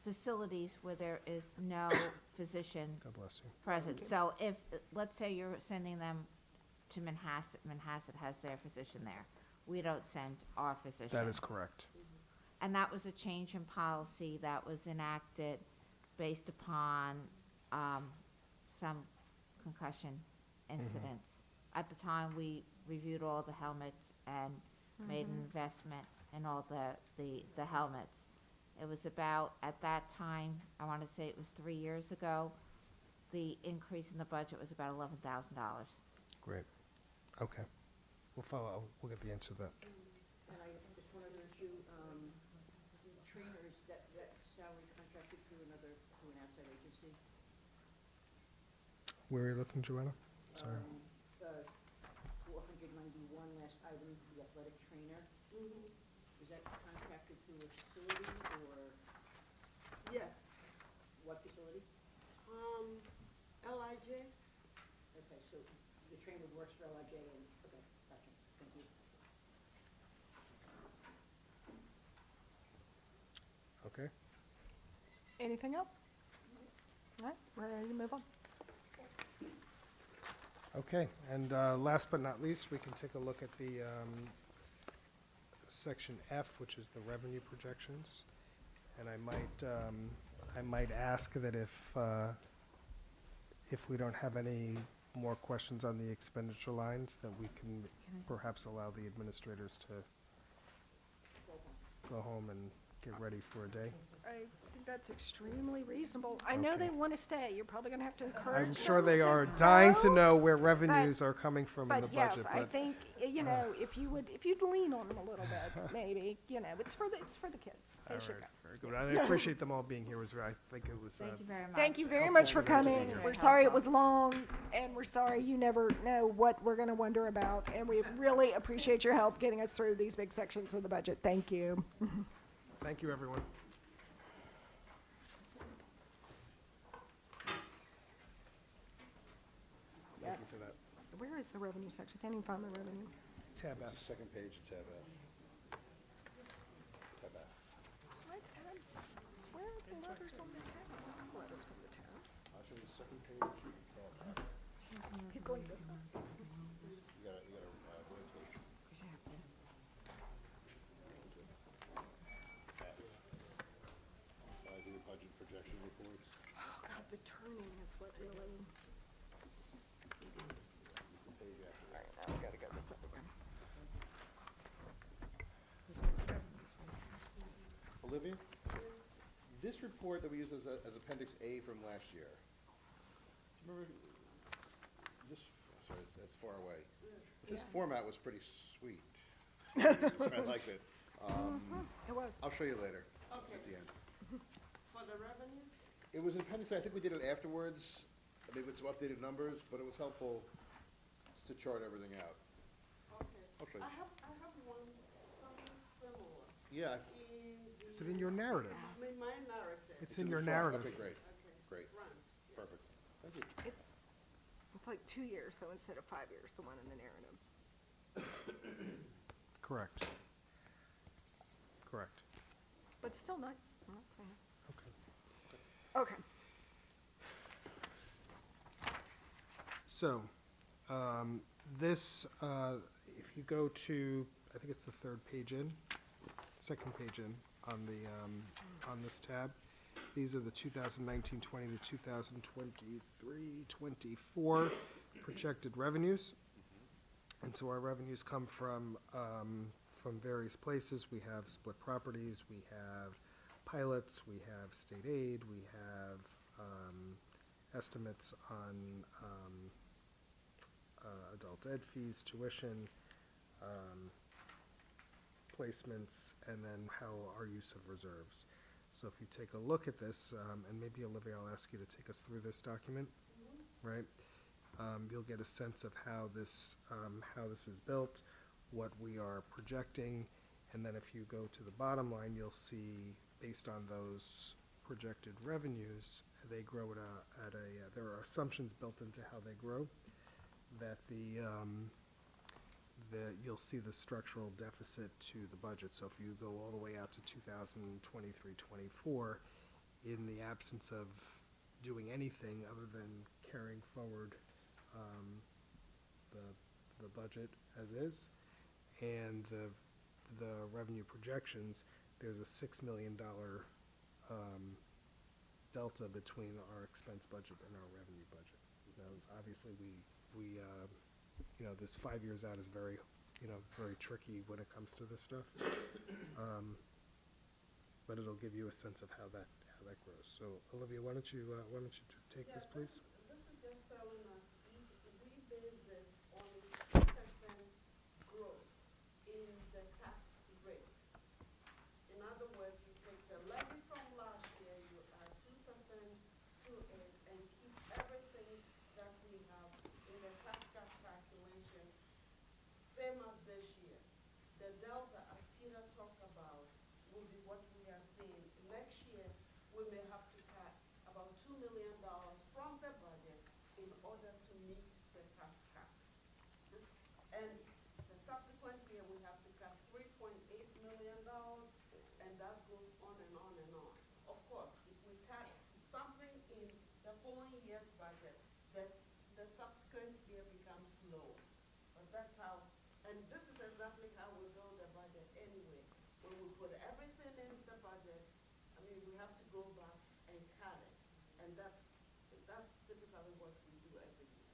facilities where there is no physician God bless you. present. So if, let's say you're sending them to Manhasset, Manhasset has their physician there. We don't send our physician. That is correct. And that was a change in policy that was enacted based upon some concussion incidents. At the time, we reviewed all the helmets and made an investment in all the helmets. It was about, at that time, I want to say it was 3 years ago, the increase in the budget was about $11,000. Great. Okay. We'll follow, we'll get the answer to that. And I just one other issue, the trainers, that salary contracted through an outside agency. Where are you looking, Joanna? Sorry. The 491 last item, the athletic trainer. Is that contracted through a facility or Yes, what facility? LIJ, Okay, so the trainer works for LIJ and, okay, gotcha, thank you. Okay. Anything else? All right, we're ready to move on. Okay, and last but not least, we can take a look at the section F, which is the revenue projections. And I might ask that if we don't have any more questions on the expenditure lines, that we can perhaps allow the administrators to go home and get ready for a day. I think that's extremely reasonable. I know they want to stay. You're probably going to have to encourage I'm sure them they to are dying to go, know where revenues are coming from in the But yes, budget. I think, if you'd lean on them a little bit, maybe, it's for the kids. They All should right, go. very good. I appreciate them all being here. I think it was. Thank you very much. Thank you very Helpful much for for them to be coming. here. We're sorry it was long, and we're sorry you never know what we're going to wonder about. And we really appreciate your help getting us through these big sections of the budget. Thank you. Thank you, everyone. Yes. Thank you for that. Where is the revenue section? Can't even find the revenue. Tab F. Second page, tab F. Tab F. Where's tabs? Where are the letters on the tab? Letters on the tab. Actually, the second page, tab F. Keep going this way. You gotta rotate. Do the budget projection reports. Oh, God, the turning is what really. It's the page after that. Now we gotta go this up again. Olivia, this report that we used as Appendix A from last year, do you remember this, sorry, it's far away. But this format was pretty sweet. I liked it. It was. I'll show you later Okay. at the end. for the revenue? It was in Appendix A, I think we did it afterwards, maybe with some updated numbers, but it was helpful to chart everything out. Okay. I'll show you. I have one, something similar Yeah, Is it in your narrative? in my narrative. It's in your the front. narrative. Okay, great, Okay. great, Front. perfect. Thank you. It's like 2 years, though, instead of 5 years, the one in the narrative. Correct. Correct. But still nice. I'm not saying. Okay. Okay. So, this, if you go to, I think it's the second page in on this tab. These are the 2019-20 to 2023-24 projected revenues. And so our revenues come from various places. We have split properties, we have pilots, we have state aid, we have estimates on adult ed fees, tuition, placements, and then how our use of reserves. So if you take a look at this, and maybe Olivia, I'll ask you to take us through this document, right? You'll get a sense of how this is built, what we are projecting, and then if you go to the bottom line, you'll see, based on those projected revenues, they grow there are assumptions built into how they grow, that you'll see the structural deficit to the budget. So if you go all the way out to 2023-24, in the absence of doing anything other than carrying forward the budget as is, and the revenue projections, there's a $6 million delta between our expense budget and our revenue budget. Those, obviously, we this 5 years out is very, very tricky when it comes to this stuff. But it'll give you a sense of how that grows. So Olivia, why don't you take this, please? This is just telling us, we base this on 2% growth in the tax rate. In other words, you take the levy from last year, you add 2% to it, and keep everything that we have in the tax cap calculation same as this year. The delta, as Peter talked about, will be what we are seeing. Next year, we may have to cut about $2 million from the budget in order to meet the tax cap. And the subsequent year, we have to cut $3.8 million, and that goes on and on and on. Of course, if we cut something in the following year's budget, the subsequent year becomes low. But that's how, and this is exactly how we build the budget anyway. When we put everything in the budget, I mean, we have to go back and cut it. And that's typically what we do every year.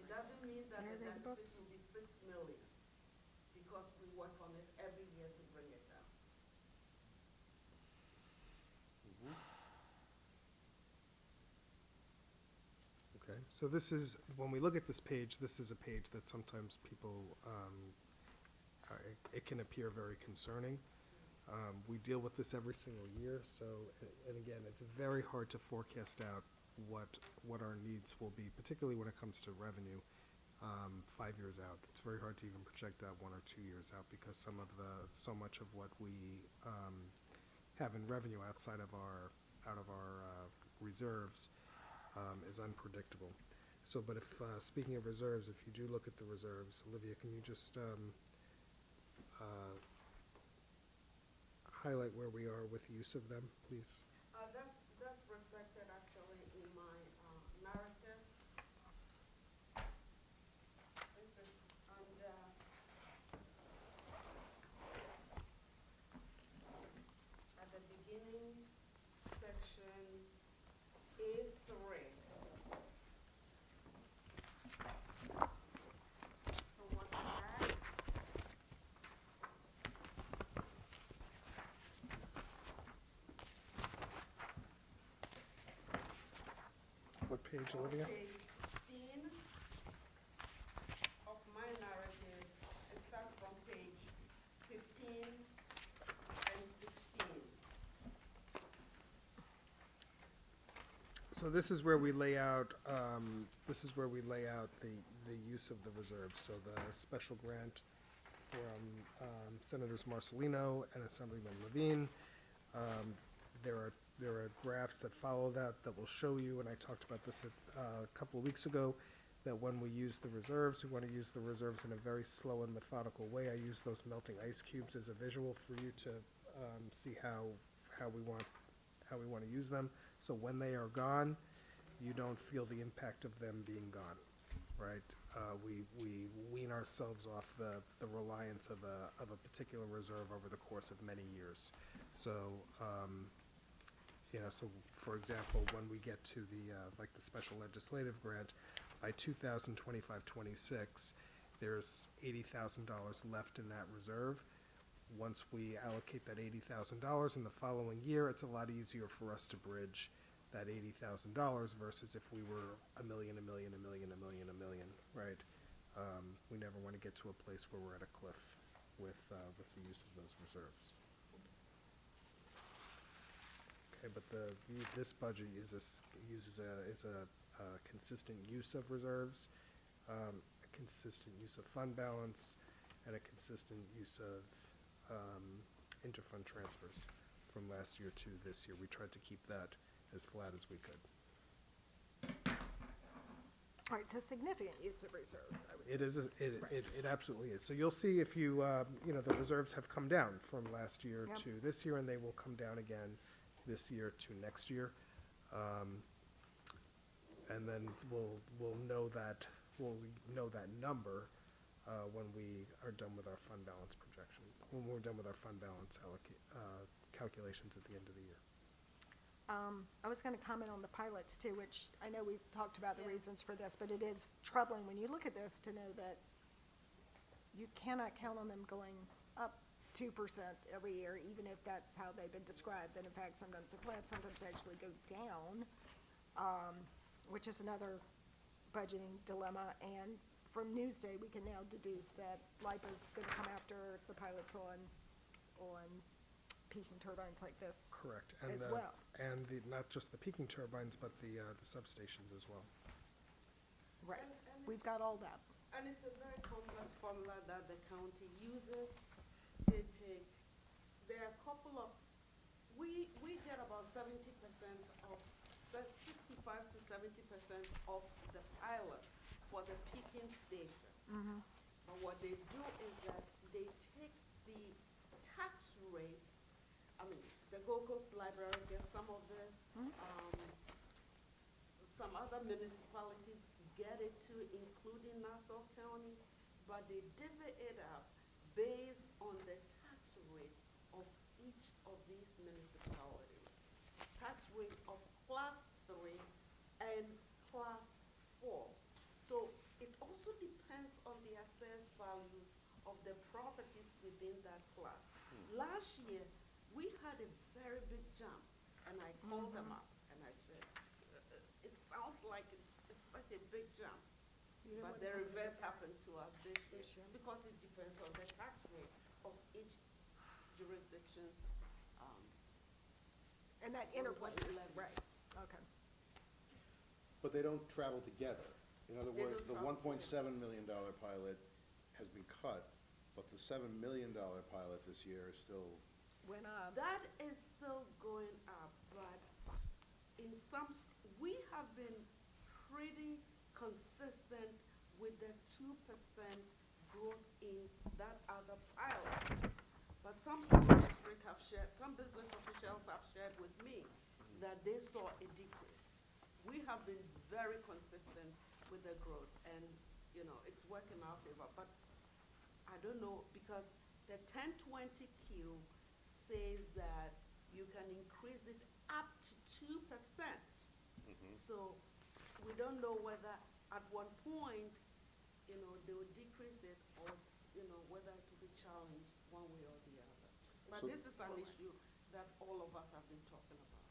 It doesn't mean that the deficit will be 6 million, because we work on it every year to bring it down. Okay, so this is, when we look at this page, this is a page that sometimes people, it can appear very concerning. We deal with this every single year, so, and again, it's very hard to forecast out what our needs will be, particularly when it comes to revenue, 5 years out. It's very hard to even project that 1 or 2 years out, because so much of what we have in revenue outside of our reserves is unpredictable. So, but if, speaking of reserves, if you do look at the reserves, Olivia, can you just highlight where we are with use of them, please? That's reflected actually in my narrative. This is under at the beginning, section A3. So what's that? What page, Olivia? Page 16 of my narrative. It starts from page 15 and 16. So this is where we lay out, the use of the reserves. So the special grant from Senators Marcelino and Assemblyman Levine. There are graphs that follow that will show you, and I talked about this a couple of weeks ago, that when we use the reserves, we want to use the reserves in a very slow and methodical way. I use those melting ice cubes as a visual for you to see how we want to use them. So when they are gone, you don't feel the impact of them being gone, right? We wean ourselves off the reliance of a particular reserve over the course of many years. So, so for example, when we get to like the special legislative grant, by 2025-26, there's $80,000 left in that reserve. Once we allocate that $80,000 in the following year, it's a lot easier for us to bridge that $80,000 versus if we were a million, right? We never want to get to a place where we're at a cliff with the use of those reserves. Okay, but this budget uses a consistent use of reserves, a consistent use of fund balance, and a consistent use of interfund transfers from last year to this year. We tried to keep that as flat as we could. All right, it's a significant use of reserves, I would say. It is, it absolutely is. So you'll see if you, the reserves have come down from last year Yep. to this year, and they will come down again this year to next year. And then we'll know that number when we are done with our fund balance projection, when we're done with our fund balance calculations at the end of the year. I was gonna comment on the pilots too, which I know we've talked about the reasons for this, but it is troubling when you look at this to know that you cannot count on them going up 2% every year, even if that's how they've been described. And in fact, sometimes they're flat, sometimes they actually go down, which is another budgeting dilemma. And from Newsday, we can now deduce that LIPA's gonna come after the pilots on peaking turbines like this. Correct. As well. And not just the peaking turbines, but the substations as well. Right. We've got all that. And it's a very complex formula that the county uses. There are a couple of, we get about 70% of, 65 to 70% of the pilot for the peaking station. But what they do is that they take the tax rate, the Gold Coast Library gets some of this, some other municipalities get it too, including Nassau County, but they divvy it up based on the tax rate of each of these municipalities. Tax rate of class 3 and class 4. So it also depends on the assessed values of the properties within that class. Last year, we had a very big jump, and I called them up and I said, it sounds like it's such a big jump. But the reverse happened to us this year because it depends on the tax rate of each jurisdiction's. And that interplay, right, okay. But they don't travel together. In other They words, don't the travel $1.7 million pilot has been cut, but the $7 million pilot this year is still. Went up. That is still going up, but in we have been pretty consistent with the 2% growth in that other pilot. But some school districts have shared, some business officials have shared with me that they saw a decrease. We have been very consistent with the growth, and it's working in our favor. But I don't know, because the 1020Q says that you can increase it up to 2%. So we don't know whether at one point, they will decrease it, or whether it will be challenged one way or the other. But So- this is an issue that all of us have been talking about.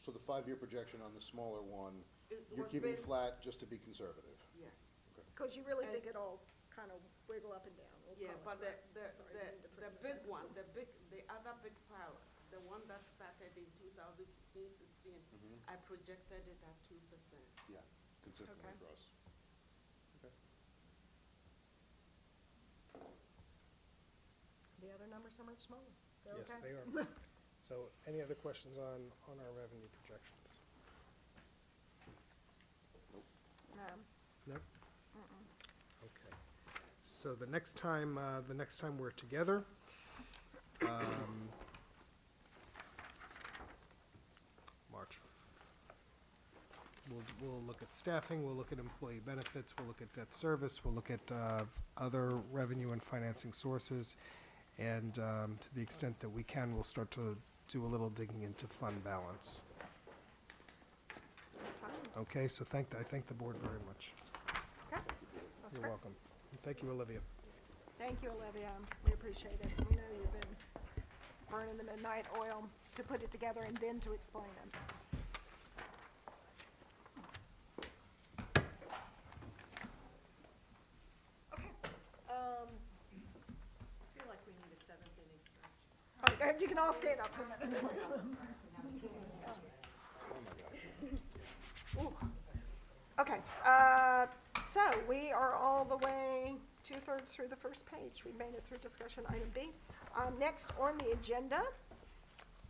So the 5-year projection on the smaller one, It you're was keeping based- flat just to be conservative? Yes. Because you really And- think it'll kind of wiggle up and down. We'll Yeah, call but it, the right? Sorry, I didn't mean to put the it in big that. one, the other big pilot, the one that started in 2015-16, I projected it at 2%. Yeah, consistently Okay. across. Okay. The other numbers are much smaller. They're Yes, okay. they are. So any other questions on our revenue projections? Nope? Okay. So the next time we're together, March. We'll look at staffing, we'll look at employee benefits, we'll look at debt service, we'll look at other revenue and financing sources, and to the extent that we can, we'll start to do a little digging into fund balance. Okay, so I thank the board very much. Okay, that's You're great. welcome. Thank you, Olivia. Thank you, Olivia. We appreciate it. We know you've been burning the midnight oil to put it together and then to explain it. Okay. I feel like we need a 7th-inning stretch. All right, you can all stand up for a minute. Ooh. Okay, so we are all the way 2/3 through the first page. We made it through discussion item B. Next on the agenda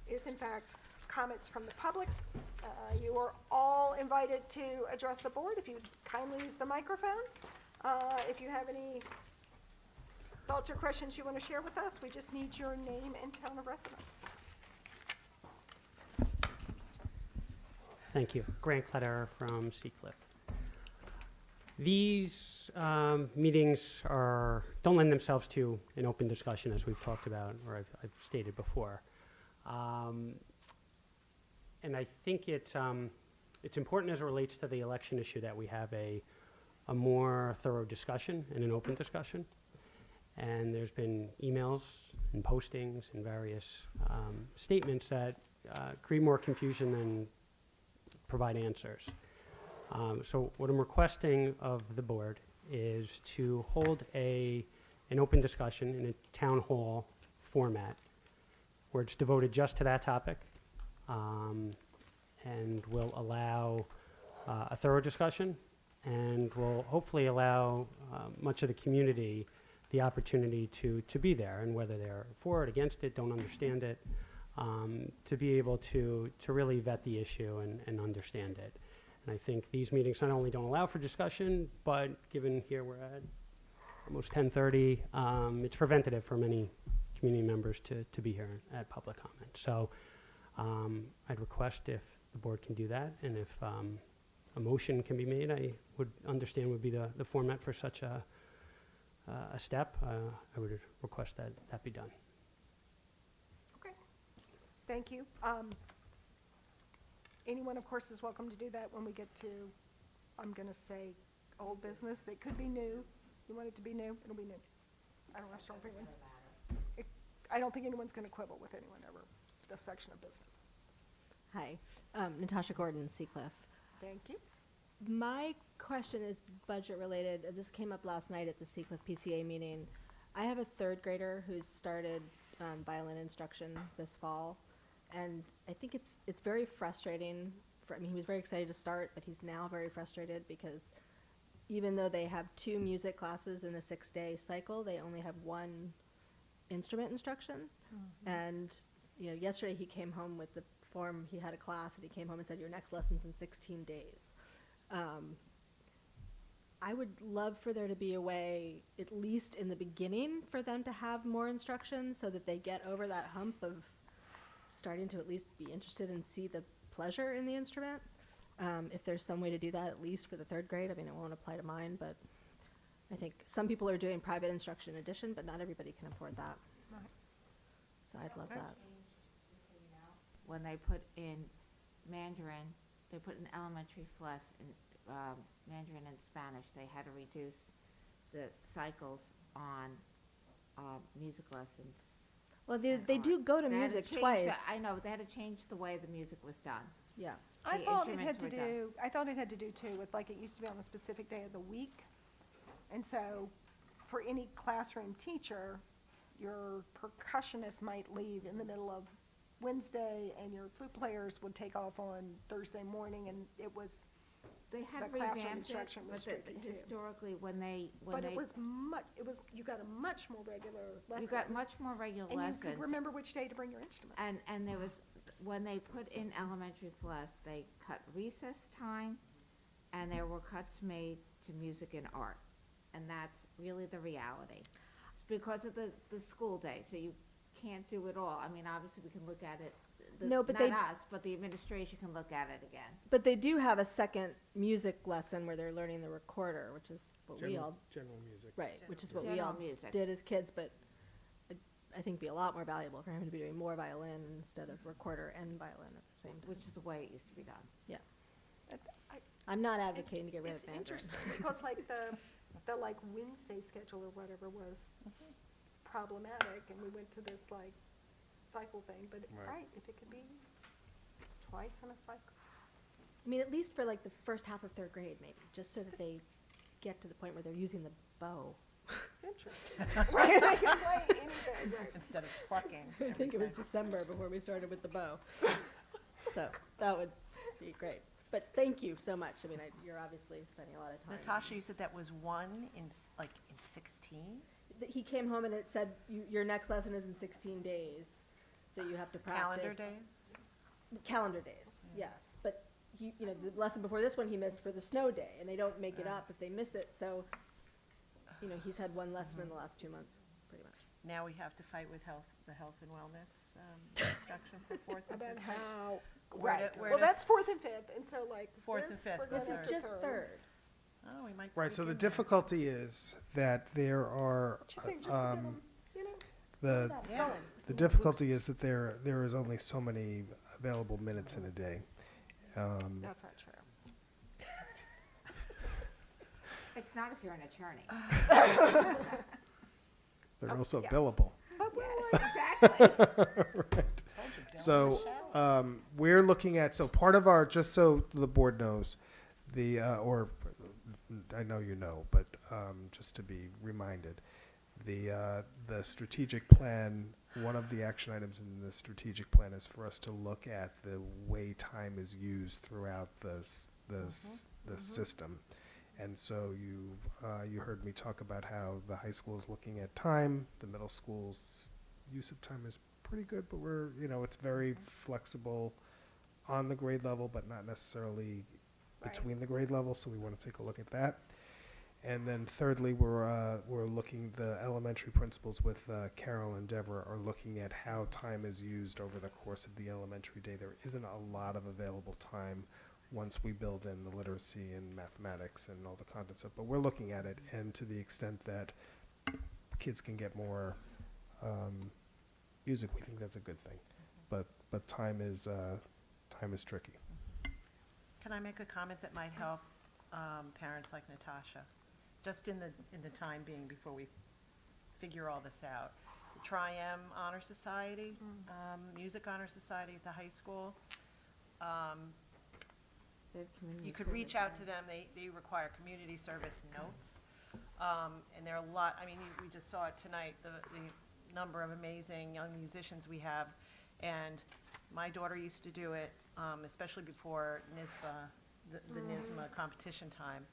is in fact comments from the public. You are all invited to address the board if you'd kindly use the microphone. If you have any thoughts or questions you want to share with us, we just need your name and town of residence. Thank you. Grant Clutter from Seacliff. These meetings don't lend themselves to an open discussion, as we've talked about, or I've stated before. And and I think it's important as it relates to the election issue that we have a more thorough discussion and an open discussion. And there's been emails and postings and various statements that create more confusion than provide answers. So what I'm requesting of the board is to hold an open discussion in a town hall format where it's devoted just to that topic, and will allow a thorough discussion, and will hopefully allow much of the community the opportunity to be there, and whether they're for it, against it, don't understand it, to be able to really vet the issue and understand it. And I think these meetings not only don't allow for discussion, but given here we're at almost 10:30, it's preventative for many community members to be here at public comment. So I'd request if the board can do that, and if a motion can be made, I would understand would be the format for such a step. I would request that that be done. Okay, thank you. Anyone, of course, is welcome to do that when we get to, I'm going to say, old business. It could be new. You want it to be new? It'll be new. I don't have strong feelings. I don't think anyone's going to quibble with anyone over this section of business. Hi, Natasha Gordon, Seacliff. Thank you. My question is budget related. This came up last night at the Seacliff PCA meeting. I have a third grader who's started violin instruction this fall, and I think it's very frustrating. I mean, he was very excited to start, but he's now very frustrated because even though they have 2 music classes in a 6-day cycle, they only have 1 instrument instruction. And yesterday he came home with the form. He had a class, and he came home and said, "Your next lesson's in 16 days." I would love for there to be a way, at least in the beginning, for them to have more instruction so that they get over that hump of starting to at least be interested and see the pleasure in the instrument. If there's some way to do that, at least for the 3rd grade. I mean, it won't apply to mine, but I think some people are doing private instruction in addition, but not everybody can afford that. Right. So I'd love that. When they put in Mandarin, they put in elementary class in Mandarin and Spanish, they had to reduce the cycles on music lessons. Well, they do go to They had music change twice. I know, but they had to change the way the music was done. Yeah. I The thought it had instruments to were done. do. I thought it had to do too with, like, it used to be on a specific day of the week, and so for any classroom teacher, your percussionist might leave in the middle of Wednesday, and your flute players would take off on Thursday morning, and it was. They had the classroom revamped it, instruction was but stricken too. historically, when they But it was you got a much more regular lesson. you got much more regular and lessons. you could remember which day to bring your instrument. And there was, when they put in elementary class, they cut recess time, and there were cuts made to music and art. And that's really the reality. It's because of the school day, so you can't do it all. I mean, obviously, we can look at it, No, but not us, but the administration can look at it again. But they do have a second music lesson where they're learning the recorder, which is what we all General music. right, which is what we General all music. did as kids. But I think it'd be a lot more valuable for him to be doing more violin instead of recorder and violin at the same time. Which is the way it used to be done. Yeah, I- I'm not advocating to get rid of It's Mandarin. interesting, because like the like Wednesday schedule or whatever was problematic, and we went to this like cycle thing, but Right. if it could be twice in a cycle. I mean, at least for like the first half of 3rd grade, maybe, just so that they get to the point where they're using the bow. It's interesting. Right, they can play anything, right. Instead of plucking. I think it was December before we started with the bow. So that would be great. But thank you so much. I mean, you're obviously spending a lot of time. Natasha, you said that was 1 in 16? He came home and it said, your next lesson is in 16 days, so you have to practice. Calendar days? Calendar days, yes. But, the lesson before this one he missed for the snow day, and they don't make it up if they miss it. So, he's had 1 lesson in the last 2 months, pretty much. Now we have to fight with the health and wellness instruction for 4th and 5th. About how, Where right, to- where well, to- that's 4th and 5th, and so like 4th and 5th, This Third. is just 3rd. Oh, we might. Right, so sneak the in there. difficulty is that there are, she's saying just to get them, the, Yeah. the difficulty is that there is only so many available minutes in a day. That's not true. It's not if you're an attorney. They're Oh, also yes. billable. Exactly. Right. So, we're looking at, so part of our, just so the board knows, or I know you know, but just to be reminded, the strategic plan, one of the action items in the strategic plan is for us to look at the way time is used throughout the system. And so you heard me talk about how the high school is looking at time, the middle school's use of time is pretty good, but it's very flexible on the grade level, but not necessarily between the grade levels, so we want to take a look at that. And then thirdly, we're looking, the elementary principals with Carol and Deborah are looking at how time is used over the course of the elementary day. There isn't a lot of available time once we build in the literacy and mathematics and all the content stuff, but we're looking at it, and to the extent that kids can get more music, we think that's a good thing. But time is tricky. Can I make a comment that might help parents like Natasha? Just in the time being before we figure all this out. The Tri-M Honor Society, Music Honor Society at the high school. You could reach out to them. They require community service notes. And there are a lot, we just saw it tonight, the number of amazing young musicians we have. And my daughter used to do it, especially before NYSBA, the NYSMA competition time.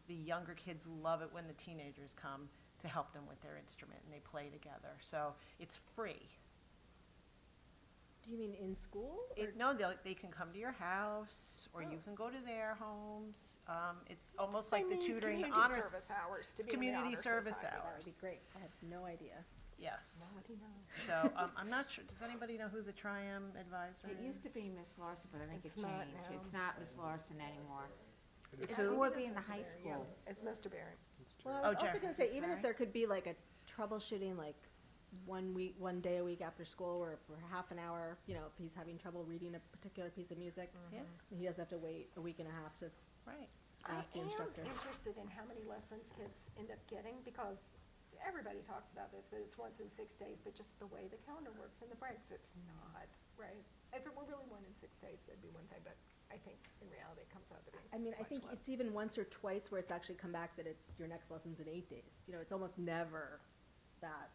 The younger kids love it when the teenagers come to help them with their instrument, and they play together. So it's free. Do you mean in school? No, they can come to your house, or you can go to their homes. It's almost like the tutoring honors. Community service hours to be in the Community honor service society. hours. That would be great. I had no idea. Yes. Naughty, naughty. So I'm not sure. Does anybody know who the Tri-M advisor It is? used to be Miss Larson, but I think it It's not changed. now. It's not Miss Larson anymore. It's It who? would be in the high school. It's Mr. Barry. Well, Oh, I was also Jack. going to say, even if Right. there could be like a troubleshooting, like 1 day a week after school, where for half an hour, if he's having trouble reading a particular piece of music, Yeah. he doesn't have to wait a week and a half to Right. ask the instructor. I am interested in how many lessons kids end up getting, because everybody talks about this, but it's once in 6 days, but just the way the calendar works in the breaks, it's not, right? If it were really 1 in 6 days, that'd be one thing, but I think in reality it comes out to be I mean, I much think less. it's even once or twice where it's actually come back that it's your next lesson's in 8 days. It's almost never that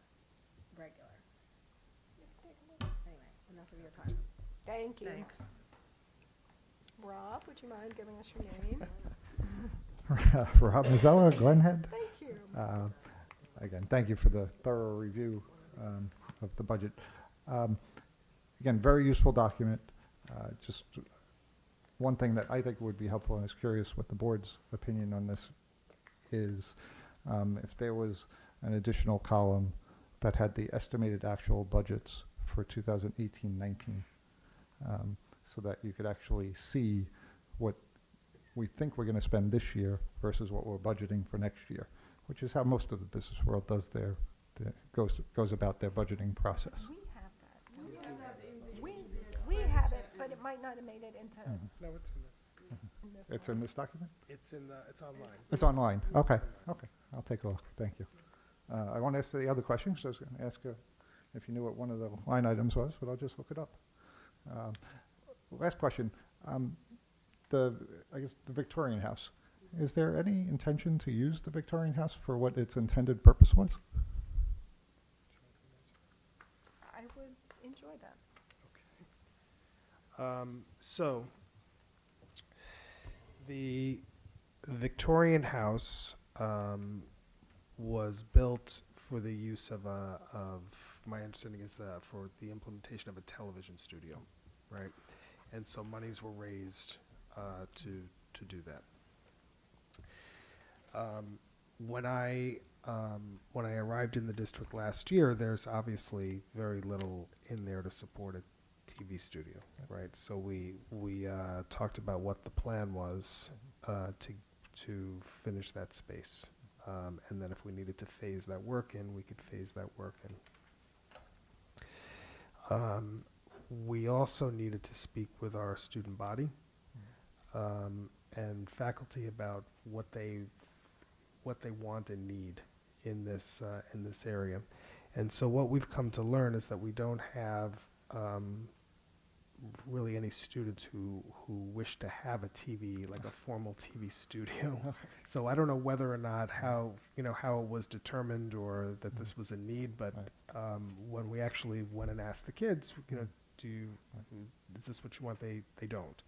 regular. Anyway, enough of your time. Thank you. Thanks. Rob, would you mind giving us your name? Rob Mazzella, Glenhead. Thank you. Again, thank you for the thorough review of the budget. Again, very useful document. Just one thing that I think would be helpful, and I was curious what the board's opinion on this is, if there was an additional column that had the estimated actual budgets for 2018-19, so that you could actually see what we think we're going to spend this year versus what we're budgeting for next year, which is how most of the business world does goes about their budgeting process. We have that. We have it, but it might not have made it into No, it's in this It's one. in this document? it's online. It's online. Okay. I'll take a look. Thank you. I want to ask the other question, so I was going to ask if you knew what one of the line items was, but I'll just look it up. Last question. I guess the Victorian House. Is there any intention to use the Victorian House for what its intended purpose was? I would enjoy that. So, the Victorian House was built for the use of my understanding is for the implementation of a television studio, right? And so monies were raised to do that. When I arrived in the district last year, there's obviously very little in there to support a TV studio, right? So we talked about what the plan was to finish that space, and then if we needed to phase that work in, we could phase that work in. we also needed to speak with our student body and faculty about what they want and need in this area. And so what we've come to learn is that we don't have really any students who wish to have a TV, like a formal TV studio. So I don't know whether or not how it was determined or that this was a need, but when we actually went and asked the kids, is this what you want? They don't.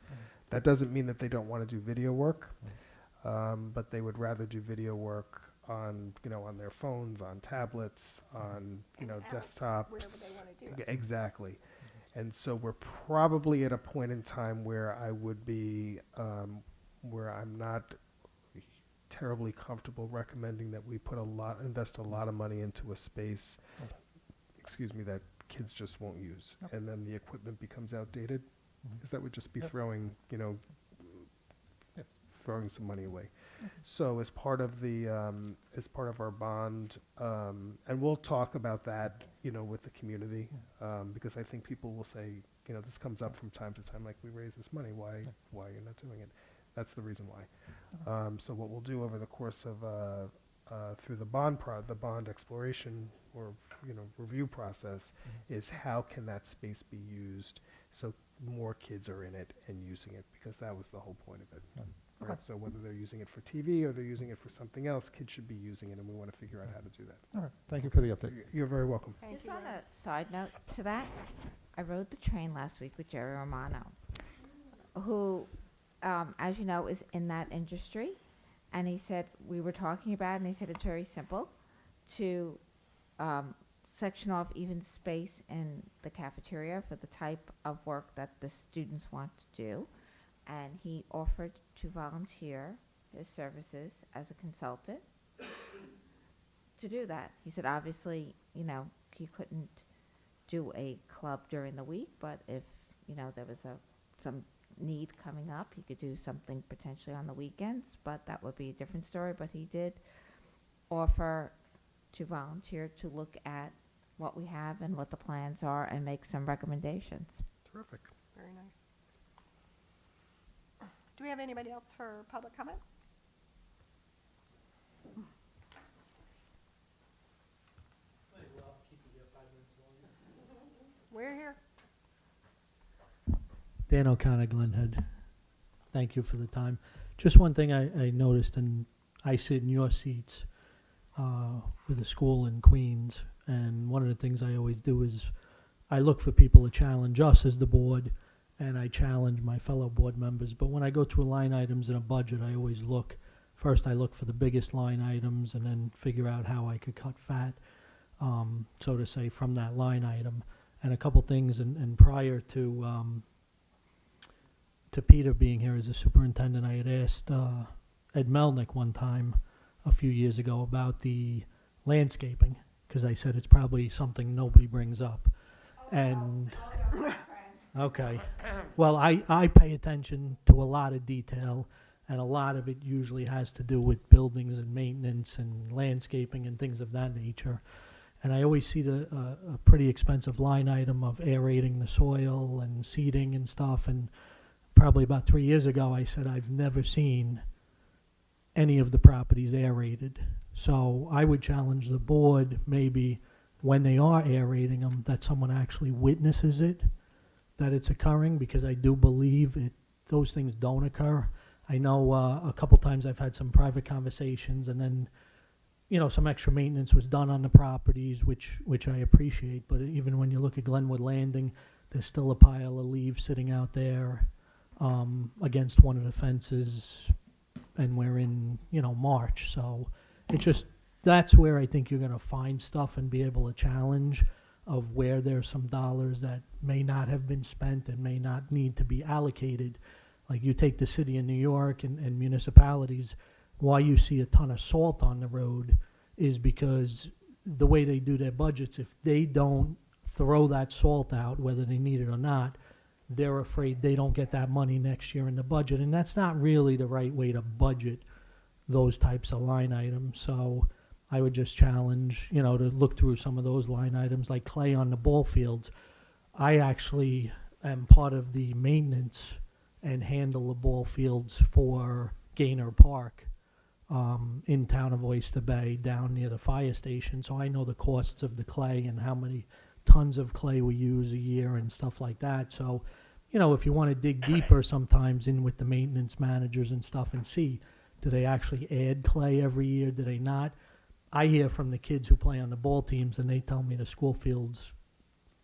That doesn't mean that they don't want to do video work, but they would rather do video work on their phones, on tablets, on desktops. wherever they wanna do it. Exactly. And so we're probably at a point in time where I would be, where I'm not terribly comfortable recommending that we invest a lot of money into a space, that kids just won't use, and then the equipment becomes outdated, because that would just be throwing some money away. So as part of our bond, and we'll talk about that, with the community, because I think people will say, this comes up from time to time, like, we raise this money, why you're not doing it? That's the reason why. So what we'll do over the course of, through the bond exploration or, review process, is how can that space be used so more kids are in it and using it, because that was the whole point of it. Right? So whether they're using it for TV or they're using it for something else, kids should be using it, and we want to figure out how to do that. All right, thank you for the update. You're very welcome. Just on a side note to that, I rode the train last week with Jerry Romano, who, as you know, is in that industry. And he said, we were talking about it, and he said it's very simple to section off even space in the cafeteria for the type of work that the students want to do. And he offered to volunteer his services as a consultant to do that. He said, obviously, he couldn't do a club during the week, but if, there was some need coming up, he could do something potentially on the weekends, but that would be a different story. But he did offer to volunteer to look at what we have and what the plans are and make some recommendations. Terrific. Very nice. Do we have anybody else for public comment? We're here. Dan O'Connor, Glenhead. Thank you for the time. Just one thing I noticed, and I sit in your seats with a school in Queens, and one of the things I always do is I look for people to challenge us as the board, and I challenge my fellow board members. But when I go through line items in a budget, I always look, first I look for the biggest line items and then figure out how I could cut fat, so to say, from that line item. And a couple things, and prior to Peter being here as a superintendent, I had asked Ed Melnick one time a few years ago about the landscaping, because I said it's probably something nobody brings up. Okay. Well, I pay attention to a lot of detail, and a lot of it usually has to do with buildings and maintenance and landscaping and things of that nature. And I always see a pretty expensive line item of aerating the soil and seeding and stuff. And probably about 3 years ago, I said I've never seen any of the properties aerated. So I would challenge the board, maybe when they are aerating them, that someone actually witnesses it, that it's occurring, because I do believe those things don't occur. I know a couple times I've had some private conversations, and then some extra maintenance was done on the properties, which I appreciate. But even when you look at Glenwood Landing, there's still a pile of leaves sitting out there against one of the fences, and we're in March. So it's just, that's where I think you're going to find stuff and be able to challenge of where there's some dollars that may not have been spent and may not need to be allocated. Like you take the city of New York and municipalities, why you see a ton of salt on the road is because the way they do their budgets, if they don't throw that salt out, whether they need it or not, they're afraid they don't get that money next year in the budget. And that's not really the right way to budget those types of line items. So I would just challenge, to look through some of those line items, like clay on the ball fields. I actually am part of the maintenance and handle the ball fields for Gaynor Park in town of Oyster Bay down near the fire station. So I know the costs of the clay and how many tons of clay we use a year and stuff like that. So, you know, if you want to dig deeper sometimes in with the maintenance managers and stuff and see, do they actually add clay every year? Do they not? I hear from the kids who play on the ball teams, and they tell me the school fields,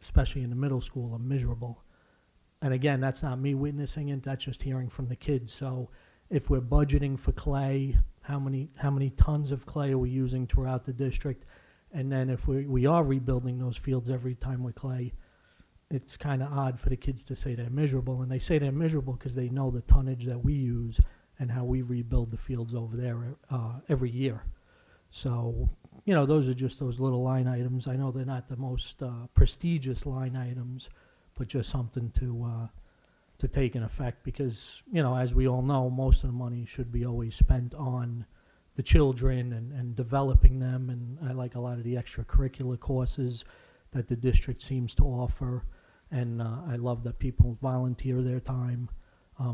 especially in the middle school, are miserable. And again, that's not me witnessing it, that's just hearing from the kids. So if we're budgeting for clay, how many tons of clay are we using throughout the district? And then if we are rebuilding those fields every time with clay, it's kind of odd for the kids to say they're miserable. And they say they're miserable because they know the tonnage that we use and how we rebuild the fields over there every year. So, you know, those are just those little line items. I know they're not the most prestigious line items, but just something to take in effect because, you know, as we all know, most of the money should be always spent on the children and developing them. And I like a lot of the extracurricular courses that the district seems to offer. And I love that people volunteer their time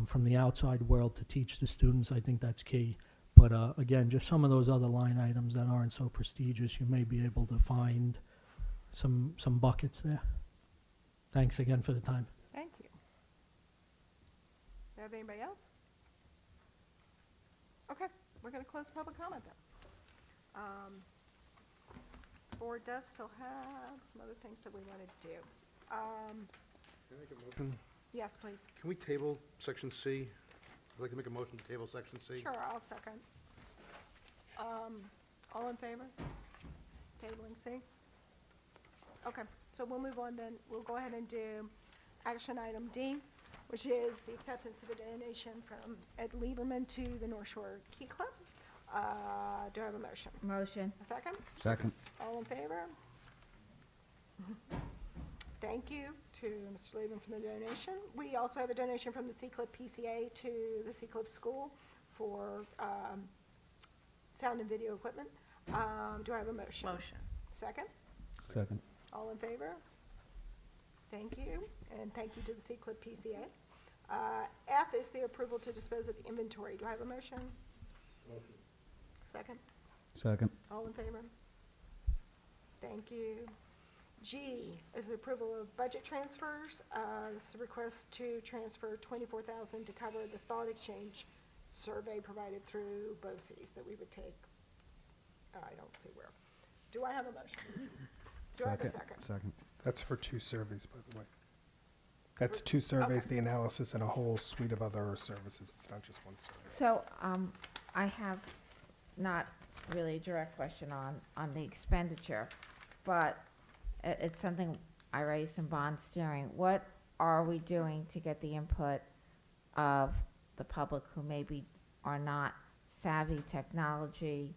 from the outside world to teach the students. I think that's key. But again, just some of those other line items that aren't so prestigious, you may be able to find some buckets there. Thanks again for the time. Thank you. Do you have anybody else? Okay, we're going to close public comment then. Board does still have some other things that we want to do. Can I make a motion? Yes, please. Can we table section C? I'd like to make a motion to table section C. Sure, I'll second. All in favor? Tabling C? Okay, so we'll move on then. We'll go ahead and do action item D, which is the acceptance of a donation from Ed Lieberman to the North Shore Key Club. Do I have a motion? Motion. A second? Second. All in favor? Thank you to Mr. Lieberman for the donation. We also have a donation from the Seacliff PCA to the Seacliff School for sound and video equipment. Do I have a motion? Motion. Second? Second. All in favor? Thank you, and thank you to the Seacliff PCA. F is the approval to dispose of the inventory. Do I have a motion? Motion. Second? Second. All in favor? Thank you. G is the approval of budget transfers. This is a request to transfer $24,000 to cover the thought exchange survey provided through BOCES that we would take. I don't see where. Do I have a motion? Do I have a second? Second. That's for 2 surveys, by the way. That's 2 surveys, Okay. the analysis, and a whole suite of other services. It's not just one survey. So, I have not really a direct question on the expenditure, but it's something I raised in bond steering. What are we doing to get the input of the public who maybe are not savvy technology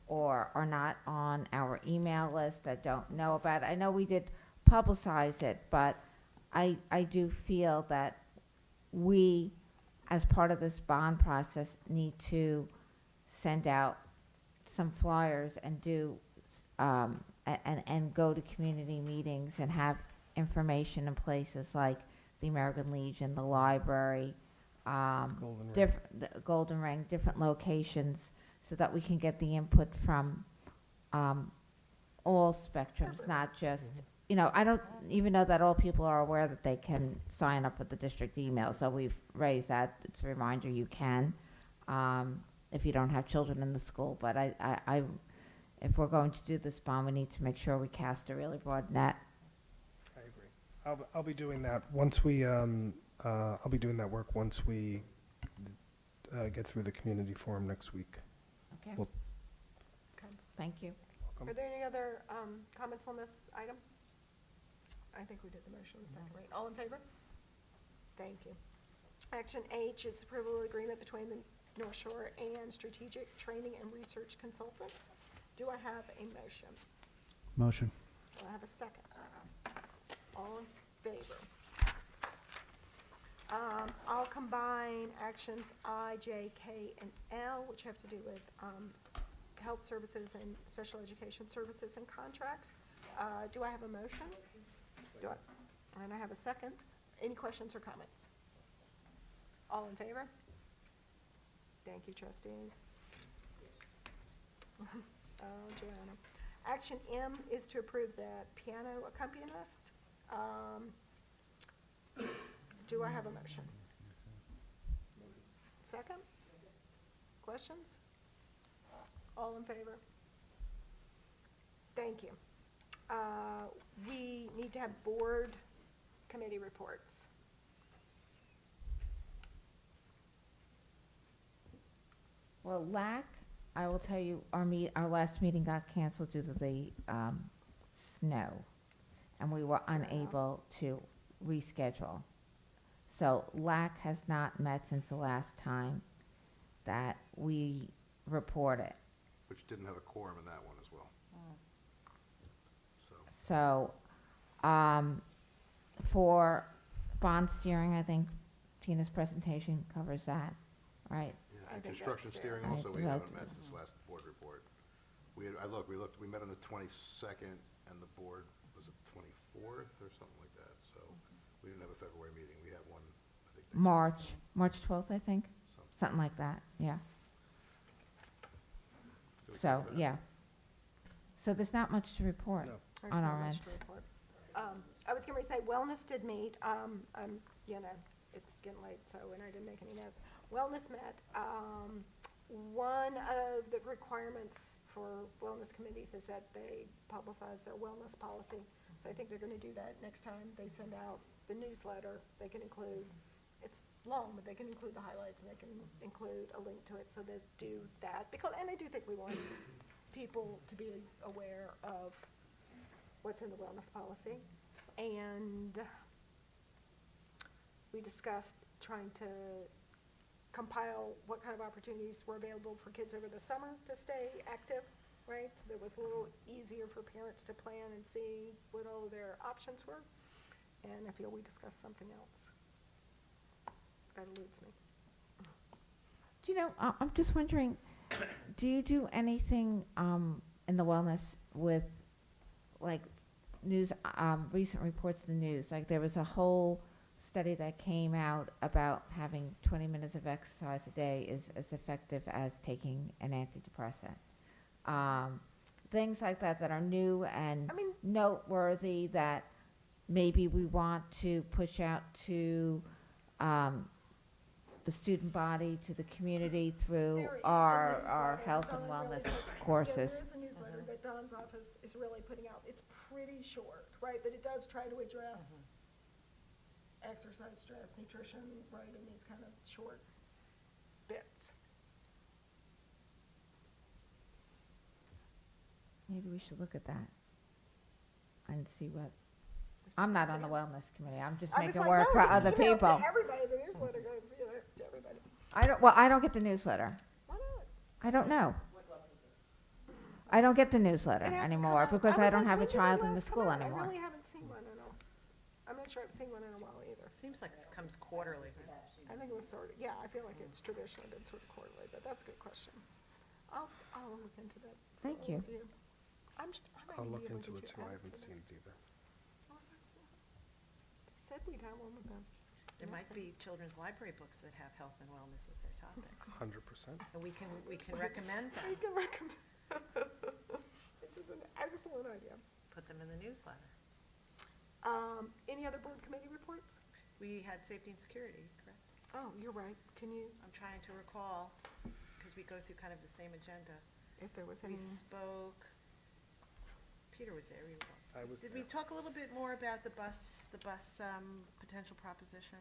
or are not on our email list that don't know about it? I know we did publicize it, but I do feel that we, as part of this bond process, need to send out some flyers and do and go to community meetings and have information in places like the American Legion, the library, Golden Ring. the Golden Ring, different locations, so that we can get the input from all spectrums, not just, you know, I don't even know that all people are aware that they can sign up with the district email, so we've raised that. It's a reminder you can, if you don't have children in the school, but I if we're going to do this bond, we need to make sure we cast a really broad net. I agree. I'll be doing that once we, I'll be doing that work once we get through the community forum next week. Okay. Well- Okay. Thank you. Are there any other comments on this item? I think we did the motion in the second, right? All in favor? Thank you. Action H is approval of agreement between the North Shore and Strategic Training and Research Consultants. Do I have a motion? Motion. Do I have a second? All in favor? I'll combine actions I, J, K, and L, which have to do with health services and special education services and contracts. Do I have a motion? And I have a second. Any questions or comments? All in favor? Thank you, trustees. Oh, Joanna. Action M is to approve the piano accompanist. Do I have a motion? Second? Questions? All in favor? Thank you. We need to have board committee reports. Well, LAC, I will tell you, our last meeting got canceled due to the snow, and we were unable to reschedule. So LAC has not met since the last time that we reported. Which didn't have a quorum in that one as well. So, for bond steering, I think Tina's presentation covers that, right? Yeah, I and think construction that's steering fair. also, we Right. haven't met since last board report. We met on the 22nd, and the board was it the 24th or something like that, so we didn't have a February meeting. We have one, I think. March 12th, I think, something like that, yeah. So, yeah. So there's not much to report No. There's on not our much end. to report. I was going to say, wellness did meet. It's getting late, and I didn't make any notes. Wellness met. One of the requirements for wellness committees is that they publicize their wellness policy. So I think they're going to do that next time they send out the newsletter. They can include, it's long, but they can include the highlights, and they can include a link to it, so they do that. And I do think we want people to be aware of what's in the wellness policy. And we discussed trying to compile what kind of opportunities were available for kids over the summer to stay active, right? So that was a little easier for parents to plan and see what all of their options were. And I feel we discussed something else. That eludes me. Do you know, I'm just wondering, do you do anything in the wellness with, like, news, recent reports in the news? Like, there was a whole study that came out about having 20 minutes of exercise a day is as effective as taking an antidepressant. Things like that that are new and noteworthy that maybe we want to push out to the student body, to the community through our health and wellness courses. Yeah, there is a newsletter that Don's office is really putting out. It's pretty short, right? But it does try to address exercise, stress, nutrition, right, in these kind of short bits. Maybe we should look at that and see what. I'm not on the wellness committee. I'm just making work for other people. To everybody, the newsletter goes, to everybody. I don't get the newsletter. Why not? I don't know. I don't get the newsletter It hasn't anymore come out. because I was don't like, have a when did it child in the last come school out? anymore. I really haven't seen one in I'm not sure I've seen one in a while either. Seems like it comes quarterly. I think it was sort of, I feel like it's traditionally been sort of quarterly, but that's a good question. I'll look into that. Thank you. I I'll might look be able into to it get too. I added haven't to seen that. it either. They said we'd have one with them. There might be children's library books that have health and wellness as their topic. 100%. And we can recommend them. We can recommend. This is an excellent idea. Put them in the newsletter. Any other board committee reports? We had safety and security, correct? Oh, you're right. Can you, I'm trying to recall, because we go through kind of the same agenda. if there was We any, spoke, Peter was there, you were. I was Did there. we talk a little bit more about the bus potential proposition?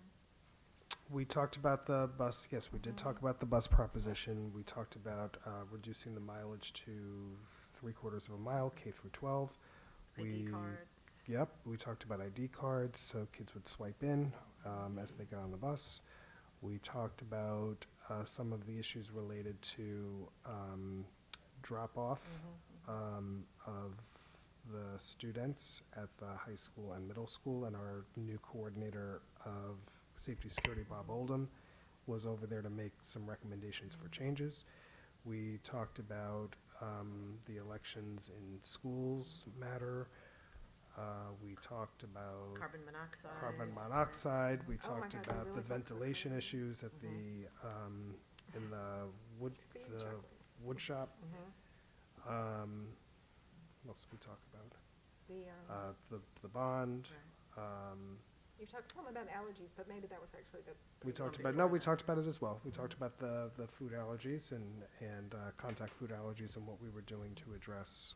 We talked about the bus, yes, we did talk about the bus proposition. We talked about reducing the mileage to 3/4 of a mile, K through 12. ID cards. Yep, we talked about ID cards, so kids would swipe in as they got on the bus. We talked about some of the issues related to drop-off of the students at the high school and middle school, and our new coordinator of safety security, Bob Oldham, was over there to make some recommendations for changes. We talked about the elections in schools matter. We talked about Carbon monoxide. carbon monoxide. We Oh my talked God, we about really the talked about ventilation that. issues at the, in the wood, the wood shop. What else did we talk about? The bond. You talked some about allergies, but maybe that was actually the. We talked about, no, we talked about it as well. We talked about the food allergies and contact food allergies and what we were doing to address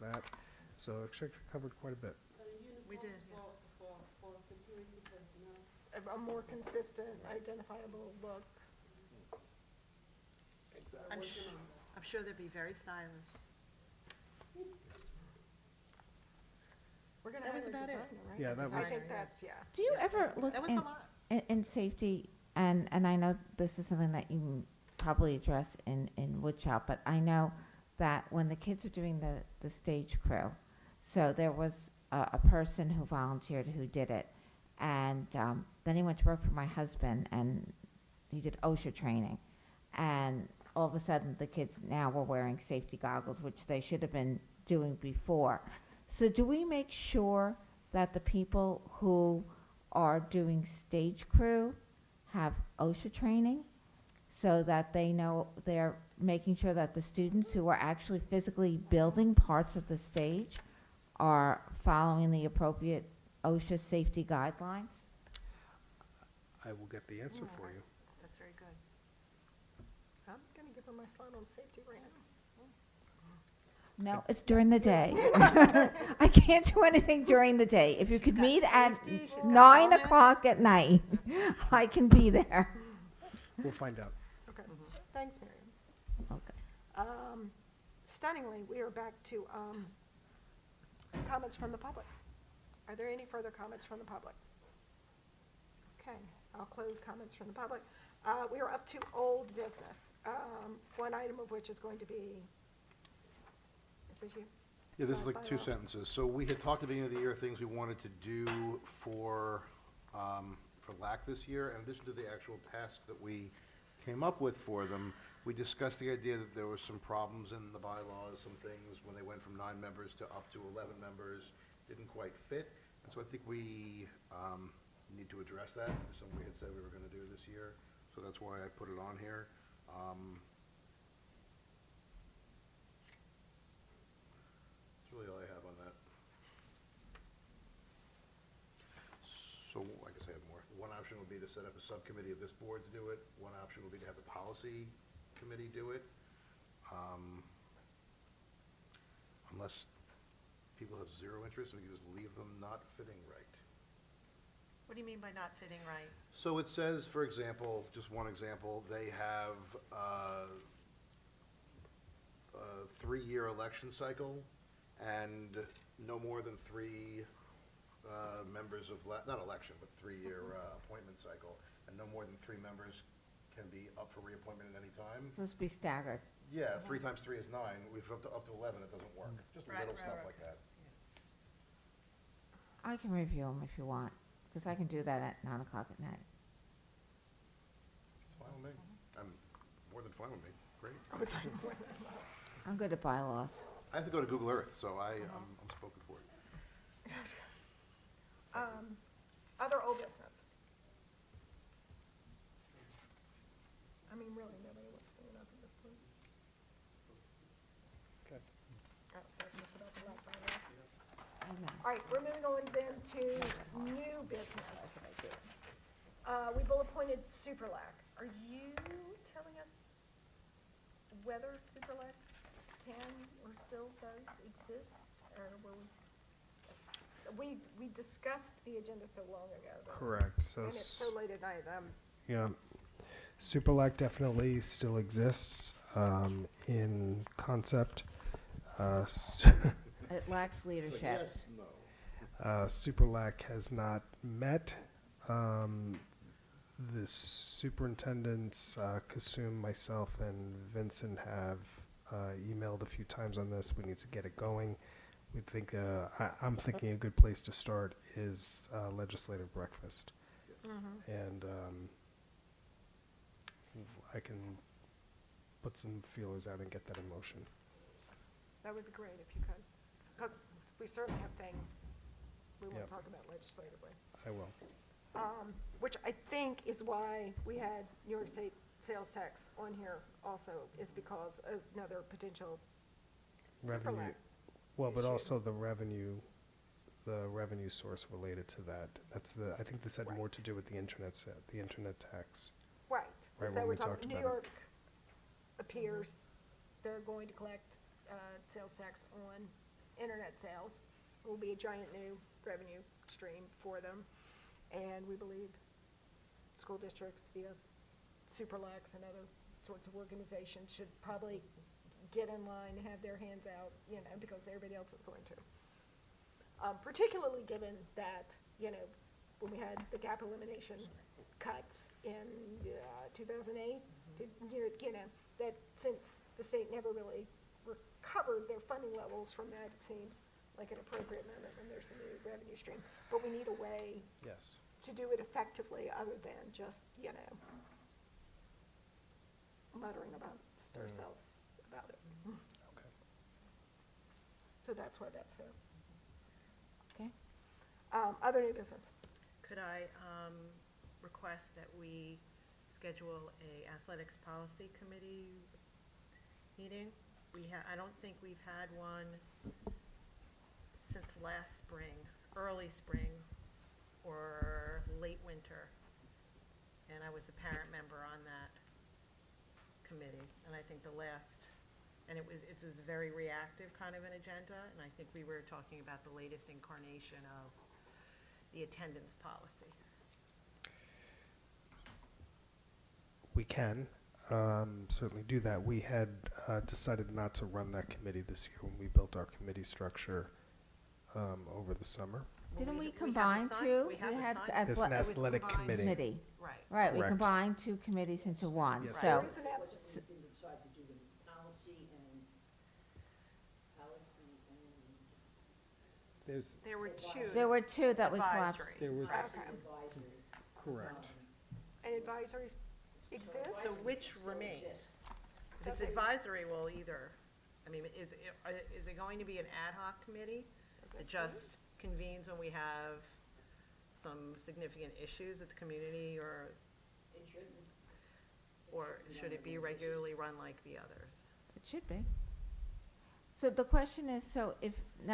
that. So actually covered quite a bit. We did, for security personnel. A more consistent, identifiable look. I'm sure they'd be very stylish. We're gonna That hire was a about it. designer, right? Yeah, that I was- think that's, yeah. Do you ever look That was in, a lot. in safety, and I know this is something that you probably address in woodshop, but I know that when the kids are doing the stage crew, so there was a person who volunteered who did it, and then he went to work for my husband, and he did OSHA training, and all of a sudden the kids now were wearing safety goggles, which they should have been doing before. So do we make sure that the people who are doing stage crew have OSHA training so that they know they're making sure that the students who are actually physically building parts of the stage are following the appropriate OSHA safety guidelines? I will get the answer for you. That's very good. I'm gonna give her my slide on safety right now. No, it's during the day. I can't do anything during the day. If you could meet at 9 o'clock at night, I can be there. We'll find out. Okay, thanks, Miriam. Okay. Stunningly, we are back to comments from the public. Are there any further comments from the public? Okay, I'll close comments from the public. We are up to old business, one item of which is going to be, is this you? Yeah, this is like two Bylaw. sentences. So we had talked at the beginning of the year, things we wanted to do for LAC this year. In addition to the actual tasks that we came up with for them, we discussed the idea that there were some problems in the bylaws, some things when they went from 9 members to up to 11 members didn't quite fit. And so I think we need to address that. It's something we had said we were going to do this year. So that's why I put it on here. That's really all I have on that. So I guess I have more. One option would be to set up a subcommittee of this board to do it. One option would be to have the policy committee do it. Unless people have zero interest, we can just leave them not fitting right. What do you mean by not fitting right? So it says, for example, just one example, they have a 3-year election cycle and no more than 3 members of, not election, but 3-year appointment cycle, and no more than 3 members can be up for reappointment at any time. Supposed to be staggered. Yeah, 3 times 3 is 9. We've up to 11, it doesn't work. Just little stuff like that. I can review them if you want, because I can do that at 9 o'clock at night. It's fine with me. I'm more than fine with me. Great. I'm good at bylaws. I have to go to Google Earth, so I'm spoken for it. Other old business. I mean, really, nobody wants to bring it up at this point. Okay. That's just about the last bylaws. All right, we're moving on then to new business. We both appointed Superlac. Are you telling us whether Superlac can or still does exist, or were we discussed the agenda so long ago? That- Correct. So And it's so late at night, yeah, Superlac definitely still exists in concept. It lacks leadership. Superlac has not met. The superintendents, Kasum, myself, and Vincent have emailed a few times on this. We need to get it going. We think I'm thinking a good place to start is legislative breakfast, and I can put some feelers out and get that in motion. that would be great if you could, because we certainly have things we want Yep. to talk about legislatively. I will. Which I think is why we had New York State sales tax on here also, is because of another potential Revenue, superlap. well, but issue. also the revenue source related to that. I think this had more to do with the internet tax. Right. Right, So when we're we talking talked New about it. York appears they're going to collect sales tax on internet sales. It will be a giant new revenue stream for them. And we believe school districts via superlacs and other sorts of organizations should probably get in line and have their hands out, because everybody else is going to. Particularly given that, when we had the gap elimination cuts in 2008, that since the state never really recovered their funding levels from that, it seems like an appropriate moment when there's a new revenue stream. But we need a way Yes. to do it effectively other than just, muttering about ourselves about it. Okay. So that's why that's there. Okay. Other new business. Could I request that we schedule a athletics policy committee meeting? I don't think we've had one since last spring, early spring or late winter. And I was a parent member on that committee. And I think it was a very reactive kind of an agenda. And I think we were talking about the latest incarnation of the attendance policy. We can certainly do that. We had decided not to run that committee this year when we built our committee structure over the summer. Didn't we have combine assigned- two? we have had assigned- It's athle- an it was athletic combined. committee. Right. Right, we Correct. combined two committees into one, Yes. so. There is an It wasn't, we didn't decide to do the policy and There were two. There were two that we collapsed. Advisory. There was, Okay. advisory. correct. And advisories exist? So which remains? If it's Does it- advisory, well, is it going to be an ad hoc committee that just convenes when we have some significant issues at the community, or It shouldn't. should it be regularly run like the others? It should be. So the question is, so if,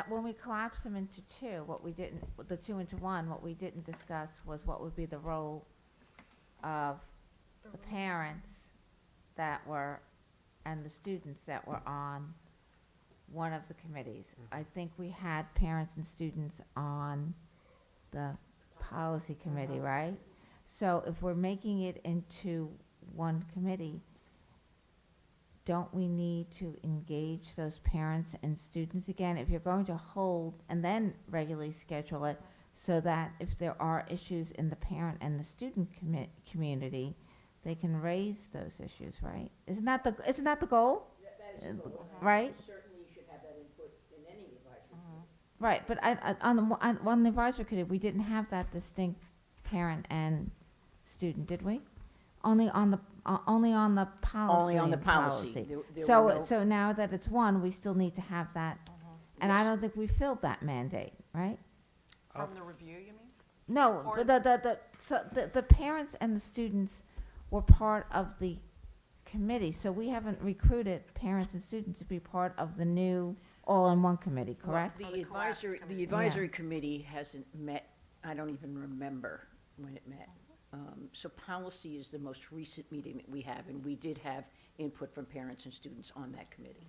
when we collapse them into two, the two into one, what we didn't discuss was what would be the role of the parents and the students that were on one of the committees. I think we had parents and students on the policy committee, right? So if we're making it into one committee, don't we need to engage those parents and students again? If you're going to hold and then regularly schedule it, so that if there are issues in the parent and the student community, they can raise those issues, right? Isn't that the goal? That is the goal. Right? Certainly you should have that input in any advisory committee. Right, but on the advisory committee, we didn't have that distinct parent and student, did we? Only on the policy. Only on the policy. There were no- So now that it's one, we still need to have that. And I don't think we filled that mandate, right? From the review, you mean? No, Or- but the parents and the students were part of the committee, so we haven't recruited parents and students to be part of the new all-in-one committee, correct? Well, the collapsed the committee. advisory committee hasn't met, I don't even remember when it met. So policy is the most recent meeting that we have, and we did have input from parents and students on that committee.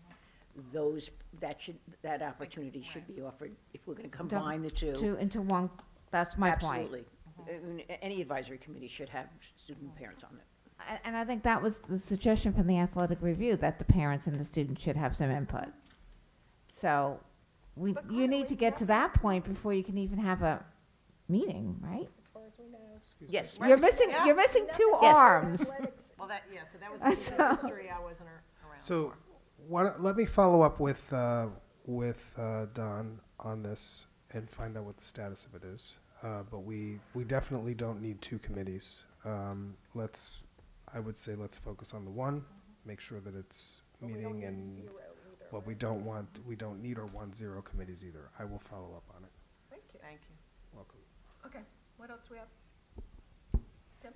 That opportunity should be offered if we're gonna combine the two. Two into one, that's my point. Absolutely. Any advisory committee should have student and parents on it. And I think that was the suggestion from the athletic review, that the parents and the students should have some input. So, But you need to clearly get to that point before you can even have a meeting, right? As far as we know. Yes. You're missing two Yes. arms. Well, so that was a piece of history I wasn't around So, for. let me follow up with Don on this and find out what the status of it is. But we definitely don't need two committees. I would say let's focus on the one, make sure that it's But we don't meeting, need and zero either, what we right? don't need or want zero committees either. I will follow up on it. Thank you. Thank you. What else do we have? Tim?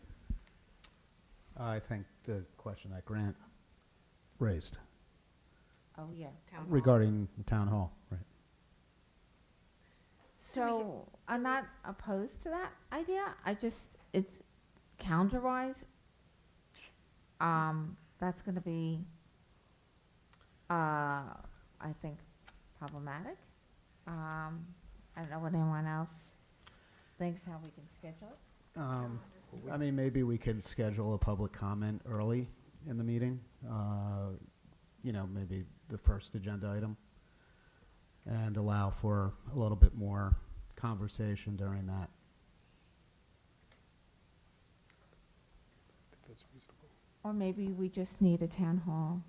I think the question that Grant raised Oh, yeah. Town hall. regarding the town hall, right? So, I'm not opposed to that idea, it's calendar-wise, that's gonna be, I think, problematic. I don't know what anyone else thinks how we can schedule it. I mean, maybe we can schedule a public comment early in the meeting, maybe the first agenda item, and allow for a little bit more conversation during that. I think that's reasonable. Or maybe we just need a town hall.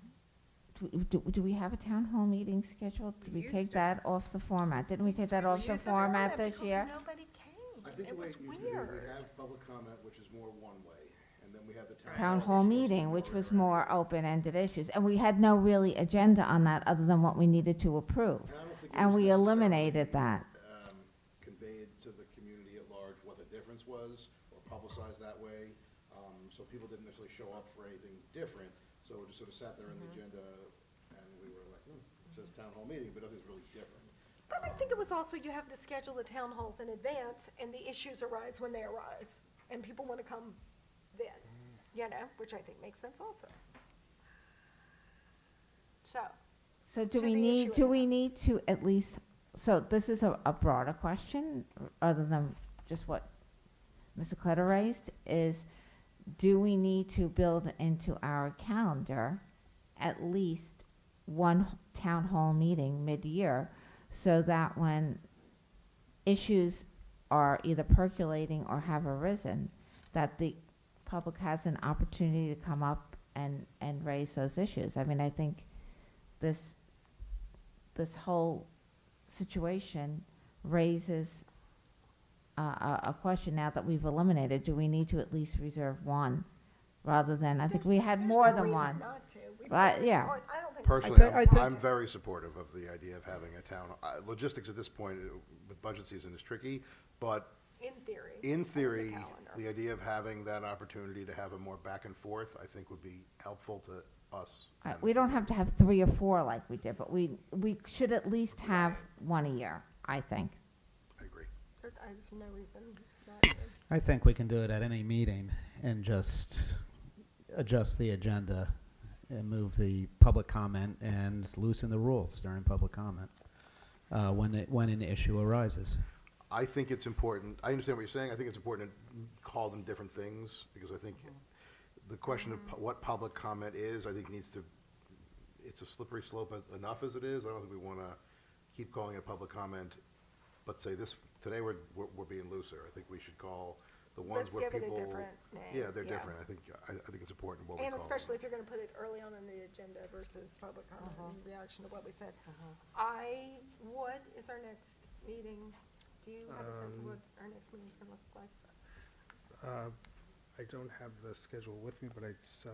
Do we have a town hall meeting scheduled? Did we take that off the format? Didn't we take that off the format this year? Nobody came. I think It the way was it used to be, we weird. have public comment, which is more one way, and then we have the Town hall meeting, which was more open-ended issues, and we had no really agenda on that other than what we needed to approve. And I don't think it And was we necessarily, eliminated that. Conveyed to the community at large what the difference was, or publicized that way, so people didn't necessarily show up for anything different, so it just sort of sat there in the agenda, and we were like, it says town hall meeting, but nothing's really different. But I think it was also, you have to schedule the town halls in advance, and the issues arise when they arise, and people want to come then, which I think makes sense also. So To the issue do at we need to at least, so this is a broader question, other than just what Mr. Clutter raised, is do we need to build into our calendar at least one town hall meeting mid-year, so that when issues are either percolating or have arisen, that the public has an opportunity to come up and raise those issues? I mean, I think this whole situation raises a question now that we've eliminated. Do we need to at least reserve one, rather than, I think we had more than one. Right, yeah. Personally, I think- I'm very supportive of the idea of having a town, logistics at this point with budget season is tricky, but In theory. in theory, calendar. the idea of having that opportunity to have a more back and forth, I think would be helpful to us. and We don't have to have 3 or 4 like we did, but we should at least have one a year, I think. I agree. There's no reason not to. I think we can do it at any meeting and just adjust the agenda and move the public comment and loosen the rules during public comment when an issue arises. I think it's important, I understand what you're saying, I think it's important to call them different things, because I think the question of what public comment is, I think it's a slippery slope enough as it is. I don't think we want to keep calling it public comment, but say today we're being looser. I think we should call the ones where Let's give people. it a different name. Yeah, they're different. I think it's important what we And call especially them. if you're going to put it early on in the agenda versus public comment in reaction to what we said. What is our next meeting? Do you have a sense of what our next meeting's going to look like? I don't have the schedule with me, but it's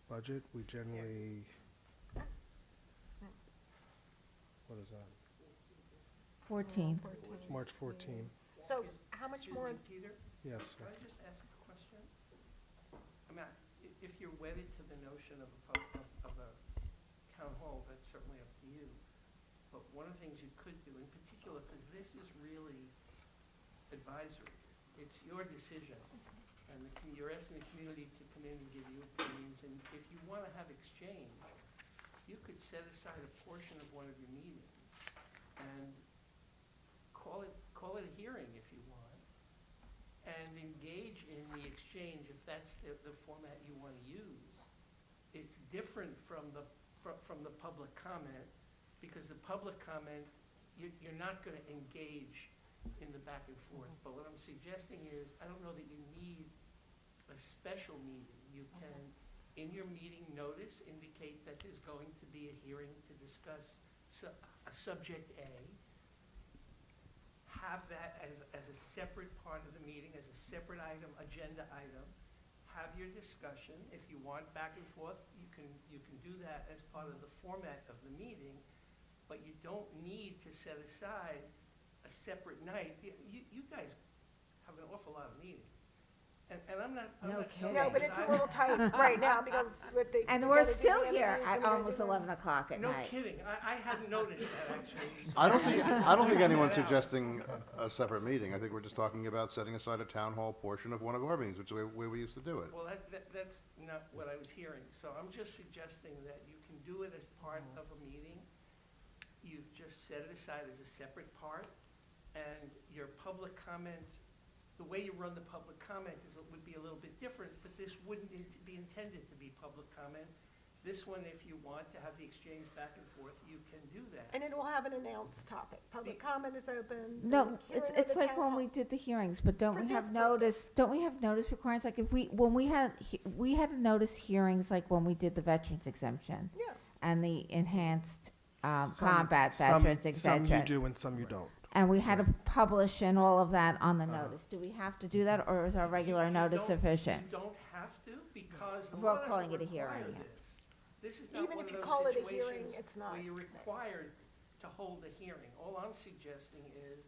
budget. We generally, what is that? 14. March 14. So how much more? Peter, Yes, sir. could I just ask a question? I mean, if you're wedded to the notion of a town hall, that's certainly up to you. But one of the things you could do, in particular, because this is really advisory, it's your decision. And you're asking the community to come in and give you opinions, and if you want to have exchange, you could set aside a portion of one of your meetings and call it a hearing if you want, and engage in the exchange if that's the format you want to use. It's different from the public comment, because the public comment, you're not going to engage in the back and forth. But what I'm suggesting is, I don't know that you need a special meeting. You can, in your meeting notice, indicate that there's going to be a hearing to discuss a subject A. Have that as a separate part of the meeting, as a separate item, agenda item. Have your discussion. If you want back and forth, you can do that as part of the format of the meeting, but you don't need to set aside a separate night. You guys have an awful lot of meetings. And I'm not No joking, No, but because it's a I- little tight right now because with the. And we we're gotta do still the here MOUs at and we gotta almost do the- 11 o'clock at No night. kidding, I hadn't noticed that, actually. I don't think anyone's That out. suggesting a separate meeting. I think we're just talking about setting aside a town hall portion of one of our meetings, which is the way we used to do it. Well, that's not what I was hearing, so I'm just suggesting that you can do it as part of a meeting. You just set it aside as a separate part, and your public comment, the way you run the public comment would be a little bit different, but this wouldn't be intended to be public comment. This one, if you want to have the exchange back and forth, you can do that. And it will have an announced topic. Public comment is open. No, the hearing of it's the like town when hall- we did the hearings, but don't For we this have notice, don't we have notice requirements? Like if when we had, we had to notice hearings like when we did the veterans exemption. Yeah. And the enhanced, Some- combat some- veterans exemption. Some you do and some you don't. And we had to publish and all of that on the Uh-huh. notice. Do we have to do that, or is our regular You notice don't- sufficient? You don't have to, because We're laws calling it a require hearing, yeah. this. This is not Even one if of you those call it a hearing, situations it's not. where you're required to hold a hearing. All I'm suggesting is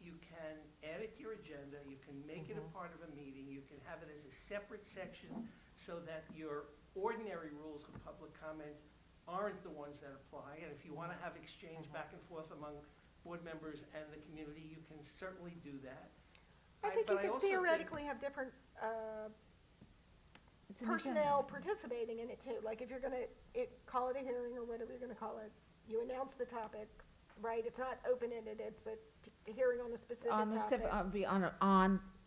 you can add it to your agenda, you can make it a part of a meeting, you can have it as a separate section so that your ordinary rules of public comment aren't the ones that apply. And if you want to have exchange back and forth among board members and the community, you can certainly do that. I think but you could also think- theoretically have different It's an personnel agenda. participating in it too. Like if you're gonna call it a hearing or whatever you're gonna call it, you announce the topic, right? It's not open-ended, it's a hearing on a specific On the, topic. be on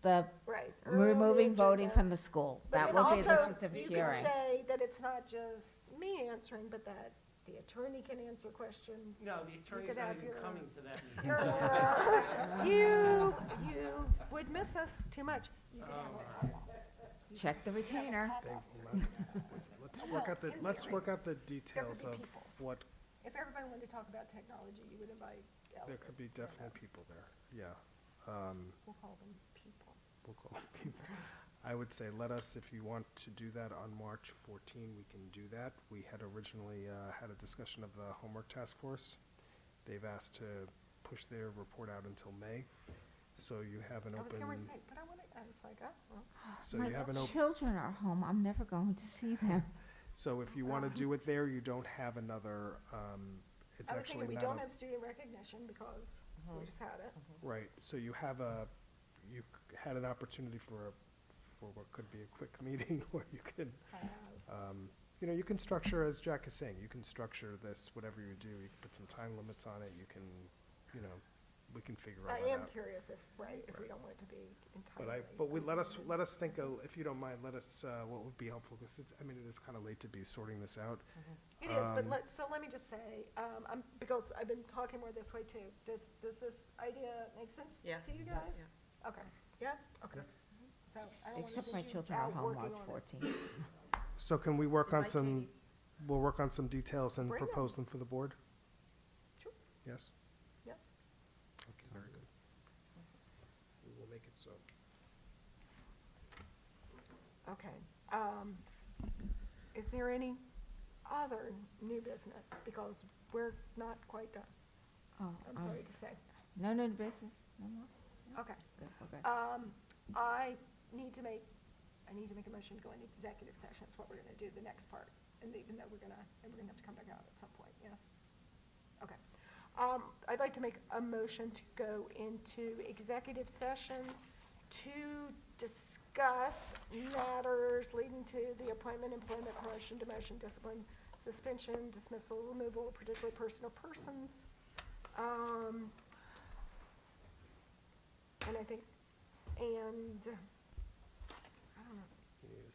the Right. early on the removing voting agenda. from the school. But That then will be the also, specific you hearing. can say that it's not just me answering, but that the attorney can answer questions. No, the attorney's could not have even your- coming to that meeting. You would miss us too much. You could have Check the retainer. Let's work out the details There could of be people. what, If everybody wanted to talk about technology, you would invite there Alex. could be definitely people there, yeah. We'll call them people. We'll call them people. I would say let us, if you want to do that on March 14, we can do that. We had originally had a discussion of the homework task force. They've asked to push their report out until May, so you have an I was open, gonna say, but I was like, oh, well. so My you have an open, children are home. I'm never going to see them. so if you want to do it there, you don't have another, it's I was actually thinking we not don't a- have student recognition because we just had it. Right, so you have you had an opportunity for what could be a quick meeting, or you can, you can structure, as Jack is saying, you can structure this, whatever you do, you can put some time limits on it, you can, we can figure all I that am out. curious if we don't want it to be But entirely. let us think, if you don't mind, let us, what would be helpful, because it is kind of late to be sorting this out. It is, but let me just say, because I've been talking more this way too. Does this idea make sense Yes. to you guys? Yeah. Okay, yes, okay. So I don't wanna Except get my you children are out home working March on it. 14th. So can we work on Invite some, Katie. we'll work on some details and Bring 'em. propose them for the board? Sure. Yes? Yes. Okay, very good. We will make it so. Okay. Is there any other new business? Because we're not quite done. Oh, I'm sorry to say. No new business, no more? Okay. Good, we're good. I need to make a motion to go into executive session. That's what we're gonna do, the next part. And even though we're gonna have to come back out at some point, yes? Okay. I'd like to make a motion to go into executive session to discuss matters leading to the appointment, employment, promotion, demotion, discipline, suspension, dismissal, removal of particular person or persons. And I think, I don't know. You need a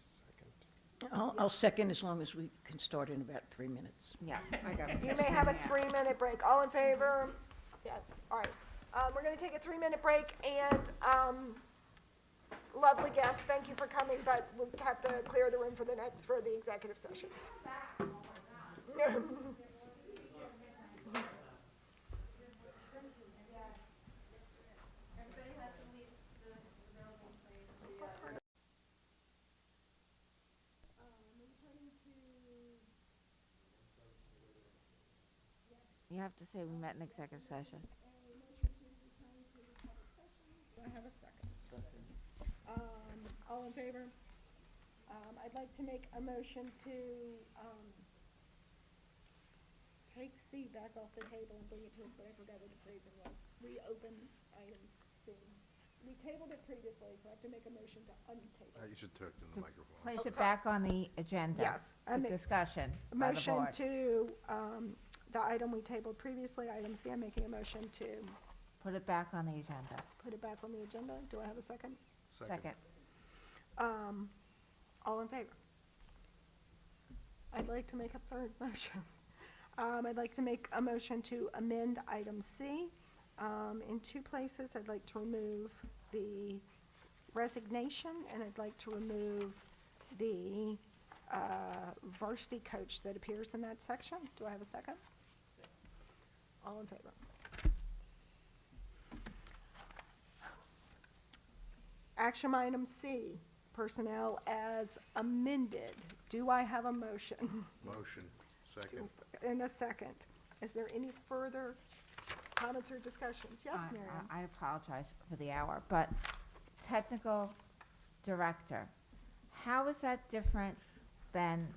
second. I'll second as long as we can start in about 3 minutes. Yeah, I got it. You may have a 3-minute break. All in favor? Yes, all right. We're gonna take a 3-minute break, and, lovely guests, thank you for coming, but we'll have to clear the room for the executive session. You have to say we met in executive session. Do I have a second? in favor? I'd like to make a motion to, take C back off the table and bring it to us, but I forgot what the phrasing was. Reopen item C. We tabled it previously, so I have to make a motion to untable. You should talk to the microphone. Place Oh, it sorry. back on the agenda. Yes, I For make- discussion by the Motion board. to, the item we tabled previously, item C, I'm making a motion to Put it back on the agenda. put it back on the agenda. Do I have a second? Second. All in favor? I'd like to make a third motion. I'd like to make a motion to amend item C. In two places, I'd like to remove the resignation, and I'd like to remove the varsity coach that appears in that section. Do I have a second? All in favor? Action item C, personnel as amended. Do I have a motion? Motion, second. In a second. Is there any further comments or discussions? Yes, Miriam? I apologize for the hour, but technical director, how is that different than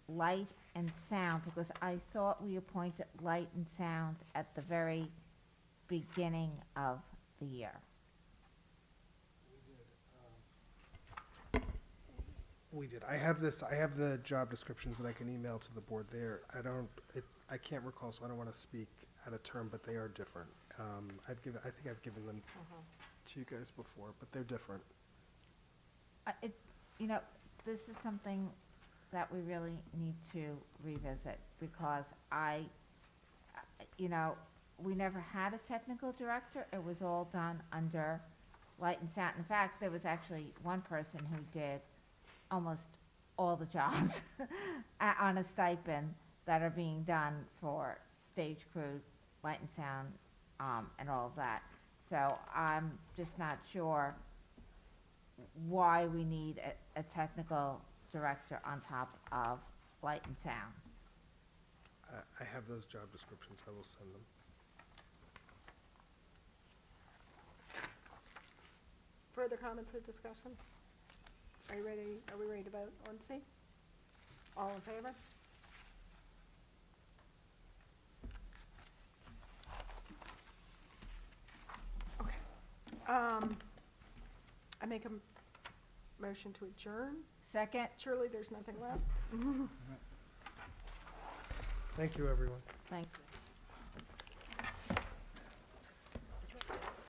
light and sound? Because I thought we appointed light and sound at the very beginning of the year. We did. I have the job descriptions that I can email to the board there. I can't recall, so I don't want to speak out of term, but they are different. I think I've given them to you guys before, but they're different. This is something that we really need to revisit because we never had a technical director. It was all done under light and sound. In fact, there was actually one person who did almost all the jobs on a stipend that are being done for stage crew, light and sound, and all of that. So I'm just not sure why we need a technical director on top of light and sound. I have those job descriptions. I will send them. Further comments or discussion? Are you ready? Are we ready to vote on C? All in favor? Okay. I make a motion to adjourn. Second. Surely there's nothing left. Thank you, everyone. Thank you.